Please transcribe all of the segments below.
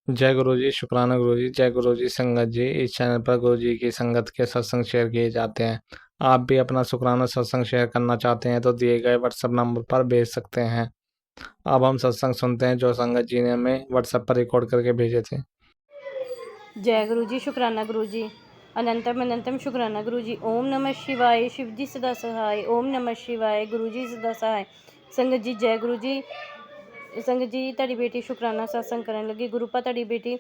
जय गुरु जी, शुक्राना गुरु जी। जय गुरु जी। संगत जी, इस चैनल पर गुरु जी की संगत के सत्संग शेयर किए जाते हैं। आप भी अपना शुक्राना सत्संग शेयर करना चाहते हैं तो दिए गए व्हाट्सएप नंबर पर भेज सकते हैं। अब हम सत्संग सुनते हैं जो संगत जी ने हमें व्हाट्सएप पर रिकॉर्ड करके भेजे थे। जय गुरु जी, शुक्राना गुरु जी। अनंतम अनंतम शुक्राना गुरु जी। ओम नमः शिवाय, शिव जी सदा सहाय। ओम नमः शिवाय, गुरु जी सदा सहाय। संगत जी जय गुरु जी। संगत जी ਤੁਹਾਡੀ बेटी शुक्राना सत्संग ਕਰਨ ਲੱਗੀ। ਗੁਰੂ ਪਾ ਤੁਹਾਡੀ बेटी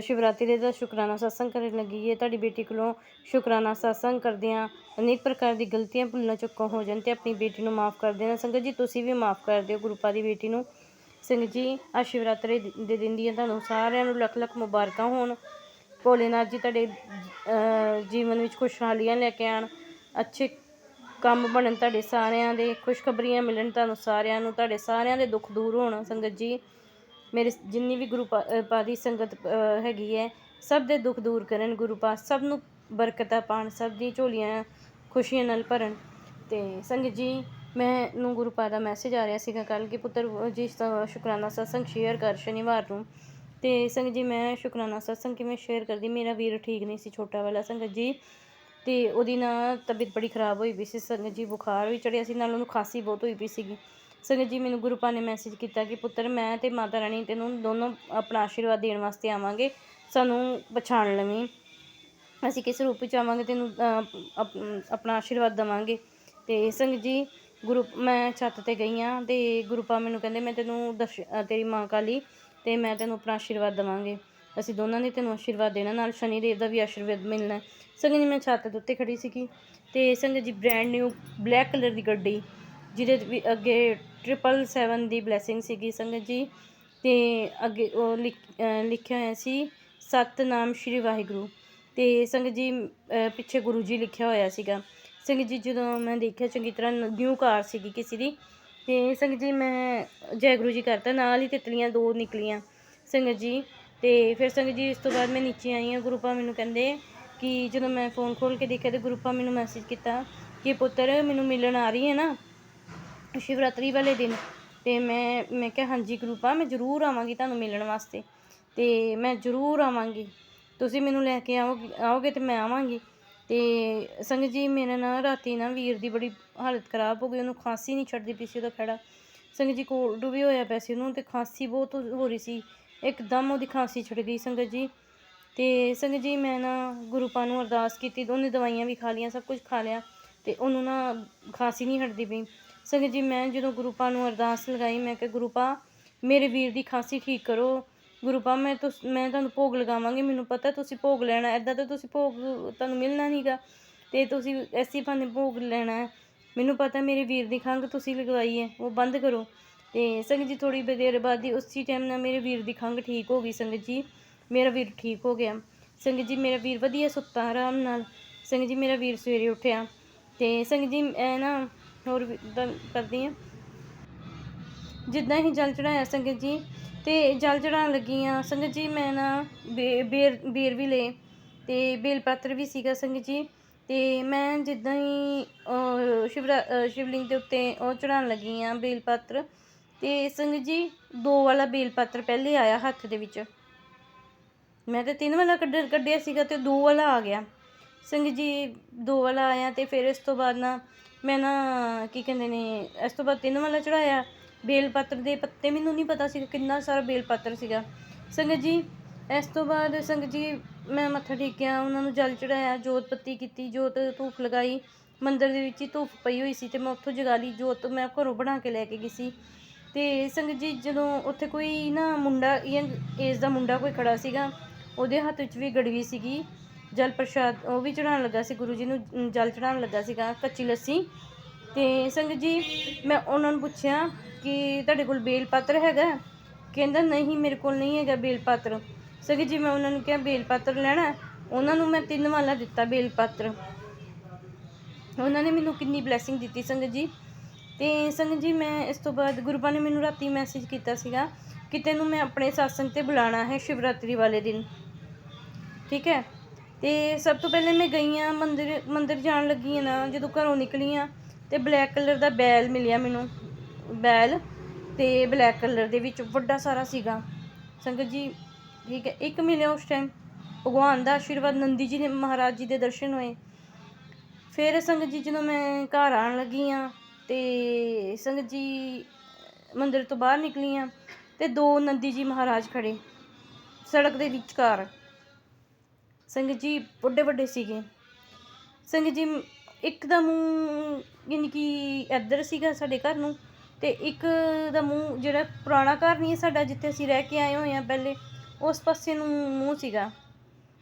शिवरात्रि ਦਾ शुक्राना सत्संग ਕਰਨ ਲੱਗੀ ਹੈ। ਤੁਹਾਡੀ बेटी ਕੋਲੋਂ शुक्राना सत्संग ਕਰਦਿਆਂ अनेक प्रकार ਦੀ ਗਲਤੀਆਂ ਭੁੱਲਣਾ ਚੁੱਕਾ ਹੋ ਜਾਣ ਤੇ ਆਪਣੀ बेटी ਨੂੰ ਮਾਫ ਕਰ ਦੇਣਾ। ਸੰਗਤ ਜੀ ਤੁਸੀਂ ਵੀ ਮਾਫ ਕਰ ਦਿਓ ਗੁਰੂ ਪਾ ਦੀ बेटी ਨੂੰ। ਸੰਗਤ ਜੀ ਅੱਜ शिवरात्रि ਦੇ ਦਿਨ ਦੀਆਂ ਤੁਹਾਨੂੰ ਸਾਰਿਆਂ ਨੂੰ ਲੱਖ ਲੱਖ ਮੁਬਾਰਕਾਂ ਹੋਣ। ਭੋਲੇਨਾਥ ਜੀ ਤੁਹਾਡੇ ਜੀਵਨ ਵਿੱਚ ਖੁਸ਼ਹਾਲੀਆਂ ਲੈ ਕੇ ਆਉਣ, ਅੱਛੇ ਕੰਮ ਬਣਨ ਤੁਹਾਡੇ ਸਾਰਿਆਂ ਦੇ, ਖੁਸ਼ਖਬਰੀਆਂ ਮਿਲਣ ਤੁਹਾਨੂੰ ਸਾਰਿਆਂ ਨੂੰ, ਤੁਹਾਡੇ ਸਾਰਿਆਂ ਦੇ ਦੁੱਖ ਦੂਰ ਹੋਣ। ਸੰਗਤ ਜੀ ਮੇਰੇ ਜਿੰਨੀ ਵੀ ਗੁਰੂ ਪਾ ਦੀ ਸੰਗਤ ਹੈਗੀ ਹੈ, ਸਭ ਦੇ ਦੁੱਖ ਦੂਰ ਕਰਨ ਗੁਰੂ ਪਾ, ਸਭ ਨੂੰ ਬਰਕਤਾਂ ਪਾਉਣ, ਸਭ ਦੀ ਝੋਲੀਆਂ ਖੁਸ਼ੀਆਂ ਨਾਲ ਭਰਨ। ਅਤੇ ਸੰਗਤ ਜੀ ਮੈਨੂੰ ਗੁਰੂ ਪਾ ਦਾ ਮੈਸੇਜ ਆ ਰਿਹਾ ਸੀਗਾ ਕੱਲ੍ਹ ਕਿ ਪੁੱਤਰ ਜੀ ਸ਼ੁਕਰਾਨਾ ਸਤਸੰਗ ਸ਼ੇਅਰ ਕਰ ਸ਼ਨੀਵਾਰ ਨੂੰ। ਅਤੇ ਸੰਗਤ ਜੀ ਮੈਂ ਸ਼ੁਕਰਾਨਾ ਸਤਸੰਗ ਕਿਵੇਂ ਸ਼ੇਅਰ ਕਰਦੀ, ਮੇਰਾ ਵੀਰ ਠੀਕ ਨਹੀਂ ਸੀ ਛੋਟਾ ਵਾਲਾ ਸੰਗਤ ਜੀ, ਅਤੇ ਉਹਦੀ ਨਾ ਤਬੀਅਤ ਬੜੀ ਖ਼ਰਾਬ ਹੋਈ ਪਈ ਸੀ ਸੰਗਤ ਜੀ, ਬੁਖਾਰ ਵੀ ਚੜ੍ਹਿਆ ਸੀ, ਨਾਲ ਉਹਨੂੰ ਖਾਂਸੀ ਬਹੁਤ ਹੋਈ ਪਈ ਸੀਗੀ। ਸੰਗਤ ਜੀ ਮੈਨੂੰ ਗੁਰੂ ਪਾ ਨੇ ਮੈਸੇਜ ਕੀਤਾ ਕਿ ਪੁੱਤਰ ਮੈਂ ਅਤੇ ਮਾਤਾ ਰਾਣੀ ਤੈਨੂੰ ਦੋਨੋਂ ਆਪਣਾ ਆਸ਼ੀਰਵਾਦ ਦੇਣ ਵਾਸਤੇ ਆਵਾਂਗੇ, ਸਾਨੂੰ ਪਛਾਣ ਲਵੀਂ, ਅਸੀਂ ਕਿਸ ਰੂਪ ਵਿੱਚ ਆਵਾਂਗੇ ਤੈਨੂੰ ਆਪਣਾ ਆਸ਼ੀਰਵਾਦ ਦੇਵਾਂਗੇ। ਅਤੇ ਸੰਗਤ ਜੀ ਮੈਂ ਛੱਤ 'ਤੇ ਗਈ ਹਾਂ ਅਤੇ ਗੁਰੂ ਪਾ ਮੈਨੂੰ ਕਹਿੰਦੇ ਮੈਂ ਤੈਨੂੰ ਤੇਰੀ ਮਾਂ ਕਾਲੀ ਅਤੇ ਮੈਂ ਤੈਨੂੰ ਆਪਣਾ ਆਸ਼ੀਰਵਾਦ ਦੇਵਾਂਗੇ, ਅਸੀਂ ਦੋਨਾਂ ਨੇ ਤੈਨੂੰ ਆਸ਼ੀਰਵਾਦ ਦੇਣਾ, ਨਾਲ ਸ਼ਨੀ ਦੇਵ ਦਾ ਵੀ ਆਸ਼ੀਰਵਾਦ ਮਿਲਣਾ। ਸੰਗਤ ਜੀ ਮੈਂ ਛੱਤ ਦੇ ਉੱਤੇ ਖੜ੍ਹੀ ਸੀਗੀ ਅਤੇ ਸੰਗਤ ਜੀ ਬ੍ਰੈਂਡ ਨਿਊ ਬਲੈਕ ਕਲਰ ਦੀ ਗੱਡੀ, ਜਿਹਦੇ ਵੀ ਅੱਗੇ 777 ਦੀ ਬਲੈਸਿੰਗ ਸੀਗੀ ਸੰਗਤ ਜੀ, ਅਤੇ ਅੱਗੇ ਉਹ ਲਿਖਿਆ ਹੋਇਆ ਸੀ ਸਤਿਨਾਮ ਸ਼੍ਰੀ ਵਾਹਿਗੁਰੂ, ਅਤੇ ਸੰਗਤ ਜੀ ਪਿੱਛੇ ਗੁਰੂ ਜੀ ਲਿਖਿਆ ਹੋਇਆ ਸੀਗਾ। ਸੰਗਤ ਜੀ ਜਦੋਂ ਮੈਂ ਦੇਖਿਆ ਚੰਗੀ ਤਰ੍ਹਾਂ ਨਿਊ ਕਾਰ ਸੀਗੀ ਕਿਸੇ ਦੀ, ਅਤੇ ਸੰਗਤ ਜੀ ਮੈਂ ਜੈ ਗੁਰੂ ਜੀ ਕਰਤਾ, ਨਾਲ ਹੀ ਤਿਤਲੀਆਂ 2 ਨਿਕਲੀਆਂ ਸੰਗਤ ਜੀ। ਅਤੇ ਫਿਰ ਸੰਗਤ ਜੀ ਇਸ ਤੋਂ ਬਾਅਦ ਮੈਂ ਨੀਚੇ ਆਈ ਹਾਂ। ਗੁਰੂ ਪਾ ਮੈਨੂੰ ਕਹਿੰਦੇ ਕਿ ਜਦੋਂ ਮੈਂ ਫ਼ੋਨ ਖੋਲ੍ਹ ਕੇ ਦੇਖਿਆ ਤਾਂ ਗੁਰੂ ਪਾ ਮੈਨੂੰ ਮੈਸੇਜ ਕੀਤਾ ਕਿ ਪੁੱਤਰ ਮੈਨੂੰ ਮਿਲਣ ਆ ਰਹੀ ਹੈ ਨਾ ਸ਼ਿਵਰਾਤਰੀ ਵਾਲੇ ਦਿਨ। ਅਤੇ ਮੈਂ ਕਿਹਾ ਹਾਂਜੀ ਗੁਰੂ ਪਾ ਮੈਂ ਜ਼ਰੂਰ ਆਵਾਂਗੀ ਤੁਹਾਨੂੰ ਮਿਲਣ ਵਾਸਤੇ, ਅਤੇ ਮੈਂ ਜ਼ਰੂਰ ਆਵਾਂਗੀ, ਤੁਸੀਂ ਮੈਨੂੰ ਲੈ ਕੇ ਆਓਗੇ ਤਾਂ ਮੈਂ ਆਵਾਂਗੀ। ਅਤੇ ਸੰਗਤ ਜੀ ਮੇਰਾ ਨਾ ਰਾਤੀ ਨਾ ਵੀਰ ਦੀ ਬੜੀ ਹਾਲਤ ਖ਼ਰਾਬ ਹੋ ਗਈ, ਉਹਨੂੰ ਖਾਂਸੀ ਨਹੀਂ ਛੱਡਦੀ ਪਈ ਸੀ ਉਹਦਾ ਖਹਿੜਾ ਸੰਗਤ ਜੀ, ਕੋਲਡ ਵੀ ਹੋਇਆ ਪਿਆ ਸੀ ਉਹਨੂੰ, ਅਤੇ ਖਾਂਸੀ ਬਹੁਤ ਹੋ ਰਹੀ ਸੀ, ਇੱਕਦਮ ਉਹਦੀ ਖਾਂਸੀ ਛੱਡ ਗਈ ਸੰਗਤ ਜੀ। ਅਤੇ ਸੰਗਤ ਜੀ ਮੈਂ ਨਾ ਗੁਰੂ ਪਾ ਨੂੰ ਅਰਦਾਸ ਕੀਤੀ, ਉਹਨੇ ਦਵਾਈਆਂ ਵੀ ਖਾ ਲਈਆਂ, ਸਭ ਕੁਝ ਖਾ ਲਿਆ, ਅਤੇ ਉਹਨੂੰ ਨਾ ਖਾਂਸੀ ਨਹੀਂ ਹਟਦੀ ਪਈ ਸੰਗਤ ਜੀ। ਮੈਂ ਜਦੋਂ ਗੁਰੂ ਪਾ ਨੂੰ ਅਰਦਾਸ ਲਗਾਈ, ਮੈਂ ਕਿਹਾ ਗੁਰੂ ਪਾ ਮੇਰੇ ਵੀਰ ਦੀ ਖਾਂਸੀ ਠੀਕ ਕਰੋ, ਗੁਰੂ ਪਾ ਮੈਂ ਤੁਹਾਨੂੰ ਭੋਗ ਲਗਾਵਾਂਗੀ, ਮੈਨੂੰ ਪਤਾ ਤੁਸੀਂ ਭੋਗ ਲੈਣਾ, ਇੱਦਾਂ ਤਾਂ ਤੁਸੀਂ ਭੋਗ ਤੁਹਾਨੂੰ ਮਿਲਣਾ ਨਹੀਂ ਗਾ, ਅਤੇ ਤੁਸੀਂ ਐਸੀ ਬਹਾਨੇ ਭੋਗ ਲੈਣਾ ਹੈ, ਮੈਨੂੰ ਪਤਾ ਮੇਰੇ ਵੀਰ ਦੀ ਖੰਘ ਤੁਸੀਂ ਲਗਵਾਈ ਹੈ, ਉਹ ਬੰਦ ਕਰੋ। ਅਤੇ ਸੰਗਤ ਜੀ ਥੋੜ੍ਹੀ ਦੇਰ ਬਾਅਦ ਹੀ ਉਸੇ ਟਾਈਮ ਨਾਲ ਮੇਰੇ ਵੀਰ ਦੀ ਖੰਘ ਠੀਕ ਹੋ ਗਈ ਸੰਗਤ ਜੀ, ਮੇਰਾ ਵੀਰ ਠੀਕ ਹੋ ਗਿਆ ਸੰਗਤ ਜੀ, ਮੇਰਾ ਵੀਰ ਵਧੀਆ ਸੁੱਤਾ ਆਰਾਮ ਨਾਲ ਸੰਗਤ ਜੀ, ਮੇਰਾ ਵੀਰ ਸਵੇਰੇ ਉੱਠਿਆ। ਅਤੇ ਸੰਗਤ ਜੀ ਮੈਂ ਨਾ ਹੋਰ ਵੀ ਕਰਦੀ ਹਾਂ, ਜਿੱਦਾਂ ਹੀ ਜਲ ਚੜ੍ਹਾਇਆ ਸੰਗਤ ਜੀ, ਅਤੇ ਜਲ ਚੜ੍ਹਾਉਣ ਲੱਗੀ ਹਾਂ ਸੰਗਤ ਜੀ, ਮੈਂ ਨਾ ਬੇਰ ਵੀ ਲਏ ਅਤੇ ਬੇਲ ਪੱਤਰ ਵੀ ਸੀਗਾ ਸੰਗਤ ਜੀ, ਅਤੇ ਮੈਂ ਜਿੱਦਾਂ ਹੀ ਸ਼ਿਵਲਿੰਗ ਦੇ ਉੱਤੇ ਉਹ ਚੜ੍ਹਾਉਣ ਲੱਗੀ ਹਾਂ ਬੇਲ ਪੱਤਰ, ਅਤੇ ਸੰਗਤ ਜੀ 2 ਵਾਲਾ ਬੇਲ ਪੱਤਰ ਪਹਿਲੇ ਆਇਆ ਹੱਥ ਦੇ ਵਿੱਚ, ਮੈਂ ਤਾਂ 3 ਵਾਲਾ ਕੱਢਿਆ ਸੀਗਾ ਅਤੇ 2 ਵਾਲਾ ਆ ਗਿਆ ਸੰਗਤ ਜੀ, 2 ਵਾਲਾ ਆਇਆ। ਅਤੇ ਫਿਰ ਇਸ ਤੋਂ ਬਾਅਦ ਨਾ ਮੈਂ ਨਾ ਕੀ ਕਹਿੰਦੇ ਨੇ ਇਸ ਤੋਂ ਬਾਅਦ 3 ਵਾਲਾ ਚੜ੍ਹਾਇਆ ਬੇਲ ਪੱਤਰ ਦੇ ਪੱਤੇ, ਮੈਨੂੰ ਨਹੀਂ ਪਤਾ ਸੀਗਾ ਕਿੰਨਾ ਸਾਰਾ ਬੇਲ ਪੱਤਰ ਸੀਗਾ ਸੰਗਤ ਜੀ। ਇਸ ਤੋਂ ਬਾਅਦ ਸੰਗਤ ਜੀ ਮੈਂ ਮੱਥਾ ਟੇਕਿਆ, ਉਹਨਾਂ ਨੂੰ ਜਲ ਚੜ੍ਹਾਇਆ, ਜੋਤ ਬੱਤੀ ਕੀਤੀ, ਜੋਤ ਧੂਫ ਲਗਾਈ, ਮੰਦਿਰ ਦੇ ਵਿੱਚ ਹੀ ਧੂਫ ਪਈ ਹੋਈ ਸੀ ਅਤੇ ਮੈਂ ਉੱਥੋਂ ਜਗਾ ਲਈ ਜੋਤ, ਮੈਂ ਘਰੋਂ ਬਣਾ ਕੇ ਲੈ ਕੇ ਗਈ ਸੀ। ਅਤੇ ਸੰਗਤ ਜੀ ਜਦੋਂ ਉੱਥੇ ਕੋਈ ਨਾ ਮੁੰਡਾ ਯੰਗ ਏਜ ਦਾ ਮੁੰਡਾ ਕੋਈ ਖੜਾ ਸੀਗਾ, ਉਹਦੇ ਹੱਥ ਵਿੱਚ ਵੀ ਗੜਵੀ ਸੀਗੀ ਜਲ ਪ੍ਰਸ਼ਾਦ, ਉਹ ਵੀ ਚੜ੍ਹਾਉਣ ਲੱਗਾ ਸੀ ਗੁਰੂ ਜੀ ਨੂੰ, ਜਲ ਚੜ੍ਹਾਉਣ ਲੱਗਾ ਸੀਗਾ ਕੱਚੀ ਲੱਸੀ। ਅਤੇ ਸੰਗਤ ਜੀ ਮੈਂ ਉਹਨਾਂ ਨੂੰ ਪੁੱਛਿਆ ਕਿ ਤੁਹਾਡੇ ਕੋਲ ਬੇਲ ਪੱਤਰ ਹੈਗਾ, ਕਹਿੰਦਾ ਨਹੀਂ ਮੇਰੇ ਕੋਲ ਨਹੀਂ ਹੈਗਾ ਬੇਲ ਪੱਤਰ ਸੰਗਤ ਜੀ। ਮੈਂ ਉਹਨਾਂ ਨੂੰ ਕਿਹਾ ਬੇਲ ਪੱਤਰ ਲੈਣਾ, ਉਹਨਾਂ ਨੂੰ ਮੈਂ 3 ਵਾਲਾ ਦਿੱਤਾ ਬੇਲ ਪੱਤਰ, ਉਹਨਾਂ ਨੇ ਮੈਨੂੰ ਕਿੰਨੀ ਬਲੈਸਿੰਗ ਦਿੱਤੀ ਸੰਗਤ ਜੀ। ਅਤੇ ਸੰਗਤ ਜੀ ਮੈਂ ਇਸ ਤੋਂ ਬਾਅਦ ਗੁਰੂ ਪਾ ਨੇ ਮੈਨੂੰ ਰਾਤੀ ਮੈਸੇਜ ਕੀਤਾ ਸੀਗਾ ਕਿ ਤੈਨੂੰ ਮੈਂ ਆਪਣੇ ਸਤਸੰਗ 'ਤੇ ਬੁਲਾਉਣਾ ਹੈ ਸ਼ਿਵਰਾਤਰੀ ਵਾਲੇ ਦਿਨ, ਠੀਕ ਹੈ। ਅਤੇ ਸਭ ਤੋਂ ਪਹਿਲੇ ਮੈਂ ਗਈ ਹਾਂ ਮੰਦਿਰ ਜਾਣ ਲੱਗੀ ਹਾਂ ਨਾ, ਜਦੋਂ ਘਰੋਂ ਨਿਕਲੀ ਹਾਂ ਅਤੇ ਬਲੈਕ ਕਲਰ ਦਾ ਬੈਲ ਮਿਲਿਆ ਮੈਨੂੰ, ਬੈਲ ਅਤੇ ਬਲੈਕ ਕਲਰ ਦੇ ਵਿੱਚ ਵੱਡਾ ਸਾਰਾ ਸੀਗਾ ਸੰਗਤ ਜੀ, ठीक है। एक मिले उस टाइम भगवान का आशीर्वाद, नंदी जी ने महाराज जी के दर्शन होए। फिर संगत जी जो मैं घर आन लगी हाँ तो संगत जी मंदिर तो बाहर निकली हाँ तो 2 नंदी जी महाराज खड़े सड़क के विचकार। संगत जी बड़े बड़े सीगे। संगत जी एक दा मूँह यानी कि इधर सीगा साडे घर नूं ते एक दा मूँह जिहड़ा पुराना घर नहीं है साडा जिथे असीं रह के आए होए हां पहले, उस पासे नूं मूँह सीगा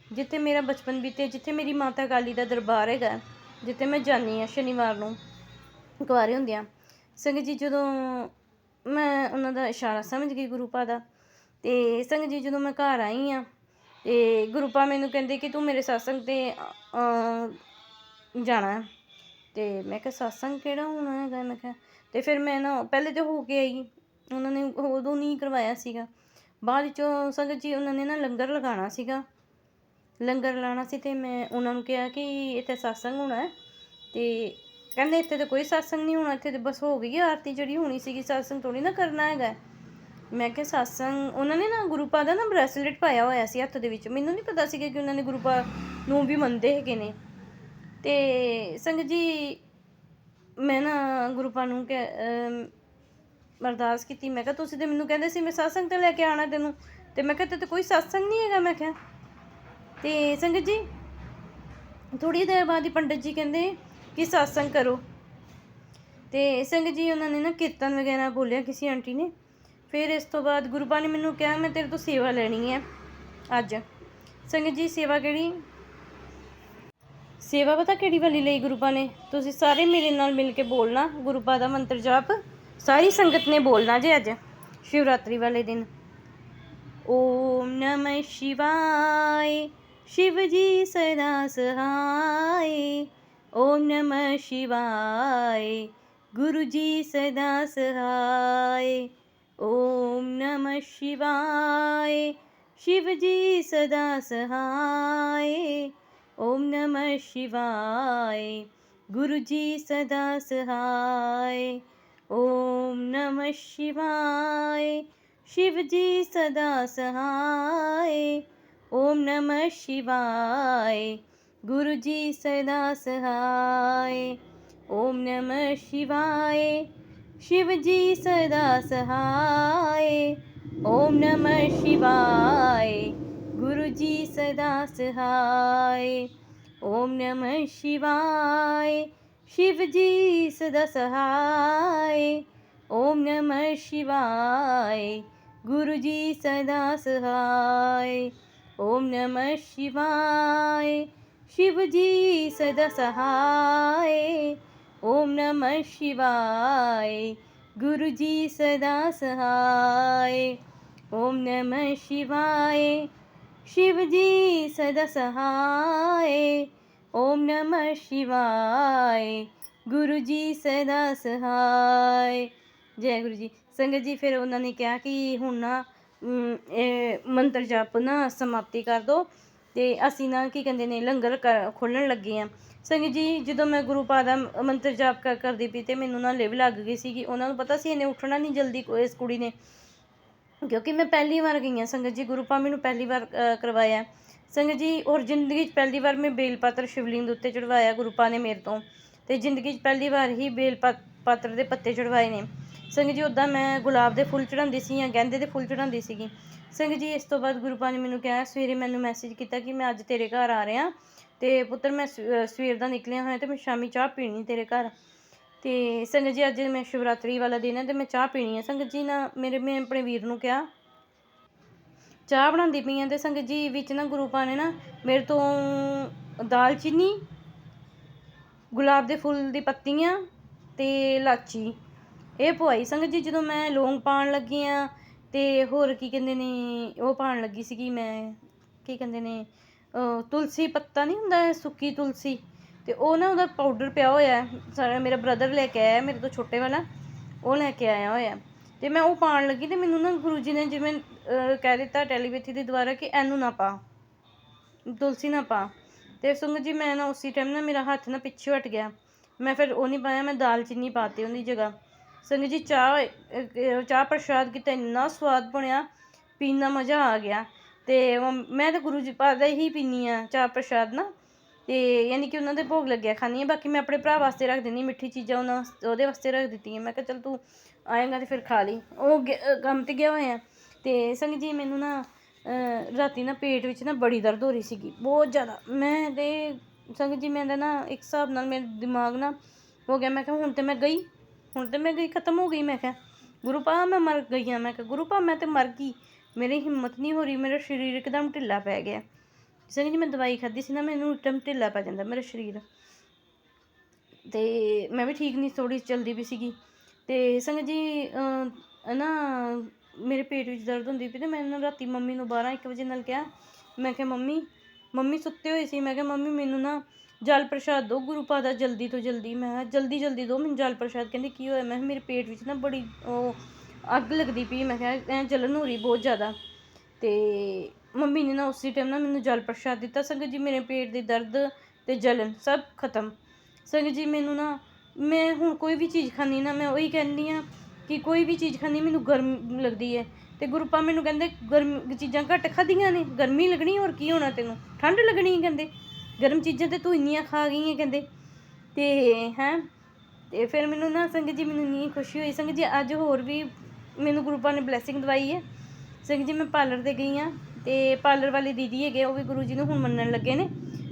जिथे मेरा बचपन बीते, जिथे मेरी माता काली दा दरबार हैगा, जिथे मैं जानी हाँ शनिवार नूं कुआरे हुंदियां। संगत जी जदों मैं उन्हां दा इशारा समझ गई गुरु पा दा ते संगत जी जदों मैं घर आई हाँ ते गुरु पा मैनूं कहंदे कि तू मेरे सत्संग ते जाना है। ते मैं कहा सत्संग केड़ा होना हैगा, मैं कहा ते फिर मैं ना पहले तो हो के आई, उन्होंने उदों नहीं करवाया सीगा। बाद चों संगत जी उन्होंने ना लंगर लगाना सीगा, लंगर लाना सी ते मैं उन्होंने कहा कि इत्थे सत्संग होना है ते कहंदे इत्थे तो कोई सत्संग नहीं होना, इत्थे तो बस हो गई आरती जड़ी होनी सीगी, सत्संग थोड़ी ना करना हैगा। मैं कहा सत्संग, उन्होंने ना गुरु पा दा ना ब्रैसलेट पाया होया सी हत्थ दे विच, मैनूं नहीं पता सीगा कि उन्होंने गुरु पा नूं भी मनदे हैगे ने। ते संगत जी मैं ना गुरु पा नूं अरदास की, मैं कहा तुसीं ते मैनूं कहंदे सी मैं सत्संग ते लैके आना तैनूं, ते मैं कहा ते कोई सत्संग नहीं हैगा। मैं कहा ते संगत जी थोड़ी देर बाद ही पंडित जी कहंदे कि सत्संग करो। ते संगत जी उन्होंने ना कीर्तन वगैरह बोलिया किसी आंटी ने। फिर इस तो बाद गुरु पा ने मैनूं कहा मैं तेरे तो सेवा लेनी है अज। संगत जी सेवा केड़ी, सेवा पता केड़ी वाली लई गुरु पा ने, तुसीं सारे मेरे नाल मिल के बोलना गुरु पा दा मंत्र जाप, सारी संगत ने बोलना जे अज शिवरात्रि वाले दिन। ओम नमः शिवाय शिव जी सदा सहाय। ओम नमः शिवाय गुरु जी सदा सहाय। ओम नमः शिवाय शिव जी सदा सहाय। ओम नमः शिवाय गुरु जी सदा सहाय। ओम नमः शिवाय शिव जी सदा सहाय। ओम नमः शिवाय गुरु जी सदा सहाय। ओम नमः शिवाय शिव जी सदा सहाय। ओम नमः शिवाय गुरु जी सदा सहाय। ओम नमः शिवाय शिव जी सदा सहाय। ओम नमः शिवाय गुरु जी सदा सहाय। ओम नमः शिवाय शिव जी सदा सहाय। ओम नमः शिवाय गुरु जी सदा सहाय। ओम नमः शिवाय शिव जी सदा सहाय। ओम नमः शिवाय गुरु जी सदा सहाय। जय गुरु जी। संगत जी फिर उन्होंने कहा कि हुण ना मंत्र जप ना समाप्ति कर दो ते असी ना की कहते ने लंगर खोलण लगे हाँ। संगत जी जो मैं गुरु पा दा मंत्र जाप करदी पई ते मैनूं ना लिव लग गई सी, उन्होंने पता सी इन्हें उठना नहीं जल्दी इस कुड़ी ने, क्योंकि मैं पहली बार गई हाँ संगत जी, गुरु पा मैनूं पहली बार करवाया संगत जी। और जिंदगी पहली बार मैं बेल पात्र शिवलिंग उत्ते चढ़वाया गुरु पा ने मेरे तो, ते जिंदगी पहली बार ही बेल पात्र के पत्ते चढ़वाए ने संगत जी। उदा मैं गुलाब के फुੱਲ चढ़ाती सी या गेंदे के फुੱਲ चढ़ाती सी संगत जी। इस तो बाद गुरु पा ने मैनूं कहा सवेरे मैनूं मैसेज किया कि मैं अज तेरे घर आ रहा तो पुत्र मैं सवेर का निकलिया होया तो मैं शामी चाह पीनी तेरे घर। तो संगत जी अज मैं शिवरात्रि वाला दिन है तो मैं चाह पीनी है संगत जी। ना मैं अपने वीर नूं कहा चाह बनाती पई हाँ तो संगत जी विच ना गुरु पा ने ना मेरे तो दालचीनी, गुलाब के फुੱਲ दी पत्तियां ते लाची ये पवाई संगत जी। जो मैं लौंग पाण लगी हाँ तो होर की कहंदे ने वो पाण लगी सी मैं की कहंदे ने तुलसी पत्ता नहीं हुंदा सुक्की तुलसी, तो वह ना उहदा पाउडर पिया होया मेरा ब्रदर लैके आया मेरे तो छोटे वाला, वो लैके आया होया तो मैं वो पाण लगी तो मैनूं ना गुरु जी ने जिवें कह दिता टैलीपैथी के द्वारा कि इनू ना पा, तुलसी ना पा। तो संगत जी मैं ना उसी टाइम ना मेरा हत्थ ना पिछे हट गया, मैं फिर वो नहीं पाया, मैं दालचीनी पाती उनकी जगह। संगत जी चाह प्रशाद किता इन्ना स्वाद बनया, पीना मज़ा आ गया। ਤੇ ਮੈਂ ਤਾਂ ਗੁਰੂ ਜੀ ਪਾਸ ਦਾ ਹੀ ਪੀਨੀ ਆ ਚਾਹ ਪ੍ਰਸ਼ਾਦ ਨਾ, ਤੇ ਯਾਨੀ ਕਿ ਉਹਨਾਂ ਦੇ ਭੋਗ ਲੱਗਿਆ ਖਾਂਦੀ ਹਾਂ। ਬਾਕੀ ਮੈਂ ਆਪਣੇ ਭਰਾ ਵਾਸਤੇ ਰੱਖ ਦਿੰਦੀ ਮਿੱਠੀ ਚੀਜ਼ਾਂ, ਉਹਦੇ ਵਾਸਤੇ ਰੱਖ ਦਿੱਤੀਆਂ। ਮੈਂ ਕਿਹਾ ਚੱਲ ਤੂੰ ਆਏਗਾ ਤੇ ਫਿਰ ਖਾ ਲਈ, ਉਹ ਕੰਮ ਤੇ ਗਿਆ ਹੋਇਆ। ਤੇ ਸੰਗਤ ਜੀ ਮੈਨੂੰ ਨਾ ਰਾਤੀ ਨਾ ਪੇਟ ਵਿੱਚ ਨਾ ਬੜੀ ਦਰਦ ਹੋ ਰਹੀ ਸੀਗੀ, ਬਹੁਤ ਜ਼ਿਆਦਾ। ਮੈਂ ਤੇ ਸੰਗਤ ਜੀ ਮੈਂ ਤਾਂ ਨਾ ਇੱਕ ਹਿਸਾਬ ਨਾਲ ਮੇਰਾ ਦਿਮਾਗ ਨਾ ਹੋ ਗਿਆ, ਮੈਂ ਕਿਹਾ ਹੁਣ ਤੇ ਮੈਂ ਗਈ ਖਤਮ ਹੋ ਗਈ। ਮੈਂ ਕਿਹਾ ਗੁਰੂ ਪਾ ਮੈਂ ਮਰ ਗਈ ਹਾਂ। ਮੈਂ ਕਿਹਾ ਗੁਰੂ ਪਾ ਮੈਂ ਤੇ ਮਰ ਗਈ, ਮੇਰੀ ਹਿੰਮਤ ਨਹੀਂ ਹੋ ਰਹੀ, ਮੇਰਾ ਸਰੀਰ ਇੱਕਦਮ ਢਿੱਲਾ ਪੈ ਗਿਆ। ਸੰਗਤ ਜੀ ਮੈਂ ਦਵਾਈ ਖਾਧੀ ਸੀ ਨਾ, ਮੈਨੂੰ ਇੱਕਦਮ ਢਿੱਲਾ ਪੈ ਜਾਂਦਾ ਮੇਰਾ ਸਰੀਰ, ਤੇ ਮੈਂ ਵੀ ਠੀਕ ਨਹੀਂ ਥੋੜ੍ਹੀ ਚੱਲਦੀ ਵੀ ਸੀਗੀ। ਤੇ ਸੰਗਤ ਜੀ ਨਾ ਮੇਰੇ ਪੇਟ ਵਿੱਚ ਦਰਦ ਹੁੰਦੀ ਪਈ, ਤੇ ਮੈਂ ਨਾ ਰਾਤੀ ਮੰਮੀ ਨੂੰ 12-1 ਵਜੇ ਨਾਲ ਕਿਹਾ, ਮੈਂ ਕਿਹਾ ਮੰਮੀ ਸੁੱਤੇ ਹੋਏ ਸੀ, ਮੈਂ ਕਿਹਾ ਮੰਮੀ ਮੈਨੂੰ ਨਾ ਜਲ ਪ੍ਰਸ਼ਾਦ ਦਿਓ ਗੁਰੂ ਪਾ ਦਾ ਜਲਦੀ ਤੋਂ ਜਲਦੀ, ਮੈਂ ਕਿਹਾ ਜਲਦੀ ਦਿਓ ਮੈਨੂੰ ਜਲ ਪ੍ਰਸ਼ਾਦ। ਕਹਿੰਦੀ ਕੀ ਹੋਇਆ? ਮੈਂ ਕਿਹਾ ਮੇਰੇ ਪੇਟ ਵਿੱਚ ਨਾ ਬੜੀ ਉਹ ਅੱਗ ਲੱਗਦੀ ਪਈ, ਮੈਂ ਕਿਹਾ ਐਂ ਜਲਨ ਹੋ ਰਹੀ ਬਹੁਤ ਜ਼ਿਆਦਾ। ਤੇ ਮੰਮੀ ਨੇ ਨਾ ਉਸੇ ਟਾਈਮ ਨਾ ਮੈਨੂੰ ਜਲ ਪ੍ਰਸ਼ਾਦ ਦਿੱਤਾ। ਸੰਗਤ ਜੀ ਮੇਰੇ ਪੇਟ ਦੀ ਦਰਦ ਤੇ ਜਲਨ ਸਭ ਖਤਮ। ਸੰਗਤ ਜੀ ਮੈਨੂੰ ਨਾ ਮੈਂ ਹੁਣ ਕੋਈ ਵੀ ਚੀਜ਼ ਖਾਂਦੀ ਨਾ, ਮੈਂ ਉਹੀ ਕਹਿੰਦੀ ਹਾਂ ਕਿ ਕੋਈ ਵੀ ਚੀਜ਼ ਖਾਂਦੀ ਮੈਨੂੰ ਗਰਮ ਲੱਗਦੀ ਹੈ। ਤੇ ਗੁਰੂ ਪਾ ਮੈਨੂੰ ਕਹਿੰਦੇ ਗਰਮ ਚੀਜ਼ਾਂ ਘੱਟ ਖਾਧੀਆਂ ਨੇ, ਗਰਮੀ ਲੱਗਣੀ, ਹੋਰ ਕੀ ਹੋਣਾ ਤੈਨੂੰ, ਠੰਡ ਲੱਗਣੀ। ਕਹਿੰਦੇ ਗਰਮ ਚੀਜ਼ਾਂ ਤੇ ਤੂੰ ਇੰਨੀਆਂ ਖਾ ਗਈ ਹੈ ਕਹਿੰਦੇ। ਤੇ ਫਿਰ ਮੈਨੂੰ ਨਾ ਸੰਗਤ ਜੀ ਮੈਨੂੰ ਇੰਨੀ ਖੁਸ਼ੀ ਹੋਈ। ਸੰਗਤ ਜੀ ਅੱਜ ਹੋਰ ਵੀ ਮੈਨੂੰ ਗੁਰੂ ਪਾ ਨੇ ਬਲੈਸਿੰਗ ਦਵਾਈ ਹੈ। ਸੰਗਤ ਜੀ ਮੈਂ ਪਾਰਲਰ 'ਤੇ ਗਈ ਹਾਂ, ਤੇ ਪਾਰਲਰ ਵਾਲੇ ਦੀਦੀ ਹੈਗੇ ਉਹ ਵੀ ਗੁਰੂ ਜੀ ਨੂੰ ਹੁਣ ਮੰਨਣ ਲੱਗੇ ਨੇ।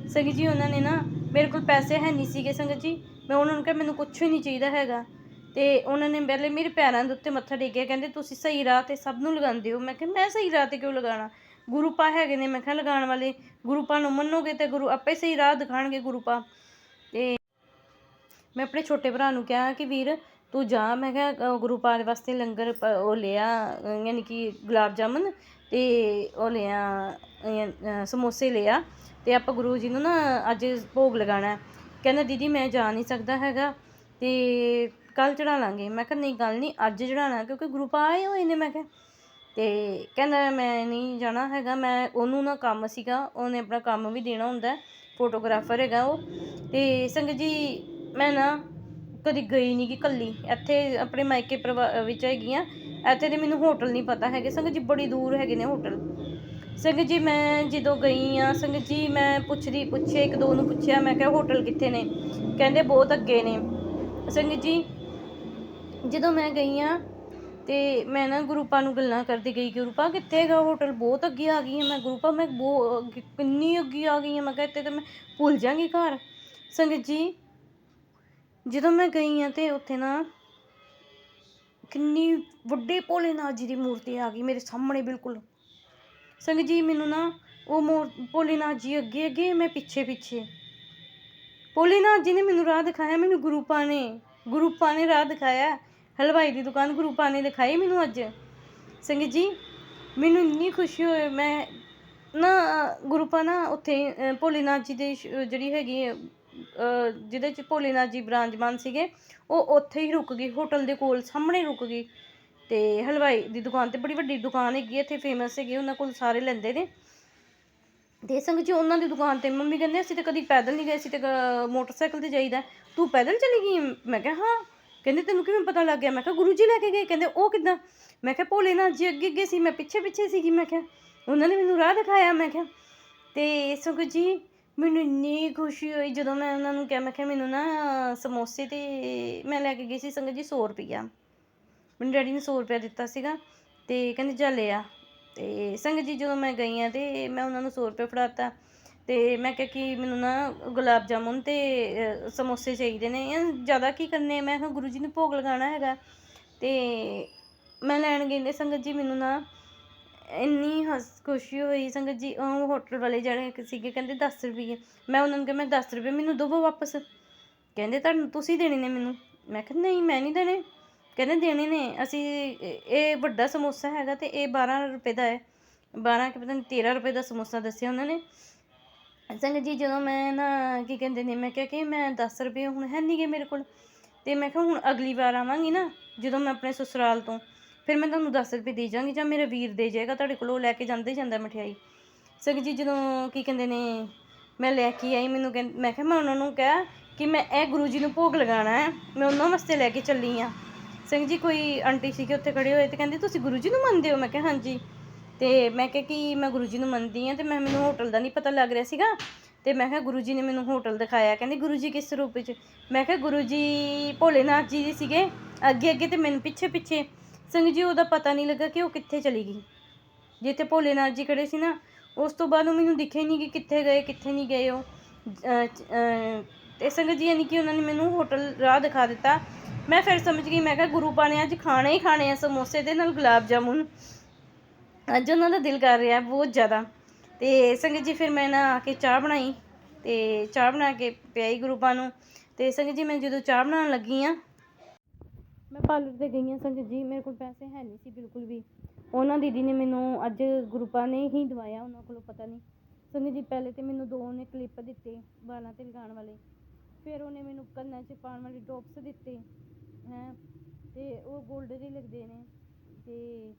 ਸੰਗਤ ਜੀ ਉਹਨਾਂ ਨੇ ਨਾ ਮੇਰੇ ਕੋਲ ਪੈਸੇ ਹੈ ਨਹੀਂ ਸੀਗੇ। ਸੰਗਤ ਜੀ ਮੈਂ ਉਹਨਾਂ ਨੂੰ ਕਿਹਾ ਮੈਨੂੰ ਕੁਛ ਵੀ ਨਹੀਂ ਚਾਹੀਦਾ ਹੈਗਾ, ਤੇ ਉਹਨਾਂ ਨੇ ਪਹਿਲੇ ਮੇਰੇ ਪੈਰਾਂ ਦੇ ਉੱਤੇ ਮੱਥਾ ਟੇਕਿਆ। ਕਹਿੰਦੇ ਤੁਸੀਂ ਸਹੀ ਰਾਹ 'ਤੇ ਸਭ ਨੂੰ ਲਗਾਉਂਦੇ ਹੋ। ਮੈਂ ਕਿਹਾ ਮੈਂ ਸਹੀ ਰਾਹ 'ਤੇ ਕਿਉਂ ਲਗਾਉਣਾ, ਗੁਰੂ ਪਾ ਹੈਗੇ ਨੇ ਮੈਂ ਕਿਹਾ ਲਗਾਉਣ ਵਾਲੇ, ਗੁਰੂ ਪਾ ਨੂੰ ਮੰਨੋਗੇ ਤੇ ਗੁਰੂ ਆਪੇ ਸਹੀ ਰਾਹ ਦਿਖਾਉਣਗੇ ਗੁਰੂ ਪਾ। ਤੇ ਮੈਂ ਆਪਣੇ ਛੋਟੇ ਭਰਾ ਨੂੰ ਕਿਹਾ ਕਿ ਵੀਰ ਤੂੰ ਜਾ, ਮੈਂ ਕਿਹਾ ਗੁਰੂ ਪਾ ਵਾਸਤੇ ਲੰਗਰ ਉਹ ਲਿਆ, ਯਾਨੀ ਕਿ ਗੁਲਾਬ ਜਾਮੁਨ ਤੇ ਉਹ ਲਿਆ ਸਮੋਸੇ ਲਿਆ, ਤੇ ਆਪਾਂ ਗੁਰੂ ਜੀ ਨੂੰ ਨਾ ਅੱਜ ਭੋਗ ਲਗਾਉਣਾ। ਕਹਿੰਦਾ ਦੀਦੀ ਮੈਂ ਜਾ ਨਹੀਂ ਸਕਦਾ ਹੈਗਾ, ਤੇ ਕੱਲ੍ਹ ਚੜਾ ਲਾਂਗੇ। ਮੈਂ ਕਿਹਾ ਨਹੀਂ ਗੱਲ ਨਹੀਂ, ਅੱਜ ਚੜਾਉਣਾ ਕਿਉਂਕਿ ਗੁਰੂ ਪਾ ਆਏ ਹੋਏ ਨੇ। ਮੈਂ ਕਿਹਾ ਤੇ ਕਹਿੰਦਾ ਮੈਂ ਨਹੀਂ ਜਾਣਾ ਹੈਗਾ, ਮੈਂ ਉਹਨੂੰ ਨਾ ਕੰਮ ਸੀਗਾ, ਉਹਨੇ ਆਪਣਾ ਕੰਮ ਵੀ ਦੇਣਾ ਹੁੰਦਾ, ਫੋਟੋਗ੍ਰਾਫਰ ਹੈਗਾ ਉਹ। ਤੇ ਸੰਗਤ ਜੀ ਮੈਂ ਨਾ ਕਦੀ ਗਈ ਨਹੀਂ ਗੀ ਇਕੱਲੀ, ਇੱਥੇ ਆਪਣੇ ਮਾਇਕੇ ਵਿੱਚ ਹੈਗੀ ਆ, ਇੱਥੇ ਤੇ ਮੈਨੂੰ ਹੋਟਲ ਨਹੀਂ ਪਤਾ ਹੈਗੇ। ਸੰਗਤ ਜੀ ਬੜੀ ਦੂਰ ਹੈਗੇ ਨੇ ਹੋਟਲ। ਸੰਗਤ ਜੀ ਮੈਂ ਜਦੋਂ ਗਈ ਆ, ਸੰਗਤ ਜੀ ਮੈਂ ਪੁੱਛਿਆ 1-2 ਨੂੰ ਪੁੱਛਿਆ, ਮੈਂ ਕਿਹਾ ਹੋਟਲ ਕਿੱਥੇ ਨੇ? ਕਹਿੰਦੇ ਬਹੁਤ ਅੱਗੇ ਨੇ। ਸੰਗਤ ਜੀ ਜਦੋਂ ਮੈਂ ਗਈ ਆ ਤੇ ਮੈਂ ਨਾ ਗੁਰੂ ਪਾ ਨੂੰ ਗੱਲਾਂ ਕਰਦੀ ਗਈ, ਗੁਰੂ ਪਾ ਕਿੱਥੇ ਹੈਗਾ ਹੋਟਲ, ਬਹੁਤ ਅੱਗੇ ਆ ਗਈ ਹਾਂ ਮੈਂ। ਗੁਰੂ ਪਾ ਮੈਂ ਕਿੰਨੀ ਅੱਗੇ ਆ ਗਈ ਹਾਂ, ਮੈਂ ਕਿਹਾ ਇੱਥੇ ਤਾਂ ਮੈਂ ਭੁੱਲ ਜਾਵਾਂਗੀ ਘਰ। ਸੰਗਤ ਜੀ ਜਦੋਂ ਮੈਂ ਗਈ ਹਾਂ ਤੇ ਉੱਥੇ ਨਾ ਕਿੰਨੀ ਵੱਡੇ ਭੋਲੇਨਾਥ ਜੀ ਦੀ ਮੂਰਤੀ ਆ ਗਈ ਮੇਰੇ ਸਾਹਮਣੇ ਬਿਲਕੁਲ। ਸੰਗਤ ਜੀ ਮੈਨੂੰ ਨਾ ਉਹ ਭੋਲੇਨਾਥ ਜੀ ਅੱਗੇ ਮੈਂ ਪਿੱਛੇ। ਭੋਲੇਨਾਥ ਜੀ ਨੇ ਮੈਨੂੰ ਰਾਹ ਦਿਖਾਇਆ, ਮੈਨੂੰ ਗੁਰੂ ਪਾ ਨੇ ਰਾਹ ਦਿਖਾਇਆ। ਹਲਵਾਈ ਦੀ ਦੁਕਾਨ ਗੁਰੂ ਪਾ ਨੇ ਦਿਖਾਈ ਮੈਨੂੰ ਅੱਜ। ਸੰਗਤ ਜੀ ਮੈਨੂੰ ਇੰਨੀ ਖੁਸ਼ੀ ਹੋਈ। ਮੈਂ ਨਾ ਗੁਰੂ ਪਾ ਨਾ ਉੱਥੇ ਭੋਲੇਨਾਥ ਜੀ ਦੇ ਜਿਹੜੀ ਹੈਗੀ ਜਿਹਦੇ 'ਚ ਭੋਲੇਨਾਥ ਜੀ ਬਿਰਾਜਮਾਨ ਸੀਗੇ, ਉਹ ਉੱਥੇ ਹੀ ਰੁਕ ਗਈ, ਹੋਟਲ ਦੇ ਕੋਲ ਸਾਹਮਣੇ ਰੁਕ ਗਈ। ਤੇ ਹਲਵਾਈ ਦੀ ਦੁਕਾਨ ਤੇ ਬੜੀ ਵੱਡੀ ਦੁਕਾਨ ਹੈਗੀ ਇੱਥੇ, ਫੇਮਸ ਹੈਗੀ, ਉਹਨਾਂ ਕੋਲ ਸਾਰੇ ਲੈਂਦੇ ਨੇ। ਤੇ ਸੰਗਤ ਜੀ ਉਹਨਾਂ ਦੀ ਦੁਕਾਨ ਤੇ ਮੰਮੀ ਕਹਿੰਦੇ ਅਸੀਂ ਤਾਂ ਕਦੀ ਪੈਦਲ ਨਹੀਂ ਗਏ, ਅਸੀਂ ਤਾਂ ਮੋਟਰਸਾਈਕਲ ਤੇ ਜਾਈਦਾ, ਤੂੰ ਪੈਦਲ ਚਲੀ ਗਈ? ਮੈਂ ਕਿਹਾ ਹਾਂ। ਕਹਿੰਦੇ ਤੈਨੂੰ ਕਿਵੇਂ ਪਤਾ ਲੱਗ ਗਿਆ? ਮੈਂ ਕਿਹਾ ਗੁਰੂ ਜੀ ਲੈ ਕੇ ਗਏ। ਕਹਿੰਦੇ ਉਹ ਕਿੱਦਾਂ? ਮੈਂ ਕਿਹਾ ਭੋਲੇਨਾਥ ਜੀ ਅੱਗੇ ਸੀ, ਮੈਂ ਪਿੱਛੇ ਸੀਗੀ। ਮੈਂ ਕਿਹਾ ਉਹਨਾਂ ਨੇ ਮੈਨੂੰ ਰਾਹ ਦਿਖਾਇਆ। ਮੈਂ ਕਿਹਾ ਤੇ ਸੰਗਤ ਜੀ ਮੈਨੂੰ ਇੰਨੀ ਖੁਸ਼ੀ ਹੋਈ ਜਦੋਂ ਮੈਂ ਉਹਨਾਂ ਨੂੰ ਕਿਹਾ, ਮੈਂ ਕਿਹਾ ਮੈਨੂੰ ਨਾ ਸਮੋਸੇ ਤੇ ਮੈਂ ਲੈ ਕੇ ਗਈ ਸੀ ਸੰਗਤ ਜੀ 100 ਰੁਪਈਆ, ਮੈਨੂੰ ਡੈਡੀ ਨੇ 100 ਰੁਪਇਆ ਦਿੱਤਾ ਸੀਗਾ, ਤੇ ਕਹਿੰਦੇ ਜਾ ਲੈ ਆ। ਤੇ ਸੰਗਤ ਜੀ ਜਦੋਂ ਮੈਂ ਗਈ ਹਾਂ ਤੇ ਮੈਂ ਉਹਨਾਂ ਨੂੰ 100 ਰੁਪਇਆ ਫੜਾਤਾ, ਤੇ ਮੈਂ ਕਿਹਾ ਕਿ ਮੈਨੂੰ ਨਾ ਗੁਲਾਬ ਜਾਮੁਨ ਤੇ ਸਮੋਸੇ ਚਾਹੀਦੇ ਨੇ, ਜ਼ਿਆਦਾ ਕੀ ਕਰਨੇ, ਮੈਂ ਕਿਹਾ ਗੁਰੂ ਜੀ ਨੂੰ ਭੋਗ ਲਗਾਉਣਾ ਹੈਗਾ। ਤੇ ਮੈਂ ਲੈਣ ਗਈ ਨੇ ਸੰਗਤ ਜੀ ਮੈਨੂੰ ਨਾ ਇੰਨੀ ਖੁਸ਼ੀ ਹੋਈ। ਸੰਗਤ ਜੀ ਉਹ ਹੋਟਲ ਵਾਲੇ ਜਿਹੜੇ ਸੀਗੇ ਕਹਿੰਦੇ 10 ਰੁਪਈਏ। ਮੈਂ ਉਹਨਾਂ ਨੂੰ ਕਿਹਾ ਮੈਂ 10 ਰੁਪਏ ਮੈਨੂੰ ਦੇਵੋ ਵਾਪਸ। ਕਹਿੰਦੇ ਤੁਹਾਨੂੰ ਤੁਸੀਂ ਦੇਣੇ ਨੇ ਮੈਨੂੰ। ਮੈਂ ਕਿਹਾ ਨਹੀਂ ਮੈਂ ਨਹੀਂ ਦੇਣੇ। ਕਹਿੰਦੇ ਦੇਣੇ ਨੇ ਅਸੀਂ, ਇਹ ਵੱਡਾ ਸਮੋਸਾ ਹੈਗਾ ਤੇ ਇਹ 12 ਰੁਪਏ ਦਾ ਹੈ, 12 ਕਿ ਪਤਾ ਨਹੀਂ 13 ਰੁਪਏ ਦਾ ਸਮੋਸਾ ਦੱਸਿਆ ਉਹਨਾਂ ਨੇ। ਸੰਗਤ ਜੀ ਜਦੋਂ ਮੈਂ ਨਾ ਕੀ ਕਹਿੰਦੇ ਨੇ, ਮੈਂ ਕਿਹਾ ਕਿ ਮੈਂ 10 ਰੁਪਏ ਹੁਣ ਹੈ ਨਹੀਂ ਗੇ ਮੇਰੇ ਕੋਲ, ਤੇ ਮੈਂ ਕਿਹਾ ਹੁਣ ਅਗਲੀ ਵਾਰ ਆਵਾਂਗੀ ਨਾ ਜਦੋਂ ਮੈਂ ਆਪਣੇ ਸਸੁਰਾਲ ਤੋਂ, ਫਿਰ ਮੈਂ ਤੁਹਾਨੂੰ 10 ਰੁਪਏ ਦੇ ਜਾਵਾਂਗੀ, ਜਾਂ ਮੇਰਾ ਵੀਰ ਦੇ ਜਾਏਗਾ ਤੁਹਾਡੇ ਕੋਲ, ਉਹ ਲੈ ਕੇ ਜਾਂਦਾ ਮਠਿਆਈ। ਸੰਗਤ ਜੀ ਜਦੋਂ ਕੀ ਕਹਿੰਦੇ ਨੇ ਮੈਂ ਲੈ ਕੇ ਆਈ, ਮੈਨੂੰ ਮੈਂ ਕਿਹਾ ਮੈਂ ਉਹਨਾਂ ਨੂੰ ਕਿਹਾ ਕਿ ਮੈਂ ਇਹ ਗੁਰੂ ਜੀ ਨੂੰ ਭੋਗ ਲਗਾਉਣਾ ਹੈ, ਮੈਂ ਉਹਨਾਂ ਵਾਸਤੇ ਲੈ ਕੇ ਚੱਲੀ ਹਾਂ। ਸੰਗਤ ਜੀ ਕੋਈ ਆਂਟੀ ਸੀਗੇ ਉੱਥੇ ਖੜੇ ਹੋਏ ਤੇ ਕਹਿੰਦੇ ਤੁਸੀਂ ਗੁਰੂ ਜੀ ਨੂੰ ਮੰਨਦੇ ਹੋ? ਮੈਂ ਕਿਹਾ ਹਾਂਜੀ। ਤੇ ਮੈਂ ਕਿਹਾ ਕਿ ਮੈਂ ਗੁਰੂ ਜੀ ਨੂੰ ਮੰਨਦੀ ਹਾਂ, ਤੇ ਮੈਨੂੰ ਹੋਟਲ ਦਾ ਨਹੀਂ ਪਤਾ ਲੱਗ ਰਿਹਾ ਸੀਗਾ। ਤੇ ਮੈਂ ਕਿਹਾ ਗੁਰੂ ਜੀ ਨੇ ਮੈਨੂੰ ਹੋਟਲ ਦਿਖਾਇਆ। ਕਹਿੰਦੇ ਗੁਰੂ ਜੀ ਕਿਸ ਰੂਪ ਵਿੱਚ? ਮੈਂ ਕਿਹਾ ਗੁਰੂ ਜੀ ਭੋਲੇਨਾਥ ਜੀ ਸੀਗੇ ਅੱਗੇ ਅੱਗੇ, ਤੇ ਮੈਨੂੰ ਪਿੱਛੇ ਪਿੱਛੇ। ਸੰਗਤ ਜੀ ਉਹਦਾ ਪਤਾ ਨਹੀਂ ਲੱਗਾ ਕਿ ਉਹ ਕਿੱਥੇ ਚਲੀ ਗਈ। ਜਿੱਥੇ ਭੋਲੇਨਾਥ ਜੀ ਖੜੇ ਸੀ ਨਾ, ਉਸ ਤੋਂ ਬਾਅਦ ਉਹ ਮੈਨੂੰ ਦਿਖੇ ਨਹੀਂ ਕਿ ਕਿੱਥੇ ਗਏ ਕਿੱਥੇ ਨਹੀਂ ਗਏ ਉਹ। ਤੇ ਸੰਗਤ ਜੀ ਯਾਨੀ ਕਿ ਉਹਨਾਂ ਨੇ ਮੈਨੂੰ ਹੋਟਲ ਰਾਹ ਦਿਖਾ ਦਿੱਤਾ। ਮੈਂ ਫਿਰ ਸਮਝ ਗਈ, ਮੈਂ ਕਿਹਾ ਗੁਰੂ ਪਾ ਨੇ ਅੱਜ ਖਾਣੇ ਹੀ ਖਾਣੇ ਆ ਸਮੋਸੇ ਦੇ ਨਾਲ ਗੁਲਾਬ ਜਾਮੁਨ। ਅੱਜ ਉਹਨਾਂ ਦਾ ਦਿਲ ਕਰ ਰਿਹਾ ਬਹੁਤ ਜ਼ਿਆਦਾ। ਤੇ ਸੰਗਤ ਜੀ ਫਿਰ ਮੈਂ ਨਾ ਆ ਕੇ ਚਾਹ ਬਣਾਈ, ਤੇ ਚਾਹ ਬਣਾ ਕੇ ਪਿਆਈ ਗੁਰੂ ਪਾ ਨੂੰ। ਤੇ ਸੰਗਤ ਜੀ ਮੈਂ ਜਦੋਂ ਚਾਹ ਬਣਾਉਣ ਲੱਗੀ ਆ, ਮੈਂ ਪਾਰਲਰ 'ਤੇ ਗਈ ਹਾਂ ਸੰਗਤ ਜੀ। ਮੇਰੇ ਕੋਲ ਪੈਸੇ ਹੈ ਨਹੀਂ ਸੀ ਬਿਲਕੁਲ ਵੀ। ਉਹਨਾਂ ਦੀਦੀ ਨੇ ਮੈਨੂੰ ਅੱਜ ਗੁਰੂ ਪਾ ਨੇ ਹੀ ਦਵਾਇਆ, ਉਹਨਾਂ ਕੋਲੋਂ ਪਤਾ ਨਹੀਂ। ਸੰਗਤ ਜੀ ਪਹਿਲੇ ਤਾਂ ਮੈਨੂੰ 2 ਉਹਨੇ ਕਲਿੱਪ ਦਿੱਤੇ ਵਾਲਾਂ 'ਤੇ ਲਗਾਉਣ ਵਾਲੇ, ਫਿਰ ਉਹਨੇ ਮੈਨੂੰ ਕੰਨਾਂ 'ਚ ਪਾਉਣ ਵਾਲੇ ਡ੍ਰੌਪਸ ਦਿੱਤੇ ਹੈ, ਤੇ ਉਹ ਗੋਲਡ ਦੇ ਲੱਗਦੇ ਨੇ ਤੇ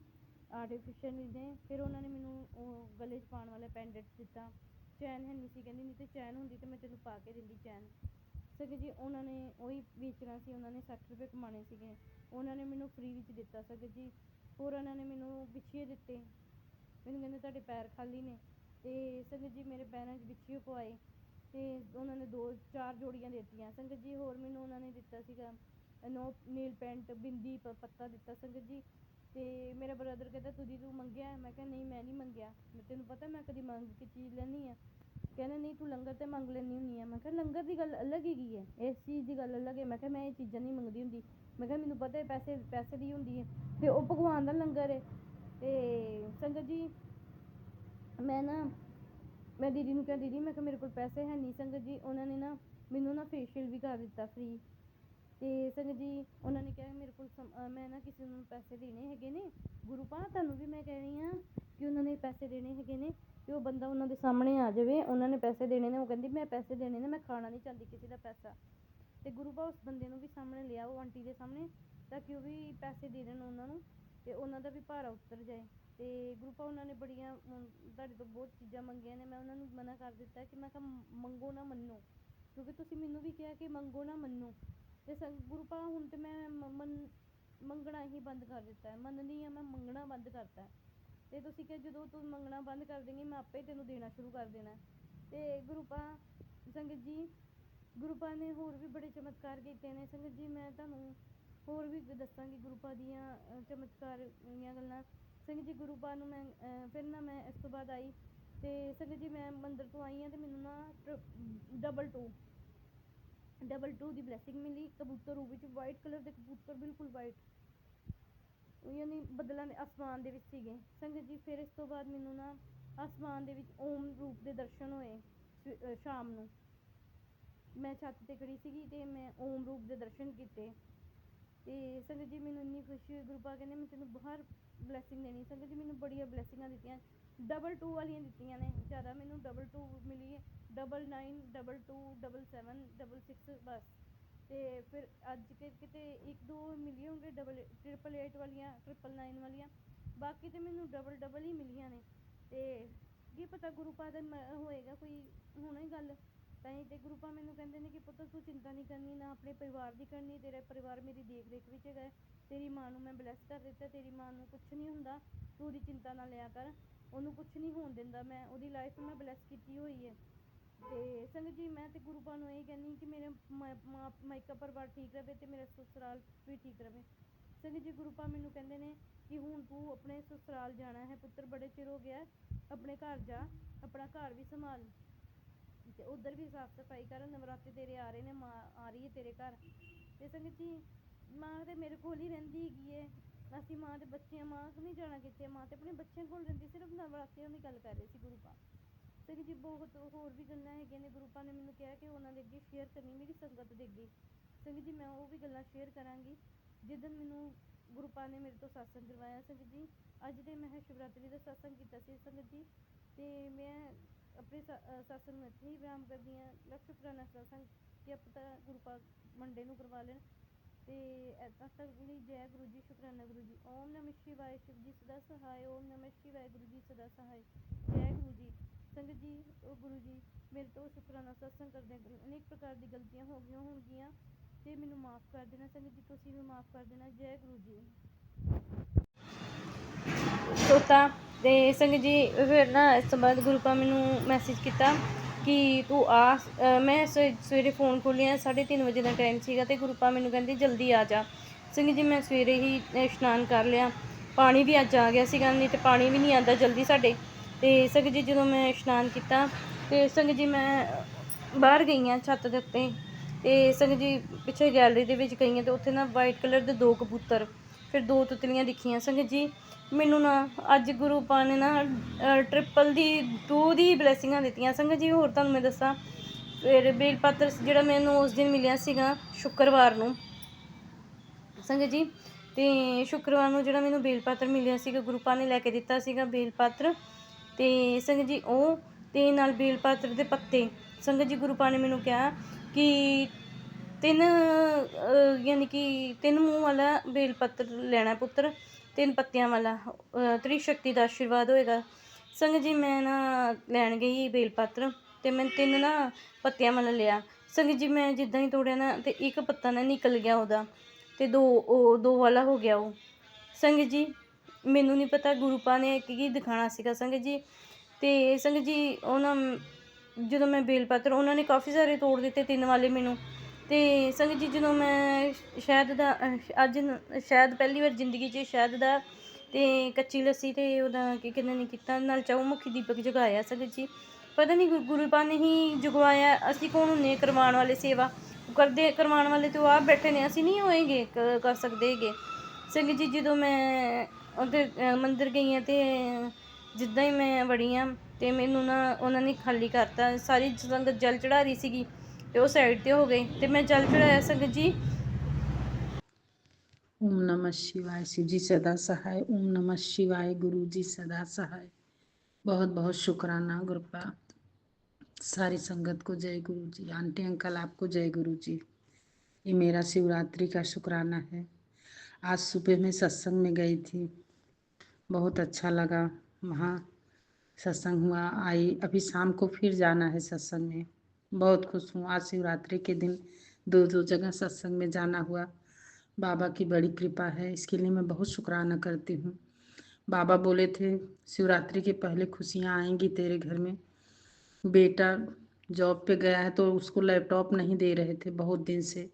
ਆਰਟੀਫਿਸ਼ਲ ਨੇ। ਫਿਰ ਉਹਨਾਂ ਨੇ ਮੈਨੂੰ ਉਹ ਗਲੇ 'ਚ ਪਾਉਣ ਵਾਲਾ ਪੈਂਡੈਂਟ ਦਿੱਤਾ। ਚੈਨ ਹੈ ਨਹੀਂ ਸੀ, ਕਹਿੰਦੀ ਨਹੀਂ ਤੇ ਚੈਨ ਹੁੰਦੀ ਤੇ ਮੈਂ ਤੈਨੂੰ ਪਾ ਕੇ ਦਿੰਦੀ ਚੈਨ। ਸੰਗਤ ਜੀ ਉਹਨਾਂ ਨੇ ਉਹੀ ਵੇਚਣਾ ਸੀ, ਉਹਨਾਂ ਨੇ 60 ਰੁਪਏ ਕਮਾਉਣੇ ਸੀਗੇ, ਉਹਨਾਂ ਨੇ ਮੈਨੂੰ ਫ੍ਰੀ ਵਿੱਚ ਦਿੱਤਾ ਸੰਗਤ ਜੀ। ਹੋਰ ਉਹਨਾਂ ਨੇ ਮੈਨੂੰ ਬਿਛੀਏ ਦਿੱਤੇ, ਮੈਨੂੰ ਕਹਿੰਦੇ ਤੁਹਾਡੇ ਪੈਰ ਖਾਲੀ ਨੇ। ਤੇ ਸੰਗਤ ਜੀ ਮੇਰੇ ਪੈਰਾਂ 'ਚ ਬਿਛੀਏ ਪਵਾਏ, ਤੇ ਉਹਨਾਂ ਨੇ 2-4 ਜੋੜੀਆਂ ਦਿੱਤੀਆਂ ਸੰਗਤ ਜੀ। ਹੋਰ ਮੈਨੂੰ ਉਹਨਾਂ ਨੇ ਦਿੱਤਾ ਸੀਗਾ ਨੇਲ ਪੈਂਟ, ਬਿੰਦੀ, ਪੱਤਾ ਦਿੱਤਾ ਸੰਗਤ ਜੀ। ਤੇ ਮੇਰਾ ਬ੍ਰਦਰ ਕਹਿੰਦਾ ਤੂੰ ਮੰਗਿਆ? ਮੈਂ ਕਿਹਾ ਨਹੀਂ ਮੈਂ ਨਹੀਂ ਮੰਗਿਆ, ਤੈਨੂੰ ਪਤਾ ਮੈਂ ਕਦੀ ਮੰਗ ਕੇ ਚੀਜ਼ ਲੈਂਦੀ ਆ? ਕਹਿੰਦਾ ਨਹੀਂ ਤੂੰ ਲੰਗਰ ਤੇ ਮੰਗ ਲੈਂਦੀ ਹੁੰਦੀ ਆ। ਮੈਂ ਕਿਹਾ ਲੰਗਰ ਦੀ ਗੱਲ ਅਲੱਗ ਹੈਗੀ ਹੈ, ਇਸ ਚੀਜ਼ ਦੀ ਗੱਲ ਅਲੱਗ ਹੈ। ਮੈਂ ਕਿਹਾ ਮੈਂ ਇਹ ਚੀਜ਼ਾਂ ਨਹੀਂ ਮੰਗਦੀ ਹੁੰਦੀ। ਮੈਂ ਕਿਹਾ ਮੈਨੂੰ ਪਤਾ ਪੈਸੇ ਪੈਸੇ ਦੀ ਹੁੰਦੀ ਹੈ, ਤੇ ਉਹ ਭਗਵਾਨ ਦਾ ਲੰਗਰ ਹੈ। ਤੇ ਸੰਗਤ ਜੀ ਮੈਂ ਦੀਦੀ ਨੂੰ ਕਿਹਾ ਦੀਦੀ ਮੈਂ ਕਿਹਾ ਮੇਰੇ ਕੋਲ ਪੈਸੇ ਹੈ ਨਹੀਂ ਸੰਗਤ ਜੀ। ਉਹਨਾਂ ਨੇ ਨਾ ਮੈਨੂੰ ਨਾ ਫੇਸ਼ੀਅਲ ਵੀ ਕਰ ਦਿੱਤਾ ਫ੍ਰੀ। ਤੇ ਸੰਗਤ ਜੀ ਉਹਨਾਂ ਨੇ ਕਿਹਾ ਮੇਰੇ ਕੋਲ ਮੈਂ ਨਾ ਕਿਸੇ ਨੂੰ ਪੈਸੇ ਦੇਣੇ ਹੈਗੇ ਨੇ ਗੁਰੂ ਪਾ, ਤੁਹਾਨੂੰ ਵੀ ਮੈਂ ਕਹਿ ਰਹੀ ਹਾਂ ਕਿ ਉਹਨਾਂ ਨੇ ਪੈਸੇ ਦੇਣੇ ਹੈਗੇ ਨੇ, ਤੇ ਉਹ ਬੰਦਾ ਉਹਨਾਂ ਦੇ ਸਾਹਮਣੇ ਆ ਜਾਵੇ, ਉਹਨਾਂ ਨੇ ਪੈਸੇ ਦੇਣੇ ਨੇ। ਉਹ ਕਹਿੰਦੀ ਮੈਂ ਪੈਸੇ ਦੇਣੇ ਨੇ, ਮੈਂ ਖਾਣਾ ਨਹੀਂ ਚਾਹੁੰਦੀ ਕਿਸੇ ਦਾ ਪੈਸਾ। ਤੇ ਗੁਰੂ ਪਾ ਉਸ ਬੰਦੇ ਨੂੰ ਵੀ ਸਾਹਮਣੇ ਲਿਆ, ਉਹ ਆਂਟੀ ਦੇ ਸਾਹਮਣੇ, ਤਾਂ ਕਿ ਉਹ ਵੀ ਪੈਸੇ ਦੇ ਦੇਣ ਉਹਨਾਂ ਨੂੰ, ਤੇ ਉਹਨਾਂ ਦਾ ਵੀ ਭਾਰਾ ਉਤਰ ਜਾਏ। ਤੇ ਗੁਰੂ ਪਾ ਉਹਨਾਂ ਨੇ ਬੜੀਆਂ ਤੁਹਾਡੇ ਤੋਂ ਬਹੁਤ ਚੀਜ਼ਾਂ ਮੰਗੀਆਂ ਨੇ, ਮੈਂ ਉਹਨਾਂ ਨੂੰ ਮਨਾ ਕਰ ਦਿੱਤਾ ਕਿ ਮੈਂ ਕਿਹਾ ਮੰਗੋ ਨਾ ਮੰਨੋ, ਕਿਉਂਕਿ ਤੁਸੀਂ ਮੈਨੂੰ ਵੀ ਕਿਹਾ ਕਿ ਮੰਗੋ ਨਾ ਮੰਨੋ। ਤੇ ਗੁਰੂ ਪਾ ਹੁਣ ਤੇ ਮੈਂ ਮੰਗਣਾ ਹੀ ਬੰਦ ਕਰ ਦਿੱਤਾ ਹੈ, ਮੰਨਦੀ ਹਾਂ ਮੈਂ ਮੰਗਣਾ ਬੰਦ ਕਰਤਾ। ਤੇ ਤੁਸੀਂ ਕਿਹਾ ਜਦੋਂ ਤੂੰ ਮੰਗਣਾ ਬੰਦ ਕਰ ਦੇਂਗੀ ਮੈਂ ਆਪੇ ਤੈਨੂੰ ਦੇਣਾ ਸ਼ੁਰੂ ਕਰ ਦੇਣਾ। ਤੇ ਗੁਰੂ ਪਾ ਸੰਗਤ ਜੀ ਗੁਰੂ ਪਾ ਨੇ ਹੋਰ ਵੀ ਬੜੇ ਚਮਤਕਾਰ ਕੀਤੇ ਨੇ ਸੰਗਤ ਜੀ। ਮੈਂ ਤੁਹਾਨੂੰ ਹੋਰ ਵੀ ਦੱਸਾਂਗੀ ਗੁਰੂ ਪਾ ਦੀਆਂ ਚਮਤਕਾਰ ਦੀਆਂ ਗੱਲਾਂ। ਸੰਗਤ ਜੀ ਗੁਰੂ ਪਾ ਨੂੰ ਮੈਂ ਫਿਰ ਨਾ ਮੈਂ ਇਸ ਤੋਂ ਬਾਅਦ ਆਈ, ਤੇ ਸੰਗਤ ਜੀ ਮੈਂ ਮੰਦਿਰ ਤੋਂ ਆਈ ਹਾਂ, ਤੇ ਮੈਨੂੰ ਨਾ ਡਬਲ ਟੂ ਦੀ ਬਲੈਸਿੰਗ ਮਿਲੀ ਕਬੂਤਰ ਰੂਪ ਵਿੱਚ। ਵਾਈਟ ਕਲਰ ਦੇ ਕਬੂਤਰ, ਬਿਲਕੁਲ ਵਾਈਟ, ਯਾਨੀ ਬੱਦਲਾਂ ਦੇ ਆਸਮਾਨ ਦੇ ਵਿੱਚ ਸੀਗੇ ਸੰਗਤ ਜੀ। ਫਿਰ ਇਸ ਤੋਂ ਬਾਅਦ ਮੈਨੂੰ ਨਾ ਆਸਮਾਨ ਦੇ ਵਿੱਚ ਓਮ ਰੂਪ ਦੇ ਦਰਸ਼ਨ ਹੋਏ। ਸ਼ਾਮ ਨੂੰ ਮੈਂ ਛੱਤ ਤੇ ਖੜੀ ਸੀਗੀ, ਤੇ ਮੈਂ ਓਮ ਰੂਪ ਦੇ ਦਰਸ਼ਨ ਕੀਤੇ। ਤੇ ਸੰਗਤ ਜੀ ਮੈਨੂੰ ਇੰਨੀ ਖੁਸ਼ੀ ਹੋਈ, ਗੁਰੂ ਪਾ ਕਹਿੰਦੇ ਮੈਂ ਤੈਨੂੰ ਬਾਹਰ ਬਲੈਸਿੰਗ ਦੇਣੀ। ਸੰਗਤ ਜੀ ਮੈਨੂੰ ਬੜੀਆਂ ਬਲੈਸਿੰਗਾਂ ਦਿੱਤੀਆਂ, ਡਬਲ 2 ਵਾਲੀਆਂ ਦਿੱਤੀਆਂ ਨੇ ਜ਼ਿਆਦਾ। ਮੈਨੂੰ ਡਬਲ 2 ਮਿਲੀ ਹੈ, 99, 22, 77, 66 ਬਸ। ਤੇ ਫਿਰ ਅੱਜ ਕਿਤੇ 1-2 ਮਿਲੀ ਹੋਣਗੇ ਟ੍ਰਿਪਲ 8 ਵਾਲੀਆਂ, 999 ਵਾਲੀਆਂ, ਬਾਕੀ ਤੇ ਮੈਨੂੰ ਡਬਲ ਹੀ ਮਿਲੀਆਂ ਨੇ। ਤੇ ਕੀ ਪਤਾ ਗੁਰੂ ਪਾ ਦਾ ਹੋਏਗਾ ਕੋਈ ਹੁਣੇ ਗੱਲ, ਤਾਂ ਹੀ ਤੇ ਗੁਰੂ ਪਾ ਮੈਨੂੰ ਕਹਿੰਦੇ ਨੇ ਕਿ ਪੁੱਤ ਤੂੰ ਚਿੰਤਾ ਨਹੀਂ ਕਰਨੀ, ਨਾ ਆਪਣੇ ਪਰਿਵਾਰ ਦੀ ਕਰਨੀ, ਤੇਰਾ ਪਰਿਵਾਰ ਮੇਰੀ ਦੇਖ ਰੇਖ ਵਿੱਚ ਹੈਗਾ। ਤੇਰੀ ਮਾਂ ਨੂੰ ਮੈਂ ਬਲੈਸ ਕਰ ਦਿੱਤਾ, ਤੇਰੀ ਮਾਂ ਨੂੰ ਕੁਛ ਨਹੀਂ ਹੁੰਦਾ, ਤੂੰ ਉਹਦੀ ਚਿੰਤਾ ਨਾ ਲਿਆ ਕਰ, ਉਹਨੂੰ ਕੁਛ ਨਹੀਂ ਹੋਣ ਦਿੰਦਾ ਮੈਂ, ਉਹਦੀ ਲਾਈਫ ਮੈਂ ਬਲੈਸ ਕੀਤੀ ਹੋਈ ਹੈ। ਤੇ ਸੰਗਤ ਜੀ ਮੈਂ ਤੇ ਗੁਰੂ ਪਾ ਨੂੰ ਇਹ ਕਹਿੰਦੀ ਕਿ ਮੇਰੇ ਮਾਇਕਾ ਪਰਿਵਾਰ ਠੀਕ ਰਹੇ, ਤੇ ਮੇਰਾ ਸਸੁਰਾਲ ਵੀ ਠੀਕ ਰਹੇ। ਸੰਗਤ ਜੀ ਗੁਰੂ ਪਾ ਮੈਨੂੰ ਕਹਿੰਦੇ ਨੇ ਕਿ ਹੁਣ ਤੂੰ ਆਪਣੇ ਸਸੁਰਾਲ ਜਾਣਾ ਹੈ ਪੁੱਤਰ, ਬੜੇ ਚਿਰ ਹੋ ਗਿਆ, ਆਪਣੇ ਘਰ ਜਾ, ਆਪਣਾ ਘਰ ਵੀ ਸੰਭਾਲ, ਤੇ ਉਧਰ ਵੀ ਸਾਫ਼ ਸਫਾਈ ਕਰ, ਨਵਰਾਤੇ ਤੇਰੇ ਆ ਰਹੇ ਨੇ, ਮਾਂ ਆ ਰਹੀ ਹੈ ਤੇਰੇ ਘਰ। ਤੇ ਸੰਗਤ ਜੀ ਮਾਂ ਤੇ ਮੇਰੇ ਕੋਲ ਹੀ ਰਹਿੰਦੀ ਹੈਗੀ ਹੈ, ਅਸੀਂ ਮਾਂ ਦੇ ਬੱਚੇ ਆ, ਮਾਂ ਨਹੀਂ ਜਾਣਾ ਕਿੱਥੇ, ਮਾਂ ਤੇ ਆਪਣੇ ਬੱਚਿਆਂ ਕੋਲ ਰਹਿੰਦੀ। ਸਿਰਫ ਨਵਰਾਤਿਆਂ ਦੀ ਗੱਲ ਕਰ ਰਹੇ ਸੀ ਗੁਰੂ ਪਾ। ਸੰਗਤ ਜੀ ਬਹੁਤ ਹੋਰ ਵੀ ਗੱਲਾਂ ਹੈਗੀਆਂ ਨੇ, ਗੁਰੂ ਪਾ ਨੇ ਮੈਨੂੰ ਕਿਹਾ ਕਿ ਉਹਨਾਂ ਦੇ ਅੱਗੇ ਸ਼ੇਅਰ ਕਰਨੀ ਮੇਰੀ ਸੰਗਤ ਦੇ ਅੱਗੇ। ਸੰਗਤ ਜੀ ਮੈਂ ਉਹ ਵੀ ਗੱਲਾਂ ਸ਼ੇਅਰ ਕਰਾਂਗੀ ਜਿੱਦਣ ਮੈਨੂੰ ਗੁਰੂ ਪਾ ਨੇ ਮੇਰੇ ਤੋਂ ਸਤਸੰਗ ਕਰਵਾਇਆ। ਸੰਗਤ ਜੀ ਅੱਜ ਤੇ ਮੈਂ ਸ਼ਿਵਰਾਤਰੀ ਦਾ ਸਤਸੰਗ ਕੀਤਾ ਸੀ ਸੰਗਤ ਜੀ, ਤੇ ਮੈਂ ਆਪਣੇ ਸਤਸੰਗ ਨੂੰ ਇੱਥੇ ਹੀ ਵਿਰਾਮ ਕਰਦੀ ਹਾਂ। ਲੱਖ ਸ਼ੁਕਰਾਨਾ ਸਤਸੰਗ ਕਿ ਆਪਣਾ ਗੁਰੂ ਪਾ ਮੰਡੇ ਨੂੰ ਕਰਵਾ ਲੈਣ। ਤੇ ਇੱਦਾਂ ਤੱਕ ਲਈ ਜੈ ਗੁਰੂ ਜੀ, ਸ਼ੁਕਰਾਨਾ ਗੁਰੂ ਜੀ। ਓਮ ਨਮः ਸ਼ਿਵਾਏ, ਸ਼ਿਵ ਜੀ ਸਦਾ ਸਹਾਏ, ਓਮ ਨਮः ਸ਼ਿਵਾਏ, ਗੁਰੂ ਜੀ ਸਦਾ ਸਹਾਏ, ਜੈ ਗੁਰੂ ਜੀ। ਸੰਗਤ ਜੀ ਉਹ ਗੁਰੂ ਜੀ ਮੇਰੇ ਤੋਂ ਸ਼ੁਕਰਾਨਾ ਸਤਸੰਗ ਕਰਦੇ ਅਨੇਕ ਪ੍ਰਕਾਰ ਦੀ ਗਲਤੀਆਂ ਹੋ ਗਈਆਂ ਹੋਣਗੀਆਂ, ਤੇ ਮੈਨੂੰ ਮਾਫ਼ ਕਰ ਦੇਣਾ ਸੰਗਤ ਜੀ, ਤੁਸੀਂ ਵੀ ਮਾਫ਼ ਕਰ ਦੇਣਾ। ਜੈ ਗੁਰੂ ਜੀ। ਸੋਤਾ। ਤੇ ਸੰਗਤ ਜੀ ਫਿਰ ਨਾ ਇਸ ਤੋਂ ਬਾਅਦ ਗੁਰੂ ਪਾ ਮੈਨੂੰ ਮੈਸੇਜ ਕੀਤਾ ਕਿ ਤੂੰ ਆ। ਮੈਂ ਸਵੇਰੇ ਫ਼ੋਨ ਖੋਲ੍ਹਿਆ, 3:30 ਵਜੇ ਦਾ ਟਾਈਮ ਸੀਗਾ, ਅਤੇ ਗੁਰੂ ਪਾ ਮੈਨੂੰ ਕਹਿੰਦੇ ਜਲਦੀ ਆ ਜਾ। ਸੰਗਤ ਜੀ ਮੈਂ ਸਵੇਰੇ ਹੀ ਇਸ਼ਨਾਨ ਕਰ ਲਿਆ। ਪਾਣੀ ਵੀ ਅੱਜ ਆ ਗਿਆ ਸੀਗਾ, ਨਹੀਂ ਤਾਂ ਪਾਣੀ ਵੀ ਨਹੀਂ ਆਉਂਦਾ ਜਲਦੀ ਸਾਡੇ। ਅਤੇ ਸੰਗਤ ਜੀ ਜਦੋਂ ਮੈਂ ਇਸ਼ਨਾਨ ਕੀਤਾ ਅਤੇ ਸੰਗਤ ਜੀ ਮੈਂ ਬਾਹਰ ਗਈ ਹਾਂ ਛੱਤ ਦੇ ਉੱਤੇ, ਅਤੇ ਸੰਗਤ ਜੀ ਪਿੱਛੇ ਗੈਲਰੀ ਦੇ ਵਿੱਚ ਗਈ ਹਾਂ, ਅਤੇ ਉੱਥੇ ਨਾ ਵਾਈਟ ਕਲਰ ਦੇ 2 ਕਬੂਤਰ, ਫਿਰ 2 ਤਿਤਲੀਆਂ ਦਿਖੀਆਂ। ਸੰਗਤ ਜੀ ਮੈਨੂੰ ਨਾ ਅੱਜ ਗੁਰੂ ਪਾ ਨੇ ਨਾ ਟ੍ਰਿਪਲ ਦੀ 2 ਦੀ ਬਲੈਸਿੰਗਾਂ ਦਿੱਤੀਆਂ। ਸੰਗਤ ਜੀ ਹੋਰ ਤੁਹਾਨੂੰ ਮੈਂ ਦੱਸਾਂ, ਫਿਰ ਬੇਲ ਪੱਤਰ ਜਿਹੜਾ ਮੈਨੂੰ ਉਸ ਦਿਨ ਮਿਲਿਆ ਸੀਗਾ ਸ਼ੁੱਕਰਵਾਰ ਨੂੰ ਸੰਗਤ ਜੀ, ਅਤੇ ਸ਼ੁੱਕਰਵਾਰ ਨੂੰ ਜਿਹੜਾ ਮੈਨੂੰ ਬੇਲ ਪੱਤਰ ਮਿਲਿਆ ਸੀਗਾ, ਗੁਰੂ ਪਾ ਨੇ ਲੈ ਕੇ ਦਿੱਤਾ ਸੀਗਾ ਬੇਲ ਪੱਤਰ, ਅਤੇ ਸੰਗਤ ਜੀ ਉਹ ਅਤੇ ਨਾਲ ਬੇਲ ਪੱਤਰ ਦੇ ਪੱਤੇ। ਸੰਗਤ ਜੀ ਗੁਰੂ ਪਾ ਨੇ ਮੈਨੂੰ ਕਿਹਾ ਕਿ 3 ਯਾਨੀ ਕਿ 3 ਮੂੰਹ ਵਾਲਾ ਬੇਲ ਪੱਤਰ ਲੈਣਾ ਪੁੱਤਰ, 3 ਪੱਤਿਆਂ ਵਾਲਾ, ਤ੍ਰਿਸ਼ਕਤੀ ਦਾ ਆਸ਼ੀਰਵਾਦ ਹੋਏਗਾ। ਸੰਗਤ ਜੀ ਮੈਂ ਨਾ ਲੈਣ ਗਈ ਬੇਲ ਪੱਤਰ, ਅਤੇ ਮੈਂ 3 ਨਾ ਪੱਤਿਆਂ ਵਾਲਾ ਲਿਆ। ਸੰਗਤ ਜੀ ਮੈਂ ਜਿੱਦਾਂ ਹੀ ਤੋੜਿਆ ਨਾ, ਅਤੇ 1 ਪੱਤਾ ਨਾ ਨਿਕਲ ਗਿਆ ਉਹਦਾ, ਅਤੇ 2 ਵਾਲਾ ਹੋ ਗਿਆ ਉਹ। ਸੰਗਤ ਜੀ ਮੈਨੂੰ ਨਹੀਂ ਪਤਾ ਗੁਰੂ ਪਾ ਨੇ ਕੀ ਦਿਖਾਉਣਾ ਸੀਗਾ ਸੰਗਤ ਜੀ। ਅਤੇ ਸੰਗਤ ਜੀ ਉਹਨਾਂ ਜਦੋਂ ਮੈਂ ਬੇਲ ਪੱਤਰ ਉਹਨਾਂ ਨੇ ਕਾਫੀ ਸਾਰੇ ਤੋੜ ਦਿੱਤੇ, 3 ਵਾਲੇ ਮੈਨੂੰ। ਅਤੇ ਸੰਗਤ ਜੀ ਜਦੋਂ ਮੈਂ ਸ਼ਹਿਦ ਦਾ ਅੱਜ ਸ਼ਾਇਦ ਪਹਿਲੀ ਵਾਰ ਜ਼ਿੰਦਗੀ 'ਚ ਸ਼ਹਿਦ ਦਾ ਅਤੇ ਕੱਚੀ ਲੱਸੀ ਅਤੇ ਉਹਦਾ ਕੀ ਕਹਿੰਦੇ ਨੇ ਕੀਤਾ, ਨਾਲ ਚੌਮੁਖੀ ਦੀਪਕ ਜਗਾਇਆ। ਸੰਗਤ ਜੀ ਪਤਾ ਨਹੀਂ ਗੁਰੂ ਪਾ ਨੇ ਹੀ ਜਗਵਾਇਆ। ਅਸੀਂ ਕੌਣ ਹੁੰਦੇ ਕਰਵਾਉਣ ਵਾਲੇ ਸੇਵਾ ਕਰਵਾਉਣ ਵਾਲੇ, ਤਾਂ ਉਹ ਆਪ ਬੈਠੇ ਨੇ, ਅਸੀਂ ਨਹੀਂ ਹੋਏਗੇ ਕਰ ਸਕਦੇ ਹੈਗੇ। ਸੰਗਤ ਜੀ ਜਦੋਂ ਮੈਂ ਉਹਦੇ ਮੰਦਿਰ ਗਈ ਹਾਂ, ਅਤੇ ਜਿੱਦਾਂ ਹੀ ਮੈਂ ਵੜੀ ਹਾਂ, ਅਤੇ ਮੈਨੂੰ ਨਾ ਉਹਨਾਂ ਨੇ ਖਾਲੀ ਕਰਤਾ। ਸਾਰੀ ਸੰਗਤ ਜਲ ਚੜ੍ਹਾ ਰਹੀ ਸੀਗੀ, ਅਤੇ ਉਹ ਸਾਈਡ 'ਤੇ ਹੋ ਗਏ, ਅਤੇ ਮੈਂ ਜਲ ਚੜ੍ਹਾਇਆ। ਸੰਗਤ ਜੀ ओम नमः शिवाय। शिव जी सदा सहाय। ओम नमः शिवाय। गुरु जी सदा सहाय। बहुत बहुत शुक्राना गुरुपा। सारी संगत को जय गुरु जी। आंटी अंकल आपको जय गुरु जी। ये मेरा शिवरात्रि का शुक्राना है। आज सुबह में सत्संग में गई थी, बहुत अच्छा लगा। वहाँ सत्संग हुआ, आई। अभी शाम को फिर जाना है सत्संग में। बहुत खुश हूँ। आज शिवरात्रि के दिन 2 जगह सत्संग में जाना हुआ। बाबा की बड़ी कृपा है, इसके लिए मैं बहुत शुक्राना करती हूँ। बाबा बोले थे शिवरात्रि के पहले खुशियाँ आएंगी तेरे घर में। बेटा जॉब पे गया है तो उसको लैपटॉप नहीं दे रहे थे बहुत दिन से,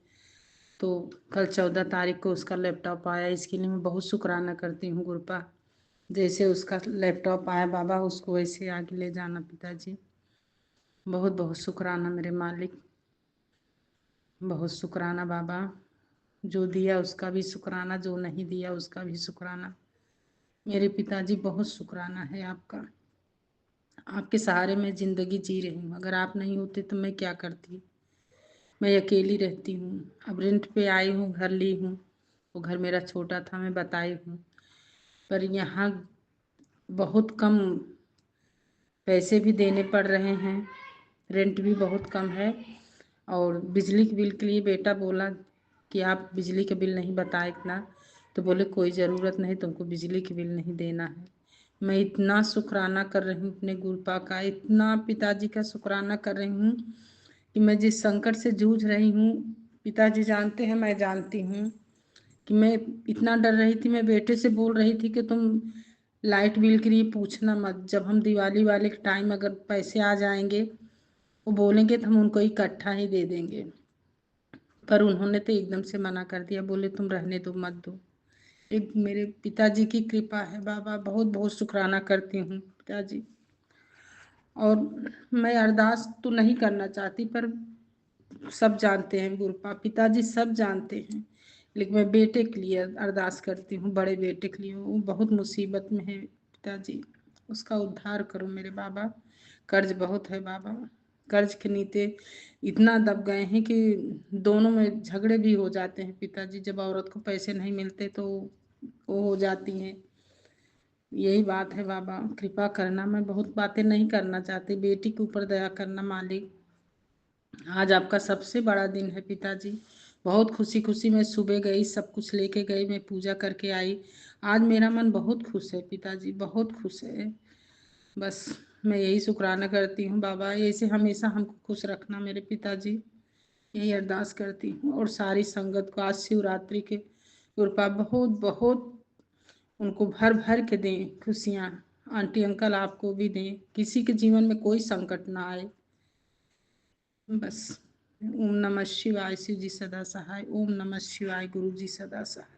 तो कल 14 तारीख को उसका लैपटॉप आया। इसके लिए मैं बहुत शुक्राना करती हूँ गुरुपा। जैसे उसका लैपटॉप आया बाबा, उसको वैसे आगे ले जाना पिताजी। बहुत बहुत शुक्राना मेरे मालिक, बहुत शुक्राना बाबा। जो दिया उसका भी शुक्राना, जो नहीं दिया उसका भी शुक्राना। मेरे पिताजी बहुत शुक्राना है आपका। आपके सहारे मैं जिंदगी जी रही हूँ। अगर आप नहीं होते तो मैं क्या करती। मैं अकेली रहती हूँ। अब रेंट पे आई हूँ, घर ली हूँ। वो घर मेरा छोटा था, मैं बताई हूँ, पर यहाँ बहुत कम पैसे भी देने पड़ रहे हैं, रेंट भी बहुत कम है। और बिजली के बिल के लिए बेटा बोला कि आप बिजली का बिल नहीं बताए इतना, तो बोले कोई ज़रूरत नहीं, तुमको बिजली के बिल नहीं देना है। मैं इतना शुक्राना कर रही हूँ अपने गुरुपा का, इतना पिताजी का शुक्राना कर रही हूँ कि मैं जिस संकट से जूझ रही हूँ, पिताजी जानते हैं, मैं जानती हूँ कि मैं इतना डर रही थी। मैं बेटे से बोल रही थी कि तुम लाइट बिल के लिए पूछना मत, जब हम दिवाली वाले टाइम अगर पैसे आ जाएंगे वो बोलेंगे तो हम उनको इकट्ठा ही दे देंगे। पर उन्होंने तो एकदम से मना कर दिया, बोले तुम रहने दो, मत दो। एक मेरे पिताजी की कृपा है बाबा, बहुत बहुत शुक्राना करती हूँ पिताजी। और मैं अरदास तो नहीं करना चाहती, पर सब जानते हैं गुरुपा, पिताजी सब जानते हैं, लेकिन मैं बेटे के लिए अरदास करती हूँ, बड़े बेटे के लिए। वो बहुत मुसीबत में है पिताजी, उसका उद्धार करो मेरे बाबा। कर्ज बहुत है बाबा, कर्ज के नीचे इतना दब गए हैं कि दोनों में झगड़े भी हो जाते हैं पिताजी। जब औरत को पैसे नहीं मिलते तो वो हो जाती हैं। यही बात है बाबा, कृपा करना। मैं बहुत बातें नहीं करना चाहती, बेटी के ऊपर दया करना मालिक। आज आपका सबसे बड़ा दिन है पिताजी। बहुत खुशी खुशी मैं सुबह गई, सब कुछ लेके गई, मैं पूजा करके आई। आज मेरा मन बहुत खुश है पिताजी, बहुत खुश है। बस मैं यही शुक्राना करती हूँ बाबा, ऐसे हमेशा हमको खुश रखना मेरे पिताजी, यही अरदास करती हूँ। और सारी संगत को आज शिवरात्रि के कृपा बहुत बहुत उनको भर भर के दें खुशियाँ। आंटी अंकल आपको भी दें, किसी के जीवन में कोई संकट ना आए। बस ओम नमः शिवाय, शिव जी सदा सहाय। ओम नमः शिवाय, गुरु जी सदा सहाय।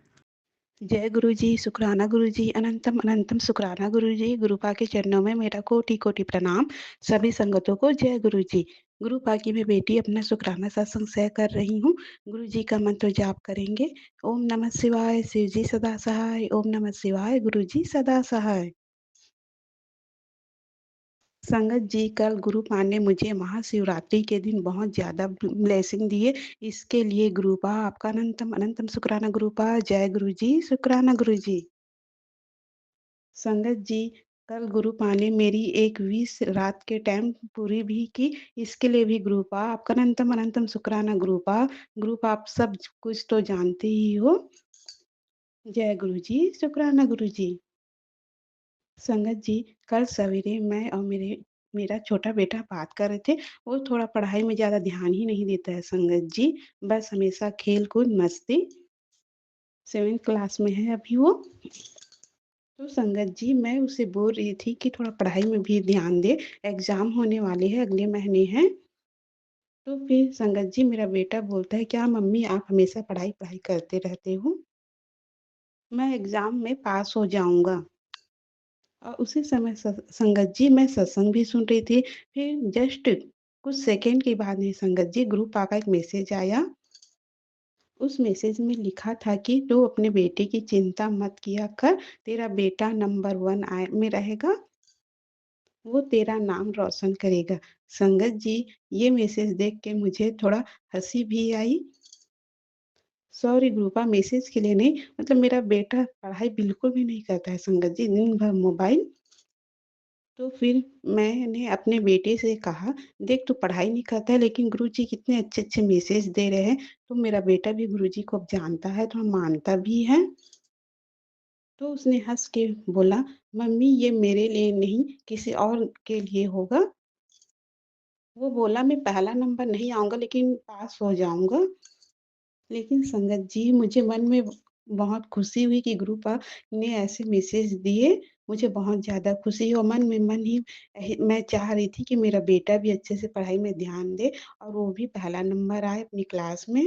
जय गुरु जी, शुक्राना गुरु जी, अनंतम अनंतम शुक्राना गुरु जी। गुरुपा के चरणों में मेरा कोटि कोटि प्रणाम। सभी संगतों को जय गुरु जी। गुरुपा की मैं बेटी अपना शुक्राना सत्संग शेयर कर रही हूँ। गुरु जी का मंत्र जाप करेंगे। ओम नमः शिवाय, शिव जी सदा सहाय। ओम नमः शिवाय, गुरु जी सदा सहाय। संगत जी, कल गुरुपा ने मुझे महाशिवरात्रि के दिन बहुत ज्यादा ब्लेसिंग दिए। इसके लिए गुरुपा आपका अनंतम अनंतम शुक्राना। गुरुपा जय गुरु जी, शुक्राना गुरु जी। संगत जी, कल गुरुपा ने मेरी एक विश रात के टाइम पूरी भी की। इसके लिए भी गुरुपा आपका अनंतम अनंतम शुक्राना। गुरुपा गुरुपा आप सब कुछ तो जानते ही हो। जय गुरु जी, शुक्राना गुरु जी। संगत जी, कल सवेरे मैं और मेरा छोटा बेटा बात कर रहे थे। वो थोड़ा पढ़ाई में ज्यादा ध्यान ही नहीं देता है संगत जी। बस हमेशा खेल कूद मस्ती। 7th क्लास में है अभी वो। तो संगत जी, मैं उसे बोल रही थी कि थोड़ा पढ़ाई में भी ध्यान दे। एग्जाम होने वाले हैं, अगले महीने हैं। तो फिर संगत जी, मेरा बेटा बोलता है, क्या मम्मी आप हमेशा पढ़ाई पढ़ाई करते रहते हो? मैं एग्जाम में पास हो जाऊंगा। और उसी समय संगत जी, मैं सत्संग भी सुन रही थी। फिर जस्ट कुछ सेकंड के बाद में संगत जी, ग्रुप का एक मैसेज आया। उस मैसेज में लिखा था कि तू अपने बेटे की चिंता मत किया कर। तेरा बेटा नंबर 1 में रहेगा। वो तेरा नाम रोशन करेगा। संगत जी, ये मैसेज देख के मुझे थोड़ा हंसी भी आई। सॉरी ग्रुपा, मैसेज के लिए नहीं, मतलब मेरा बेटा पढ़ाई बिल्कुल भी नहीं करता है संगत जी, दिन भर मोबाइल। तो फिर मैंने अपने बेटे से कहा, देख तू पढ़ाई नहीं करता है लेकिन गुरुजी कितने अच्छे-अच्छे मैसेज दे रहे हैं। तो मेरा बेटा भी गुरुजी को अब जानता है, थोड़ा मानता भी है। तो उसने हँस के बोला, मम्मी ये मेरे लिए नहीं, किसी और के लिए होगा। वो बोला, मैं पहला नंबर नहीं आऊँगा लेकिन पास हो जाऊँगा। लेकिन संगत जी, मुझे मन में बहुत खुशी हुई कि गुरुपा ने ऐसे मैसेज दिए। मुझे बहुत ज़्यादा खुशी और मन में मन ही मैं चाह रही थी कि मेरा बेटा भी अच्छे से पढ़ाई में ध्यान दे और वो भी पहला नंबर आए अपनी क्लास में।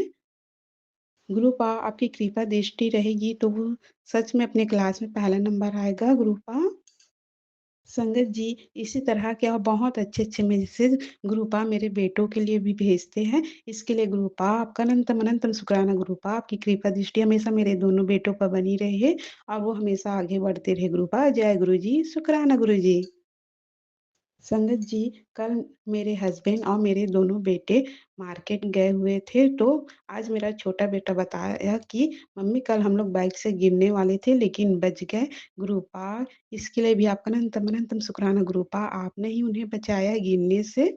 गुरुपा आपकी कृपा दृष्टि रहेगी तो वो सच में अपने क्लास में पहला नंबर आएगा गुरुपा। संगत जी, इसी तरह के और बहुत अच्छे-अच्छे मैसेज गुरुपा मेरे बेटों के लिए भी भेजते हैं। इसके लिए गुरुपा आपका अनंतम अनंतम शुक्राना। गुरुपा आपकी कृपा दृष्टि हमेशा मेरे दोनों बेटों पर बनी रहे और वो हमेशा आगे बढ़ते रहे गुरुपा। जय गुरु जी, शुक्राना गुरु जी। संगत जी, कल मेरे हस्बैंड और मेरे दोनों बेटे मार्केट गए हुए थे। तो आज मेरा छोटा बेटा बताया कि मम्मी कल हम लोग बाइक से गिरने वाले थे लेकिन बच गए। गुरुपा, इसके लिए भी आपका अनंतम अनंतम शुक्राना। गुरुपा आपने ही उन्हें बचाया गिरने से।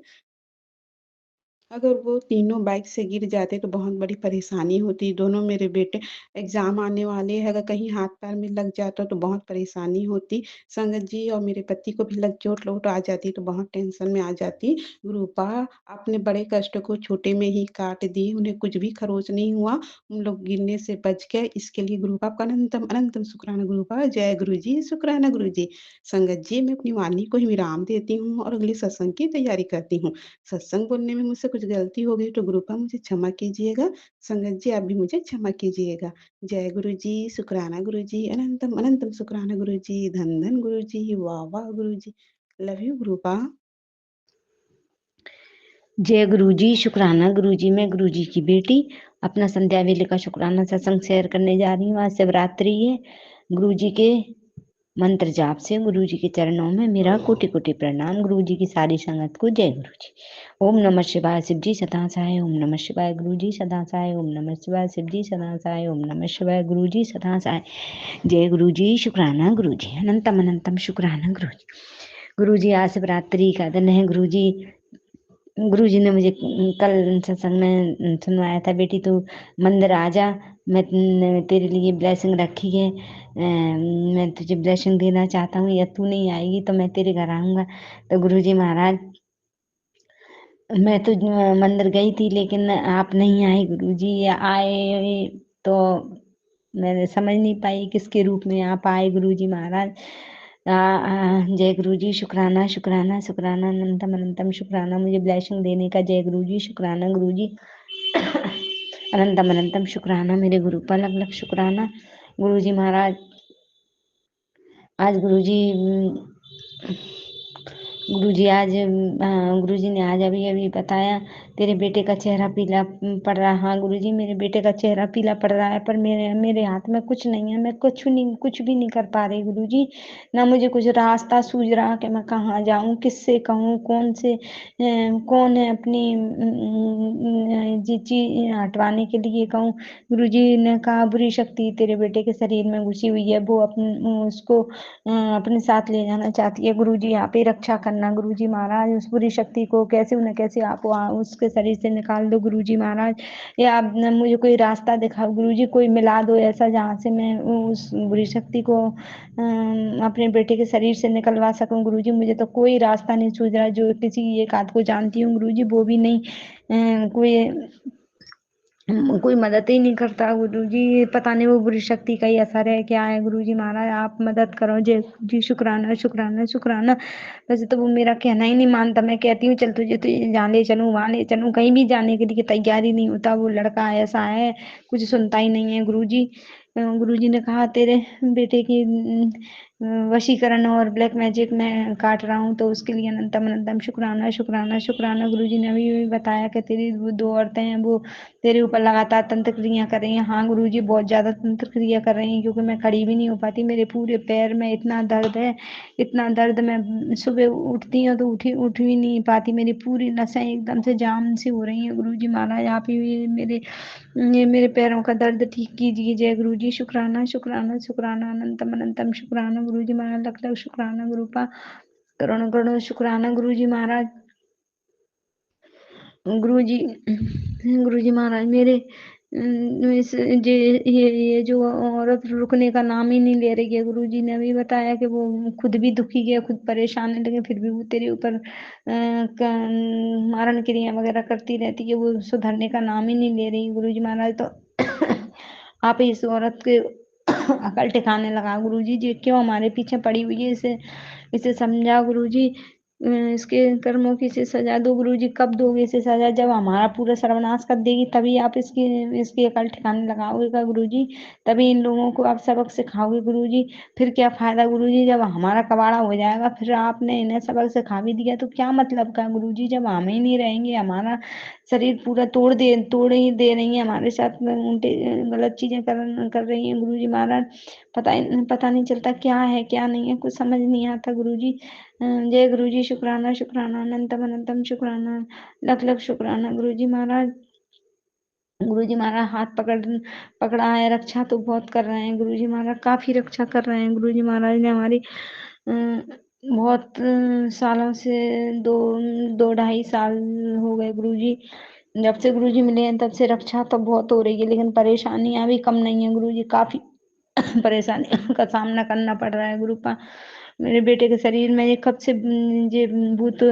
अगर वो तीनों बाइक से गिर जाते तो बहुत बड़ी परेशानी होती। दोनों मेरे बेटे एग्ज़ाम आने वाले हैं, अगर कहीं हाथ-पैर में लग जाता तो बहुत परेशानी होती। संगत जी, और मेरे पति को भी लग चोट-वोट आ जाती तो बहुत टेंशन में आ जाती। गुरुपा, आपने बड़े कष्ट को छोटे में ही काट दी, उन्हें कुछ भी खरोच नहीं हुआ, उन लोग गिरने से बच गए। इसके लिए गुरुपा आपका अनंतम अनंतम शुक्राना। गुरुपा जय गुरु जी, शुक्राना गुरु जी। संगत जी, मैं अपनी वाणी को ही विराम देती हूँ और अगले सत्संग की तैयारी करती हूँ। सत्संग बोलने में मुझसे कुछ गलती हो गई तो गुरुपा मुझे क्षमा कीजिएगा। संगत जी, आप भी मुझे क्षमा कीजिएगा। जय गुरु जी, शुक्राना गुरु जी, अनंतम अनंतम शुक्राना गुरु जी, धन धन गुरु जी, वाह वाह गुरु जी। Love you गुरुपा। जय गुरु जी, शुक्राना गुरु जी। मैं गुरु जी की बेटी अपना संध्या वेले का शुक्राना सत्संग शेयर करने जा रही हूँ। आज शिवरात्रि है। गुरु जी के मंत्र जाप से गुरु जी के चरणों में मेरा कोटि कोटि प्रणाम। गुरु जी की सारी संगत को जय गुरु जी। ओम नमः शिवाय, शिव जी सदा सहाय। ओम नमः शिवाय, गुरु जी सदा सहाय। ओम नमः शिवाय, शिव जी सदा सहाय। ओम नमः शिवाय, गुरु जी सदा सहाय। जय गुरु जी, शुक्राना गुरु जी, अनंतम अनंतम शुक्राना गुरु जी। गुरु जी, आज शिवरात्रि का दिन है। गुरु जी ने मुझे कल सत्संग में सुनवाया था, बेटी तू मंदिर आ जा, मैं तेरे लिए ब्लेसिंग रखी है, मैं तुझे ब्लेसिंग देना चाहता हूँ, या तू नहीं आएगी तो मैं तेरे घर आऊँगा। तो गुरु जी महाराज, मैं तो मंदिर गई थी लेकिन आप नहीं आए गुरु जी। आए तो मैंने समझ नहीं पाई किसके रूप में आप आए गुरुजी महाराज। जय गुरुजी, शुक्राना शुक्राना शुक्राना, अनंतम अनंतम शुक्राना मुझे ब्लेसिंग देने का। जय गुरुजी, शुक्राना गुरुजी, अनंतम अनंतम शुक्राना मेरे गुरु पर, लख लख शुक्राना गुरुजी महाराज। आज गुरुजी आज गुरुजी ने आज अभी अभी बताया तेरे बेटे का चेहरा पीला पड़ रहा। हाँ गुरुजी, मेरे बेटे का चेहरा पीला पड़ रहा है, पर मेरे हाथ में कुछ नहीं है। मैं कुछ भी नहीं कर पा रही गुरुजी। ना मुझे कुछ रास्ता सूझ रहा कि मैं कहाँ जाऊँ, किससे कहूँ, कौन है अपनी जी चीज हटवाने के लिए कहूँ। गुरुजी ने कहा बुरी शक्ति तेरे बेटे के शरीर में घुसी हुई है, वो उसको अपने साथ ले जाना चाहती है। गुरुजी आप ही रक्षा करना गुरुजी महाराज, उस बुरी शक्ति को कैसे न कैसे आप उसके शरीर से निकाल दो गुरुजी महाराज, या आप मुझे कोई रास्ता दिखाओ गुरुजी, कोई मिला दो ऐसा जहाँ से मैं उस बुरी शक्ति को अपने बेटे के शरीर से निकलवा सकूं गुरुजी। मुझे तो कोई रास्ता नहीं सूझ रहा। जो किसी एक आध को जानती हूँ गुरुजी, वो भी नहीं कोई मदद ही नहीं करता गुरुजी। पता नहीं वो बुरी शक्ति का ही असर है क्या है गुरुजी महाराज, आप मदद करो। जय जी, शुक्राना शुक्राना शुक्राना। वैसे तो वो मेरा कहना ही नहीं मानता। मैं कहती हूँ चल तुझे तो यहाँ ले चलूँ वहाँ ले चलूँ, कहीं भी जाने के लिए तैयार ही नहीं होता। वो लड़का ऐसा है, कुछ सुनता ही नहीं है गुरुजी। गुरुजी ने कहा तेरे बेटे की वशीकरण और ब्लैक मैजिक में काट रहा हूँ, तो उसके लिए अनंतम अनंतम शुक्राना शुक्राना शुक्राना। गुरुजी ने अभी बताया कि तेरी वो 2 औरतें हैं, वो तेरे ऊपर लगातार तंत्र क्रिया कर रही हैं। हाँ गुरुजी, बहुत ज्यादा तंत्र क्रिया कर रही हैं, क्योंकि मैं खड़ी भी नहीं हो पाती। मेरे पूरे पैर में इतना दर्द है, इतना दर्द। मैं सुबह उठती हूँ तो उठ भी नहीं पाती। मेरी पूरी नसें एकदम से जाम सी हो रही हैं गुरुजी महाराज। आप ही मेरे पैरों का दर्द ठीक कीजिए। जय गुरुजी, शुक्राना शुक्राना शुक्राना, अनंतम अनंतम शुक्राना गुरुजी महाराज, लख लख शुक्राना गुरुपा, करोड़ों करोड़ों शुक्राना गुरुजी महाराज। गुरुजी गुरुजी महाराज मेरे ये जो औरत रुकने का नाम ही नहीं ले रही है। गुरुजी ने भी बताया कि वो खुद भी दुखी है, खुद परेशान है, लेकिन फिर भी वो तेरे ऊपर मारण क्रिया वगैरह करती रहती है। वो सुधरने का नाम ही नहीं ले रही गुरुजी महाराज। तो आप इस औरत के अकल ठिकाने लगा गुरुजी, जी क्यों हमारे पीछे पड़ी हुई है, इसे समझा गुरुजी। इसके कर्मों की इसे सजा दो गुरुजी। कब दोगे इसे सजा? जब हमारा पूरा सर्वनाश कर देगी तभी आप इसकी अकल ठिकाने लगाओगे गुरुजी, तभी इन लोगों को आप सबक सिखाओगे गुरुजी। फिर क्या फायदा गुरुजी, जब हमारा कबाड़ा हो जाएगा, फिर आपने इन्हें सबक सिखा भी दिया तो क्या मतलब का गुरुजी। जब हम ही नहीं रहेंगे, हमारा शरीर पूरा तोड़ ही दे रही है, हमारे साथ में उल्टे गलत चीजें कर रही हैं गुरुजी महाराज। पता नहीं चलता क्या है क्या नहीं है, कुछ समझ नहीं आता गुरुजी। जय गुरुजी, शुक्राना शुक्राना, अनंतम अनंतम शुक्राना, लख लख शुक्राना गुरुजी महाराज। गुरुजी महाराज हाथ पकड़ा है, रक्षा तो बहुत कर रहे हैं गुरुजी महाराज, काफी रक्षा कर रहे हैं गुरुजी महाराज ने हमारी। बहुत सालों से 2-2.5 साल हो गए गुरुजी, जब से गुरुजी मिले हैं तब से रक्षा तो बहुत हो रही है, लेकिन परेशानियां भी कम नहीं है गुरुजी। काफी परेशानियों का सामना करना पड़ रहा है गुरुपा। मेरे बेटे के शरीर में ये कब से ये भूत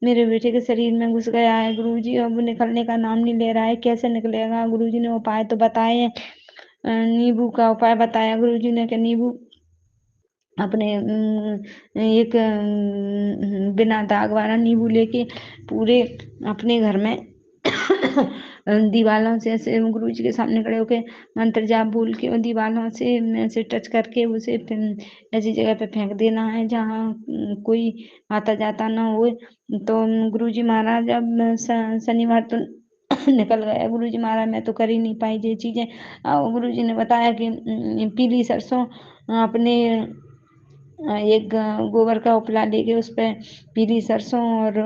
मेरे बेटे के शरीर में घुस गया है गुरुजी, अब निकलने का नाम नहीं ले रहा है। कैसे निकलेगा गुरुजी ने उपाय तो बताए हैं, नींबू का उपाय बताया गुरुजी ने कि नींबू अपने एक बिना दाग वाला नींबू लेके पूरे अपने घर में दीवालों से ऐसे गुरुजी के सामने खड़े होके मंत्र जाप बोल के दीवालों से ऐसे टच करके उसे ऐसी जगह पे फेंक देना है जहाँ कोई आता जाता ना हो। तो गुरुजी महाराज अब शनिवार तो निकल गया गुरुजी महाराज, मैं तो कर ही नहीं पाई ये चीजें। गुरुजी ने बताया कि पीली सरसों अपने एक गोबर का उपला लेके उस पे पीली सरसों और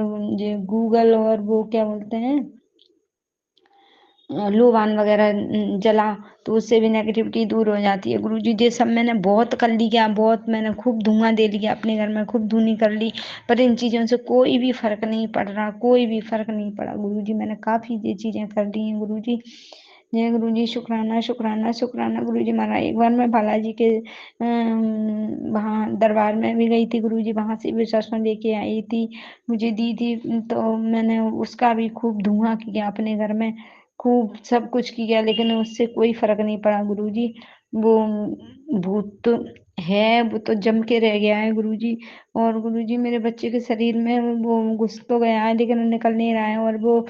ये गूगल और वो क्या बोलते हैं लोबान वगैरह जला, तो उससे भी नेगेटिविटी दूर हो जाती है गुरुजी। ये सब मैंने बहुत कर लिया, बहुत मैंने खूब धुआं दे लिया अपने घर में, खूब धुनी कर ली, पर इन चीजों से कोई भी फर्क नहीं पड़ रहा, कोई भी फर्क नहीं पड़ा गुरुजी। मैंने काफी ये चीजें कर ली हैं गुरुजी। जय गुरुजी, शुक्राना शुक्राना शुक्राना गुरुजी महाराज। एक बार मैं बालाजी के वहाँ दरबार में भी गई थी गुरुजी, वहां से भी सरसों लेके आई थी, मुझे दी थी, तो मैंने उसका भी खूब धुआं किया अपने घर में, खूब सब कुछ किया, लेकिन उससे कोई फर्क नहीं पड़ा गुरुजी। वो भूत तो है, वो तो जम के रह गया है गुरुजी। और गुरुजी मेरे बच्चे के शरीर में वो घुस तो गया है लेकिन निकल नहीं रहा है, और वो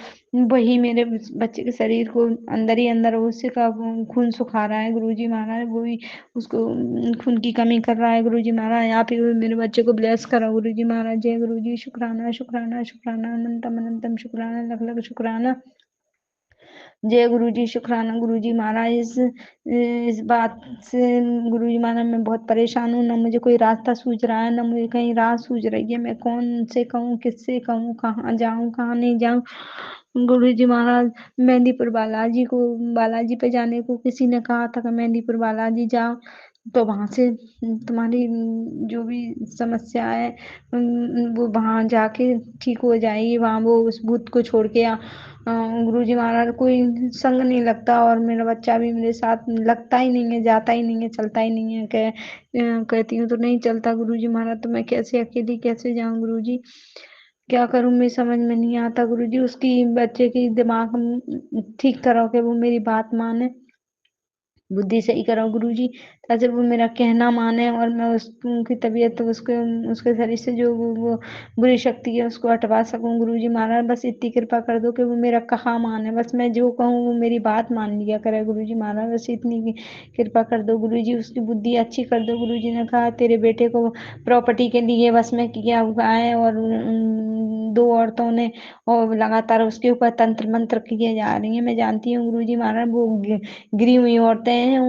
वही मेरे बच्चे के शरीर को अंदर ही अंदर उससे का खून सुखा रहा है गुरुजी महाराज, वही उसको खून की कमी कर रहा है गुरुजी महाराज। आप ही मेरे बच्चे को ब्लेस करो गुरुजी महाराज। जय गुरुजी, शुक्राना शुक्राना शुक्राना, अनंतम अनंतम शुक्राना, लख लख शुक्राना। जय गुरुजी, शुक्राना गुरुजी महाराज। इस बात से गुरुजी महाराज मैं बहुत परेशान हूँ, ना मुझे कोई रास्ता सूझ रहा है, ना मुझे कहीं राह सूझ रही है। मैं कौन से कहूँ, किससे कहूँ, कहाँ जाऊँ कहाँ नहीं जाऊँ। गुरुजी महाराज, मेहंदीपुर बालाजी पे जाने को किसी ने कहा था कि मेहंदीपुर बालाजी जाओ, तो वहां से तुम्हारी जो भी समस्या है वो वहां जाके ठीक हो जाएगी। वहां वो उस भूत को छोड़ के गुरुजी महाराज कोई संग नहीं लगता, और मेरा बच्चा भी मेरे साथ लगता ही नहीं है, जाता ही नहीं है, चलता ही नहीं है। कहती हूँ तो नहीं चलता गुरुजी महाराज, तो मैं कैसे अकेली कैसे जाऊं गुरुजी, क्या करूं मैं समझ में नहीं आता गुरुजी। उसकी बच्चे की दिमाग ठीक करो कि वो मेरी बात माने, बुद्धि सही करो गुरुजी, ताकि वो मेरा कहना माने और मैं उसकी तबीयत उसके शरीर से जो वो बुरी शक्ति है उसको हटवा सकूं गुरुजी महाराज। बस इतनी कृपा कर दो कि वो मेरा कहा माने, बस मैं जो कहूँ वो मेरी बात मान लिया करे गुरुजी महाराज। बस इतनी कृपा कर दो गुरुजी, उसकी बुद्धि अच्छी कर दो गुरुजी ने कहा तेरे बेटे को प्रॉपर्टी के लिए बस में किया हुआ है, और दो औरतों ने और लगातार उसके ऊपर तंत्र मंत्र किए जा रही है। मैं जानती हूँ गुरुजी महाराज वो गिरी हुई औरतें हैं,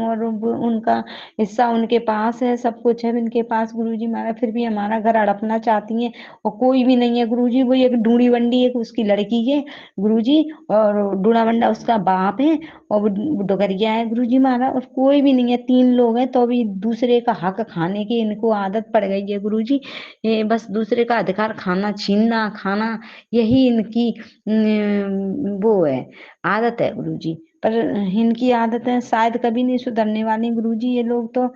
और उनका हिस्सा उनके पास है, सब कुछ है उनके पास गुरुजी महाराज, फिर भी हमारा घर हड़पना चाहती हैं, और कोई भी नहीं है गुरुजी। वो एक ढूंढी बंडी एक उसकी लड़की है गुरुजी, और डूड़ा बंडा उसका बाप है, और वो डोगरिया है गुरुजी महाराज, और कोई भी नहीं है। 3 लोग हैं तो भी दूसरे का हक खाने की इनको आदत पड़ गई है गुरुजी। ये बस दूसरे का अधिकार खाना, छीनना, खाना, यही इनकी वो है, आदत है गुरुजी। पर इनकी आदतें शायद कभी नहीं सुधरने वाली गुरुजी। ये लोग तो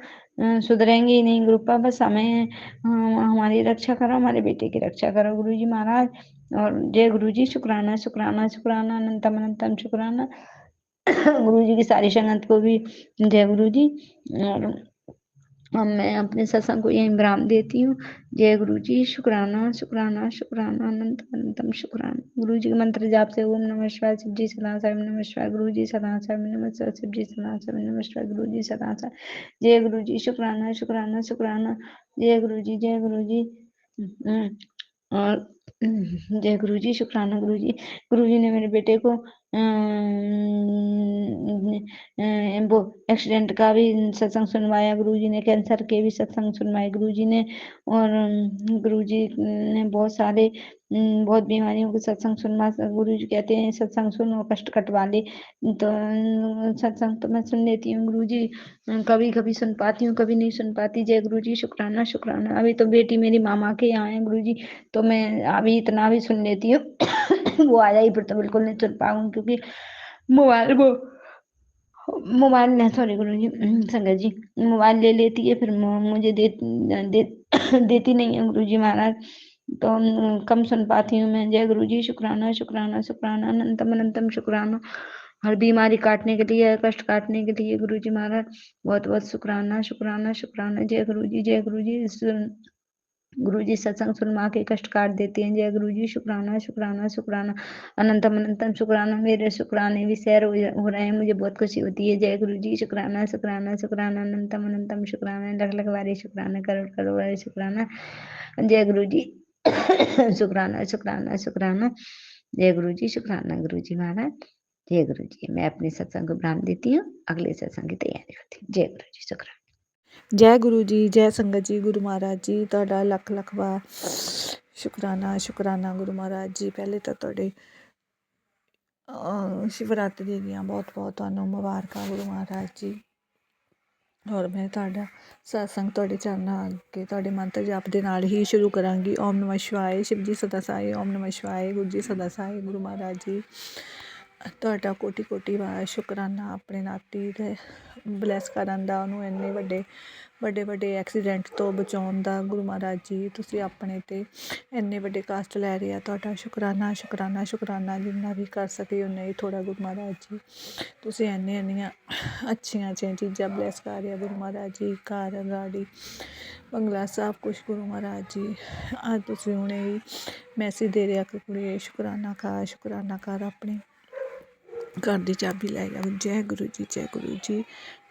सुधरेंगे ही नहीं गुरुपा। बस हमें हमारी रक्षा करो, हमारे बेटे की रक्षा करो गुरुजी महाराज। और जय गुरुजी, शुक्राना शुक्राना शुक्राना, अनंतम अनंतम शुक्राना। गुरुजी की सारी संगत को भी जय गुरुजी। और मैं अपने सत्संग को यहीं विराम देती हूँ। जय गुरु जी, शुक्राना शुक्राना शुक्राना, अनंत अनंतम शुक्राना। गुरु जी के मंत्र जाप से ओम नमः शिवाय, शिव जी सदा सर्व नमः शिवाय, गुरु जी सदा सर्व नमः शिवाय, शिव जी सदा सर्व नमः शिवाय, गुरु जी सदा सर्व। जय गुरु जी, शुक्राना शुक्राना शुक्राना। जय गुरु जी, जय गुरु जी। और जय गुरु जी, शुक्राना गुरु जी। गुरु जी ने मेरे बेटे को वो एक्सीडेंट का भी सत्संग सुनवाया गुरु जी ने, कैंसर के भी सत्संग सुनवाए गुरु जी ने, और गुरु जी ने बहुत सारे बहुत बीमारियों के सत्संग सुनवा। गुरु जी कहते हैं सत्संग सुनो कष्ट कटवा ले, तो सत्संग तो मैं सुन लेती हूँ गुरु जी, कभी कभी सुन पाती हूँ कभी नहीं सुन पाती। जय गुरु जी, शुक्राना शुक्राना। अभी तो बेटी मेरी मामा के यहाँ है गुरु जी, तो मैं अभी इतना भी सुन लेती हूँ। वो आ जाएगी फिर तो बिल्कुल नहीं सुन पाऊंगी, क्योंकि मोबाइल नहीं, सॉरी गुरु जी, संगत जी, मोबाइल ले लेती है फिर मुझे देती नहीं है गुरु जी महाराज, तो कम सुन पाती हूँ मैं। जय गुरु जी, शुक्राना शुक्राना शुक्राना, अनंतम अनंतम शुक्राना। हर बीमारी काटने के लिए, कष्ट काटने के लिए गुरु जी महाराज बहुत बहुत शुक्राना शुक्राना शुक्राना। जय गुरु जी, जय गुरु जी। गुरु जी सत्संग सुनमा के कष्ट काट देते हैं। जय गुरु जी, शुक्राना शुक्राना शुक्राना, अनंतम अनंतम शुक्राना। मेरे शुक्राने भी सैर हो रहे हैं, मुझे बहुत खुशी होती है। जय गुरु जी, शुक्राना शुक्राना शुक्राना, अनंतम अनंतम शुक्राना, लख लख बारी शुक्राना, करोड़ करोड़ बारी शुक्राना। जय गुरु जी, शुक्राना शुक्राना शुक्राना। जय गुरु जी, शुक्राना गुरु जी महाराज। जय गुरु जी। मैं अपने सत्संग को विराम देती हूँ, अगले सत्संग की तैयारी होती है। जय गुरु जी, शुक्राना। जय गुरु जी, जय संगत जी, गुरु महाराज जी ਤੁਹਾਡਾ ਲੱਖ ਲੱਖ ਵਾਰ ਸ਼ੁਕਰਾਨਾ ਸ਼ੁਕਰਾਨਾ ਗੁਰੂ ਮਹਾਰਾਜ ਜੀ। ਪਹਿਲੇ ਤਾਂ ਤੁਹਾਡੇ ਸ਼ਿਵਰਾਤਰੀ ਦੀਆਂ ਬਹੁਤ ਬਹੁਤ ਤੁਹਾਨੂੰ ਮੁਬਾਰਕਾਂ ਗੁਰੂ ਮਹਾਰਾਜ ਜੀ। ਔਰ ਮੈਂ ਤੁਹਾਡਾ ਸਤਸੰਗ ਤੁਹਾਡੇ ਚਰਨਾਂ ਅੱਗੇ ਤੁਹਾਡੇ ਮੰਤਰ ਜਾਪ ਦੇ ਨਾਲ ਹੀ ਸ਼ੁਰੂ ਕਰਾਂਗੀ। ਓਮ ਨਮः शिवाय, शिव जी सदा साई, ओम नमः शिवाय, गुरु जी सदा साई, गुरु महाराज जी। ਤੁਹਾਡਾ ਕੋਟੀ ਕੋਟੀ ਵਾਰ ਸ਼ੁਕਰਾਨਾ ਆਪਣੇ ਨਾਤੀ ਦੇ ਬਲੈਸ ਕਰਨ ਦਾ, ਉਹਨੂੰ ਇੰਨੇ ਵੱਡੇ ਐਕਸੀਡੈਂਟ ਤੋਂ ਬਚਾਉਣ ਦਾ। ਗੁਰੂ ਮਹਾਰਾਜ ਜੀ ਤੁਸੀਂ ਆਪਣੇ 'ਤੇ ਇੰਨੇ ਵੱਡੇ ਕਸ਼ਟ ਲੈ ਰਹੇ ਆ, ਤੁਹਾਡਾ ਸ਼ੁਕਰਾਨਾ ਸ਼ੁਕਰਾਨਾ ਸ਼ੁਕਰਾਨਾ। ਜਿੰਨਾ ਵੀ ਕਰ ਸਕੇ ਉਨਾ ਹੀ ਥੋੜ੍ਹਾ ਗੁਰੂ ਮਹਾਰਾਜ ਜੀ। ਤੁਸੀਂ ਇੰਨੀਆਂ ਅੱਛੀਆਂ ਚੀਜ਼ਾਂ ਬਲੈਸ ਕਰ ਰਹੇ ਆ ਗੁਰੂ ਮਹਾਰਾਜ ਜੀ, ਘਰ ਗਾੜੀ ਬੰਗਲਾ ਸਭ ਕੁਛ ਗੁਰੂ ਮਹਾਰਾਜ ਜੀ। ਅੱਜ ਤੁਸੀਂ ਹੁਣੇ ਹੀ ਮੈਸੇਜ ਦੇ ਰਿਹਾ ਕਿ ਕੁੜੀਏ ਸ਼ੁਕਰਾਨਾ ਕਰ, ਆਪਣੇ ਘਰ ਦੀ ਚਾਬੀ ਲੈ ਗਿਆ। ਜੈ ਗੁਰੂ ਜੀ, ਜੈ ਗੁਰੂ ਜੀ।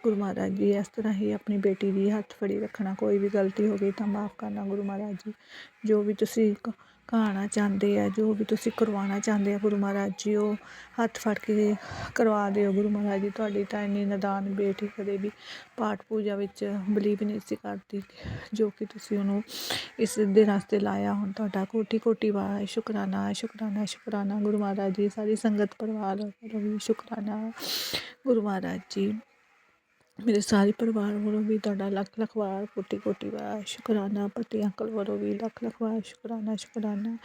ਗੁਰੂ ਮਹਾਰਾਜ ਜੀ ਇਸ ਤਰ੍ਹਾਂ ਹੀ ਆਪਣੀ ਬੇਟੀ ਦੀ ਹੱਥ ਫੜੀ ਰੱਖਣਾ, ਕੋਈ ਵੀ ਗਲਤੀ ਹੋ ਗਈ ਤਾਂ ਮਾਫ਼ ਕਰਨਾ ਗੁਰੂ ਮਹਾਰਾਜ ਜੀ। ਜੋ ਵੀ ਤੁਸੀਂ ਕਹਾਉਣਾ ਚਾਹੁੰਦੇ ਆ, ਜੋ ਵੀ ਤੁਸੀਂ ਕਰਵਾਉਣਾ ਚਾਹੁੰਦੇ ਆ ਗੁਰੂ ਮਹਾਰਾਜ ਜੀ, ਉਹ ਹੱਥ ਫੜ ਕੇ ਕਰਵਾ ਦਿਓ ਗੁਰੂ ਮਹਾਰਾਜ ਜੀ। ਤੁਹਾਡੀ ਤਾਂ ਇੰਨੀ ਨਾਦਾਨ ਬੇਟੀ ਕਦੇ ਵੀ ਪਾਠ ਪੂਜਾ ਵਿੱਚ ਬਿਲੀਵ ਨਹੀਂ ਸੀ ਕਰਦੀ, ਜੋ ਕਿ ਤੁਸੀਂ ਉਹਨੂੰ ਇਸ ਦੇ ਰਸਤੇ ਲਾਇਆ। ਹੁਣ ਤੁਹਾਡਾ ਕੋਟੀ ਕੋਟੀ ਵਾਰ ਸ਼ੁਕਰਾਨਾ ਸ਼ੁਕਰਾਨਾ ਸ਼ੁਕਰਾਨਾ ਗੁਰੂ ਮਹਾਰਾਜ ਜੀ। ਸਾਰੀ ਸੰਗਤ ਪਰਿਵਾਰ ਵੱਲੋਂ ਵੀ ਸ਼ੁਕਰਾਨਾ ਗੁਰੂ ਮਹਾਰਾਜ ਜੀ। ਮੇਰੇ ਸਾਰੇ ਪਰਿਵਾਰ ਵੱਲੋਂ ਵੀ ਤੁਹਾਡਾ ਲੱਖ ਲੱਖ ਵਾਰ ਕੋਟੀ ਕੋਟੀ ਵਾਰ ਸ਼ੁਕਰਾਨਾ। ਪਤੀ ਅੰਕਲ ਵੱਲੋਂ ਵੀ ਲੱਖ ਲੱਖ ਵਾਰ ਸ਼ੁਕਰਾਨਾ ਸ਼ੁਕਰਾਨਾ।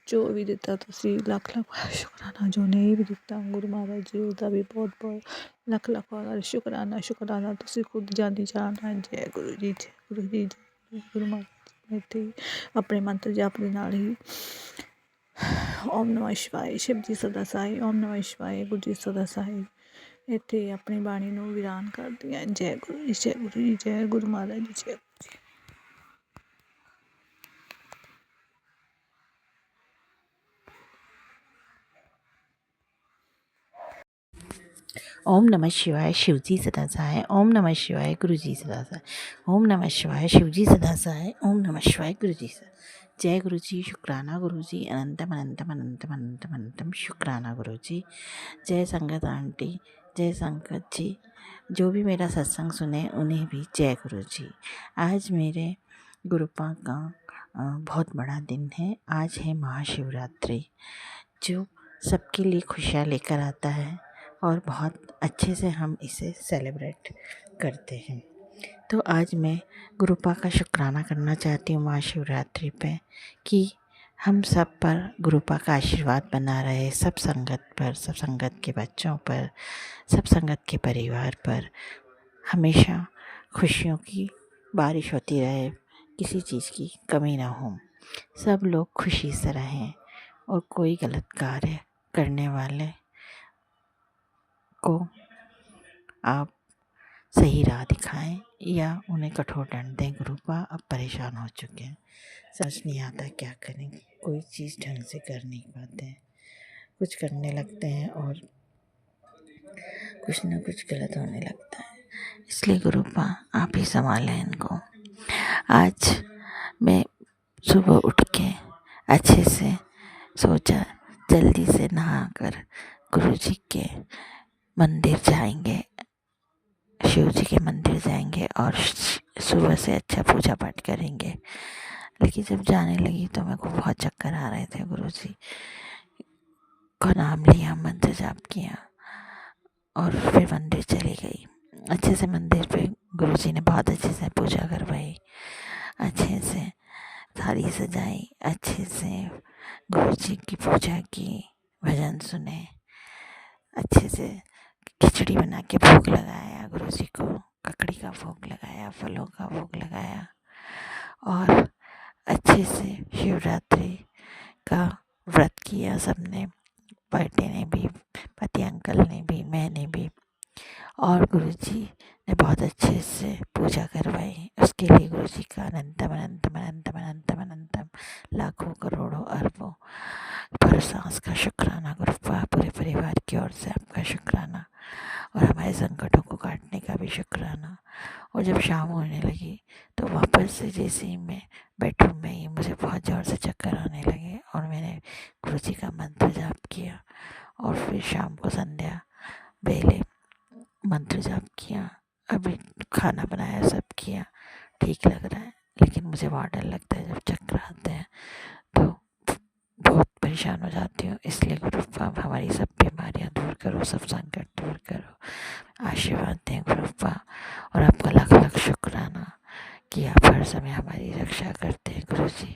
ਜੋ ਵੀ ਦਿੱਤਾ ਤੁਸੀਂ ਲੱਖ ਲੱਖ ਵਾਰ ਸ਼ੁਕਰਾਨਾ, ਜੋ ਨਹੀਂ ਵੀ ਦਿੱਤਾ ਗੁਰੂ ਮਹਾਰਾਜ ਜੀ ਉਹਦਾ ਵੀ ਬਹੁਤ ਬਹੁਤ ਲੱਖ ਲੱਖ ਵਾਰ ਸ਼ੁਕਰਾਨਾ ਸ਼ੁਕਰਾਨਾ। ਤੁਸੀਂ ਖੁਦ ਜਾਣੀ ਜਾਣਾ। ਜੈ ਗੁਰੂ ਜੀ, ਜੈ ਗੁਰੂ ਜੀ, ਜੈ ਗੁਰੂ ਮਹਾਰਾਜ ਜੀ। ਇੱਥੇ ਆਪਣੇ ਮੰਤਰ ਜਾਪ ਦੇ ਨਾਲ ਹੀ ਓਮ ਨਮः ਸ਼ਿਵਾਏ, ਸ਼ਿਵ ਜੀ ਸਦਾ ਸਹਾਏ। ਓਮ ਨਮः ਸ਼ਿਵਾਏ, ਗੁਰੂ ਜੀ ਸਦਾ ਸਹਾਏ। ਇੱਥੇ ਆਪਣੀ ਬਾਣੀ ਨੂੰ ਵਿਰਾਨ ਕਰਦੀ ਹਾਂ। ਜੈ ਗੁਰੂ ਜੀ, ਜੈ ਗੁਰੂ ਜੀ, ਜੈ ਗੁਰੂ ਮਹਾਰਾਜ ਜੀ, ਜੈ ਗੁਰੂ ਜੀ। ओम नमः शिवाय, शिव जी सदा सहाय। ओम नमः शिवाय, गुरु जी सदा सहाय। ओम नमः शिवाय, शिव जी सदा सहाय। ओम नमः शिवाय, गुरु जी सदा। जय गुरु जी, शुक्राना गुरु जी। अनंतम अनंतम अनंतम अनंतम अनंतम शुक्राना गुरु जी। जय संगत आंटी, जय संगत जी। जो भी मेरा सत्संग सुने उन्हें भी जय गुरु जी। आज मेरे गुरुपा का बहुत बड़ा दिन है। आज है महाशिवरात्रि, जो सबके लिए खुशियाँ लेकर आता है और बहुत अच्छे से हम इसे सेलिब्रेट करते हैं। तो आज मैं गुरुपा का शुक्राना करना चाहती हूँ महाशिवरात्रि पे, कि हम सब पर गुरुपा का आशीर्वाद बना रहे। सब संगत पर, सब संगत के बच्चों पर, सब संगत के परिवार पर हमेशा खुशियों की बारिश होती रहे, किसी चीज़ की कमी ना हो, सब लोग खुशी से रहें और कोई गलत कार्य करने वाले को आप सही राह दिखाएं या उन्हें कठोर दंड दें। गुरुपा अब परेशान हो चुके हैं, समझ नहीं आता क्या करें, कोई चीज़ ढंग से कर नहीं पाते हैं, कुछ करने लगते हैं और कुछ न कुछ गलत होने लगता है। इसलिए गुरुपा आप ही संभालें इनको। आज मैं सुबह उठ के अच्छे से सोचा, जल्दी से नहाकर गुरु जी के मंदिर जाएंगे, शिव जी के मंदिर जाएंगे और सुबह से अच्छा पूजा पाठ करेंगे। लेकिन जब जाने लगी तो मेरे को बहुत चक्कर आ रहे थे। गुरु जी का नाम लिया, मंत्र जाप किया और फिर मंदिर चली गई। अच्छे से मंदिर पे गुरु जी ने बहुत अच्छे से पूजा करवाई, अच्छे से थाली सजाई, अच्छे से गुरु जी की पूजा की, भजन सुने, अच्छे से खिचड़ी बना के भोग लगाया गुरु जी को, ककड़ी का भोग लगाया, फलों का भोग लगाया और अच्छे से शिवरात्रि का व्रत किया सबने, बेटे ने भी, पति अंकल ने भी, मैंने भी। और गुरु जी ने बहुत अच्छे से पूजा करवाई। उसके लिए गुरु जी का अनंतम अनंतम अनंतम अनंतम अनंतम लाखों करोड़ों अरबों पर सांस का शुक्राना। गुरुपा पूरे परिवार की ओर से आपका शुक्राना और हमारे संकटों को काटने का भी शुक्राना। और जब शाम होने लगी तो वापस से जैसे ही मैं बेडरूम में ही मुझे बहुत ज़ोर से चक्कर आने लगे और मैंने गुरु जी का मंत्र जाप किया और फिर शाम को संध्या बेले मंत्र जाप किया। अभी खाना बनाया, सब किया, ठीक लग रहा है। लेकिन मुझे बहुत डर लगता है जब चक्कर आते हैं तो बहुत परेशान हो जाती हूँ। इसलिए गुरुपा हमारी सब बीमारियाँ दूर करो, सब संकट दूर करो, आशीर्वाद दें गुरुपा। और आपका लाख लाख शुक्राना कि आप हर समय हमारी रक्षा करते हैं गुरु जी।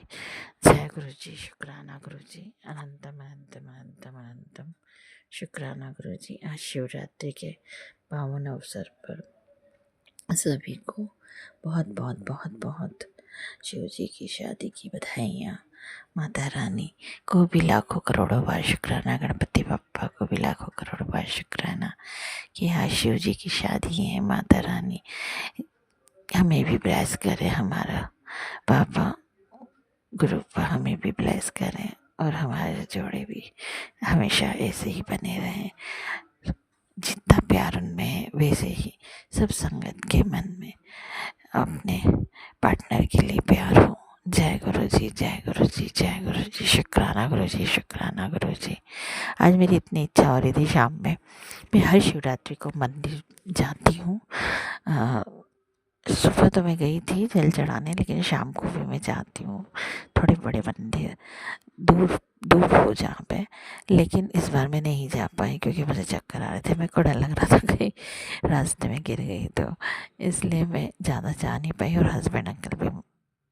जय गुरु जी, शुक्राना गुरु जी। अनंतम अनंतम अनंतम अनंतम शुक्राना गुरु जी। आज शिवरात्रि के पावन अवसर पर सभी को बहुत बहुत बहुत बहुत शिव जी की शादी की बधाइयाँ। माता रानी को भी लाखों करोड़ों बार शुक्राना, गणपति बप्पा को भी लाखों करोड़ों बार शुक्राना कि आज शिव जी की शादी है। माता रानी हमें भी ब्लेस करे, हमारा पापा गुरु हमें भी ब्लेस करें और हमारे जोड़े भी हमेशा ऐसे ही बने रहें। जितना प्यार उनमें है वैसे ही सब संगत के मन में अपने पार्टनर के लिए प्यार हो। जय गुरु जी, जय गुरु जी, जय गुरु जी। शुक्राना गुरु जी, शुक्राना गुरु जी। आज मेरी इतनी इच्छा हो रही थी शाम में मैं हर शिवरात्रि को मंदिर जाती हूँ। सुबह तो मैं गई थी जल चढ़ाने, लेकिन शाम को भी मैं जाती हूँ थोड़े बड़े मंदिर दूर दूर हो जहाँ पे, लेकिन इस बार मैं नहीं जा पाई क्योंकि मुझे चक्कर आ रहे थे। मेरे को डर लग रहा था कहीं रास्ते में गिर गई तो, इसलिए मैं ज़्यादा जा नहीं पाई और हस्बैंड अंकल भी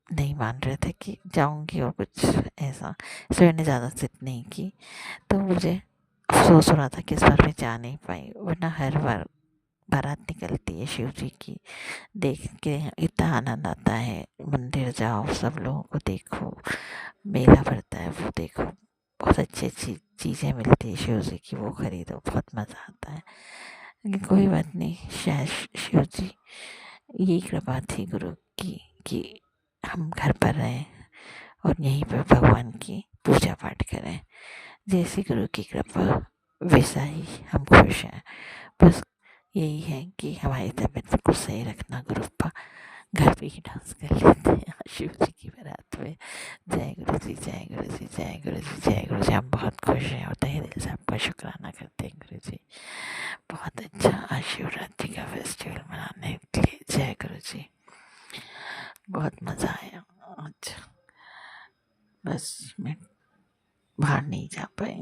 नहीं मान रहे थे कि जाऊंगी और कुछ ऐसा, इसलिए मैंने ज़्यादा जिद नहीं की। तो मुझे अफसोस हो रहा था कि इस बार मैं जा नहीं पाई, वरना हर बार बारात निकलती है शिव जी की, देख के इतना आनंद आता है। मंदिर जाओ, सब लोगों को देखो, मेला भरता है वो देखो, बहुत अच्छी अच्छी चीज़ें मिलती है शिव जी की, वो खरीदो, बहुत मज़ा आता है। लेकिन कोई बात नहीं, शायद शिव जी यही कृपा थी गुरु की कि हम घर पर रहें और यहीं पर भगवान की पूजा पाठ करें। जैसी गुरु की कृपा वैसा ही हम खुश हैं। बस यही है कि हमारी तबीयत बिल्कुल सही रखना। गुरुप्पा घर पे ही डांस कर लेते हैं शिव जी की बारात में। जय गुरु जी, जय गुरु जी, जय गुरु जी, जय गुरु जी। हम बहुत खुश हैं और तहे दिल से आपका शुक्राना करते हैं गुरु जी। बहुत अच्छा आज शिवरात्रि का फेस्टिवल मनाने के लिए। जय गुरु जी, बहुत मज़ा आया आज। बस मैं बाहर नहीं जा पाई,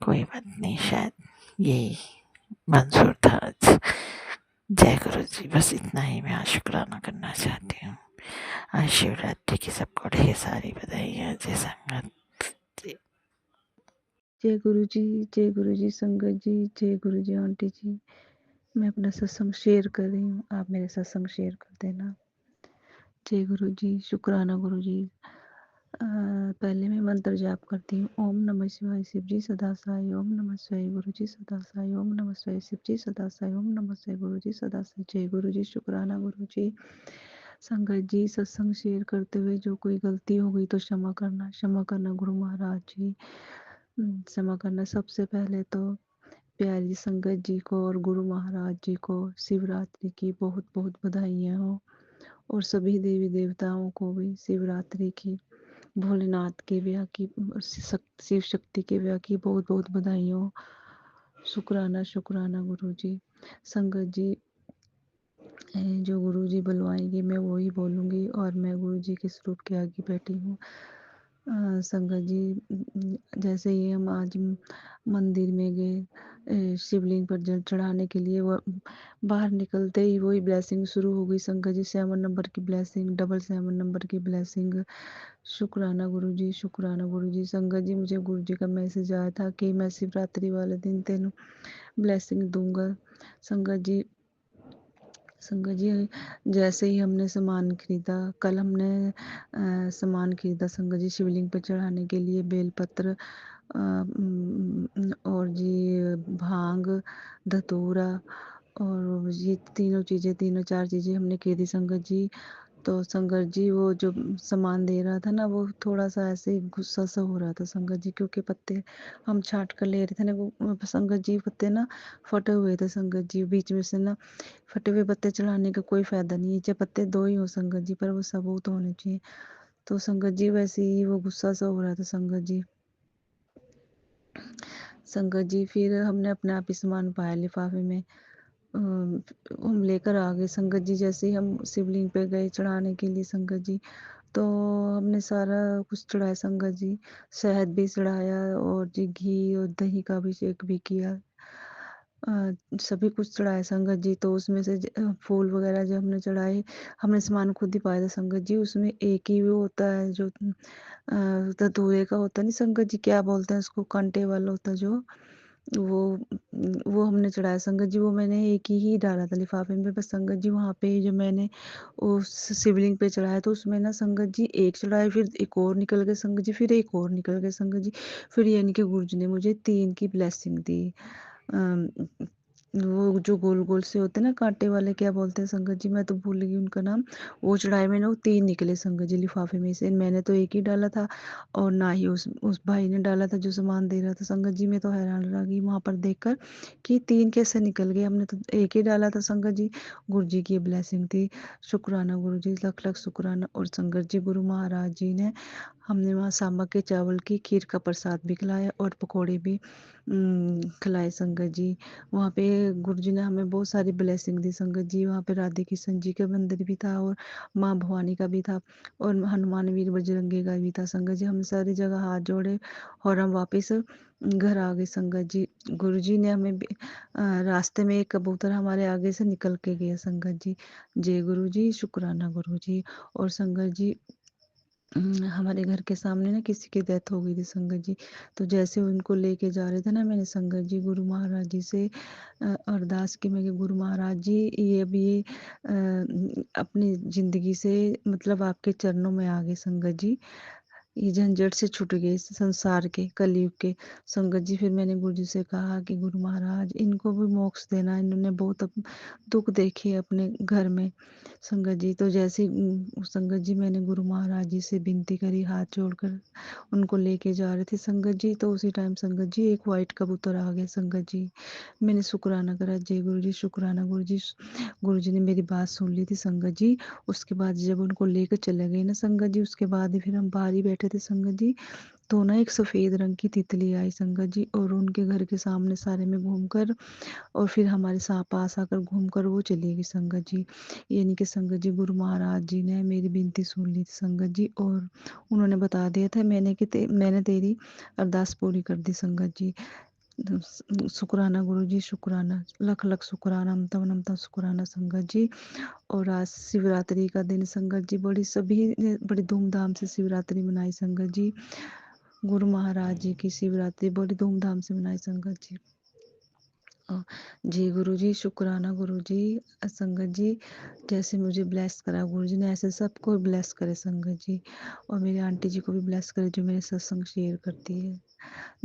कोई बात नहीं, शायद यही मंजूर था आज। जय गुरु जी, बस इतना ही मैं आज शुक्राना करना चाहती हूँ। आज शिवरात्रि की सबको ढेर सारी बधाइयाँ। जय संगत जी। जय गुरु जी, जय गुरु जी संगत जी, जय गुरु जी आंटी जी। मैं अपना सत्संग शेयर कर रही हूँ, आप मेरे सत्संग शेयर कर देना। जय गुरु जी, शुक्राना गुरु जी। पहले मैं मंत्र जाप करती हूँ। ओम नमः शिवाय शिव जी सदा साई, ओम नमः शिवाय गुरु जी सदा साई, ओम नमः शिवाय शिव जी सदा साई, ओम नमः शिवाय गुरु जी सदा साई। जय गुरु जी, शुक्राना गुरु जी। संगत जी, सत्संग शेयर करते हुए जो कोई गलती हो गई तो क्षमा करना, क्षमा करना गुरु महाराज जी, क्षमा करना। सबसे पहले तो प्यारी संगत जी को और गुरु महाराज जी को शिवरात्रि की बहुत बहुत बधाइयाँ हो, और सभी देवी देवताओं को भी शिवरात्रि की, भोलेनाथ के ब्याह की, शिव शक्ति के ब्याह की बहुत बहुत बधाइयाँ हो। शुक्राना शुक्राना गुरु जी। संगत जी, जो गुरु जी बुलवाएंगे मैं वही बोलूँगी, और मैं गुरु जी के स्वरूप के आगे बैठी हूँ। संगत जी, जैसे ही हम आज मंदिर में गए शिवलिंग पर जल चढ़ाने के लिए, वो बाहर निकलते ही वही ब्लेसिंग शुरू हो गई। संगत जी, 7 नंबर की ब्लेसिंग, डबल 7 नंबर की ब्लेसिंग। शुक्राना गुरु जी, शुक्राना गुरु जी। संगत जी, मुझे गुरु जी का मैसेज आया था कि मैं शिवरात्रि वाले दिन तेन ब्लेसिंग दूंगा। संगत जी, संगत जी, जैसे ही हमने सामान खरीदा, कल हमने सामान खरीदा संगत जी शिवलिंग पर चढ़ाने के लिए, बेलपत्र और जी भांग, धतूरा, और ये तीनों चीज़ें, तीनों चार चीज़ें हमने खरीदी संगत जी। तो संगत जी, वो जो सामान दे रहा था ना, वो थोड़ा सा ऐसे ही गुस्सा सा हो रहा था संगत जी, क्योंकि पत्ते हम छाट कर ले रहे थे ना, वो संगत जी पत्ते ना फटे हुए थे संगत जी। बीच में से ना फटे हुए पत्ते चढ़ाने का कोई फायदा नहीं है, चाहे पत्ते दो ही हो संगत जी, पर वो सबूत होने चाहिए। तो संगत जी, वैसे ही वो गुस्सा सा हो रहा था संगत जी। संगत जी, फिर हमने अपने आप ही सामान पाया लिफाफे में, हम लेकर आ गए संगत जी। जैसे ही हम शिवलिंग पे गए चढ़ाने के लिए संगत जी, तो हमने सारा कुछ चढ़ाया संगत जी। शहद भी चढ़ाया, और जी घी और दही का अभिषेक भी किया। सभी कुछ चढ़ाया संगत जी। तो उसमें से फूल वगैरह जो हमने चढ़ाए, हमने सामान खुद ही पाया था संगत जी। उसमें एक ही वो होता है जो धतूरे का होता नहीं संगत जी, क्या बोलते हैं उसको, कांटे वाला होता जो, वो हमने चढ़ाया संगत जी, वो मैंने एक ही डाला था लिफाफे में, बस संगत जी वहाँ पे जो मैंने उस शिवलिंग पे चढ़ाया तो उसमें ना संगत जी एक चढ़ाए, फिर एक और निकल गए संगत जी, फिर एक और निकल गए संगत जी, फिर यानी कि गुरु जी ने मुझे 3 की ब्लेसिंग दी। अम, वो जो गोल गोल से होते हैं ना कांटे वाले, क्या बोलते हैं संगत जी, मैं तो भूल गई उनका नाम। वो चढ़ाए मैंने, वो 3 निकले संगत जी लिफाफे में से। मैंने तो एक ही डाला था और ना ही उस भाई ने डाला था जो सामान दे रहा था संगत जी। मैं तो हैरान रह गई वहां पर देखकर कि 3 कैसे निकल गए, हमने तो एक ही डाला था संगत जी। गुरु जी की ब्लेसिंग थी। शुक्राना गुरु जी, लख लख शुक्राना। और संगत जी गुरु महाराज जी ने, हमने वहाँ सांबा के चावल की खीर का प्रसाद भी खिलाया और पकौड़े भी खिलाए संगत जी। वहाँ पे गुरु जी ने हमें बहुत सारी ब्लेसिंग दी संगत जी। वहाँ पे राधे कृष्ण जी का मंदिर भी था और माँ भवानी का भी था और हनुमान वीर बजरंगी का भी था संगत जी। हम सारी जगह हाथ जोड़े और हम वापस घर आ गए संगत जी। गुरु जी ने हमें रास्ते में एक कबूतर हमारे आगे से निकल के गया संगत जी। जय गुरु जी, शुक्राना गुरु जी। और संगत जी हमारे घर के सामने ना किसी की डेथ हो गई थी संगत जी। तो जैसे उनको लेके जा रहे थे ना, मैंने संगत जी गुरु महाराज जी से अरदास की, मैं कि गुरु महाराज जी ये अभी अपनी जिंदगी से मतलब आपके चरणों में आ गए संगत जी। ये झंझट से छूट गए इस संसार के कलयुग के संगत जी। फिर मैंने गुरु जी से कहा कि गुरु महाराज इनको भी मोक्ष देना, इन्होंने बहुत दुख देखे अपने घर में संगत जी। तो जैसे संगत जी मैंने गुरु महाराज जी से विनती करी हाथ जोड़कर, उनको लेके जा रहे थे संगत जी। तो उसी टाइम संगत जी एक वाइट कबूतर आ गया संगत जी। मैंने शुक्राना करा, जय गुरु जी, शुक्राना गुरु जी। गुरु जी ने मेरी बात सुन ली थी संगत जी। उसके बाद जब उनको लेकर चले गए ना संगत जी, उसके बाद फिर हम बाहर ही बैठे थे संगत जी। तो ना एक सफेद रंग की तितली आई संगत जी और उनके घर के सामने सारे में घूमकर और फिर हमारे पास आकर घूमकर वो चली गई संगत जी। यानी कि संगत जी गुरु महाराज जी ने मेरी विनती सुन ली थी संगत जी और उन्होंने बता दिया था मैंने तेरी अरदास पूरी कर दी संगत जी। शुक्राना गुरु जी, शुक्राना, लख लख शुक्राना, अमता अनंता शुक्राना संगत जी। और आज शिवरात्रि का दिन संगत जी, सभी ने बड़ी धूमधाम से शिवरात्रि मनाई संगत जी। गुरु महाराज जी की शिवरात्रि बड़ी धूमधाम से मनाई संगत जी। जी गुरु जी, शुक्राना गुरु जी। संगत जी जैसे मुझे ब्लेस करा गुरु जी ने, ऐसे सबको ब्लेस करे संगत जी। और मेरी आंटी जी को भी ब्लेस करे जो मेरे सत्संग शेयर करती है।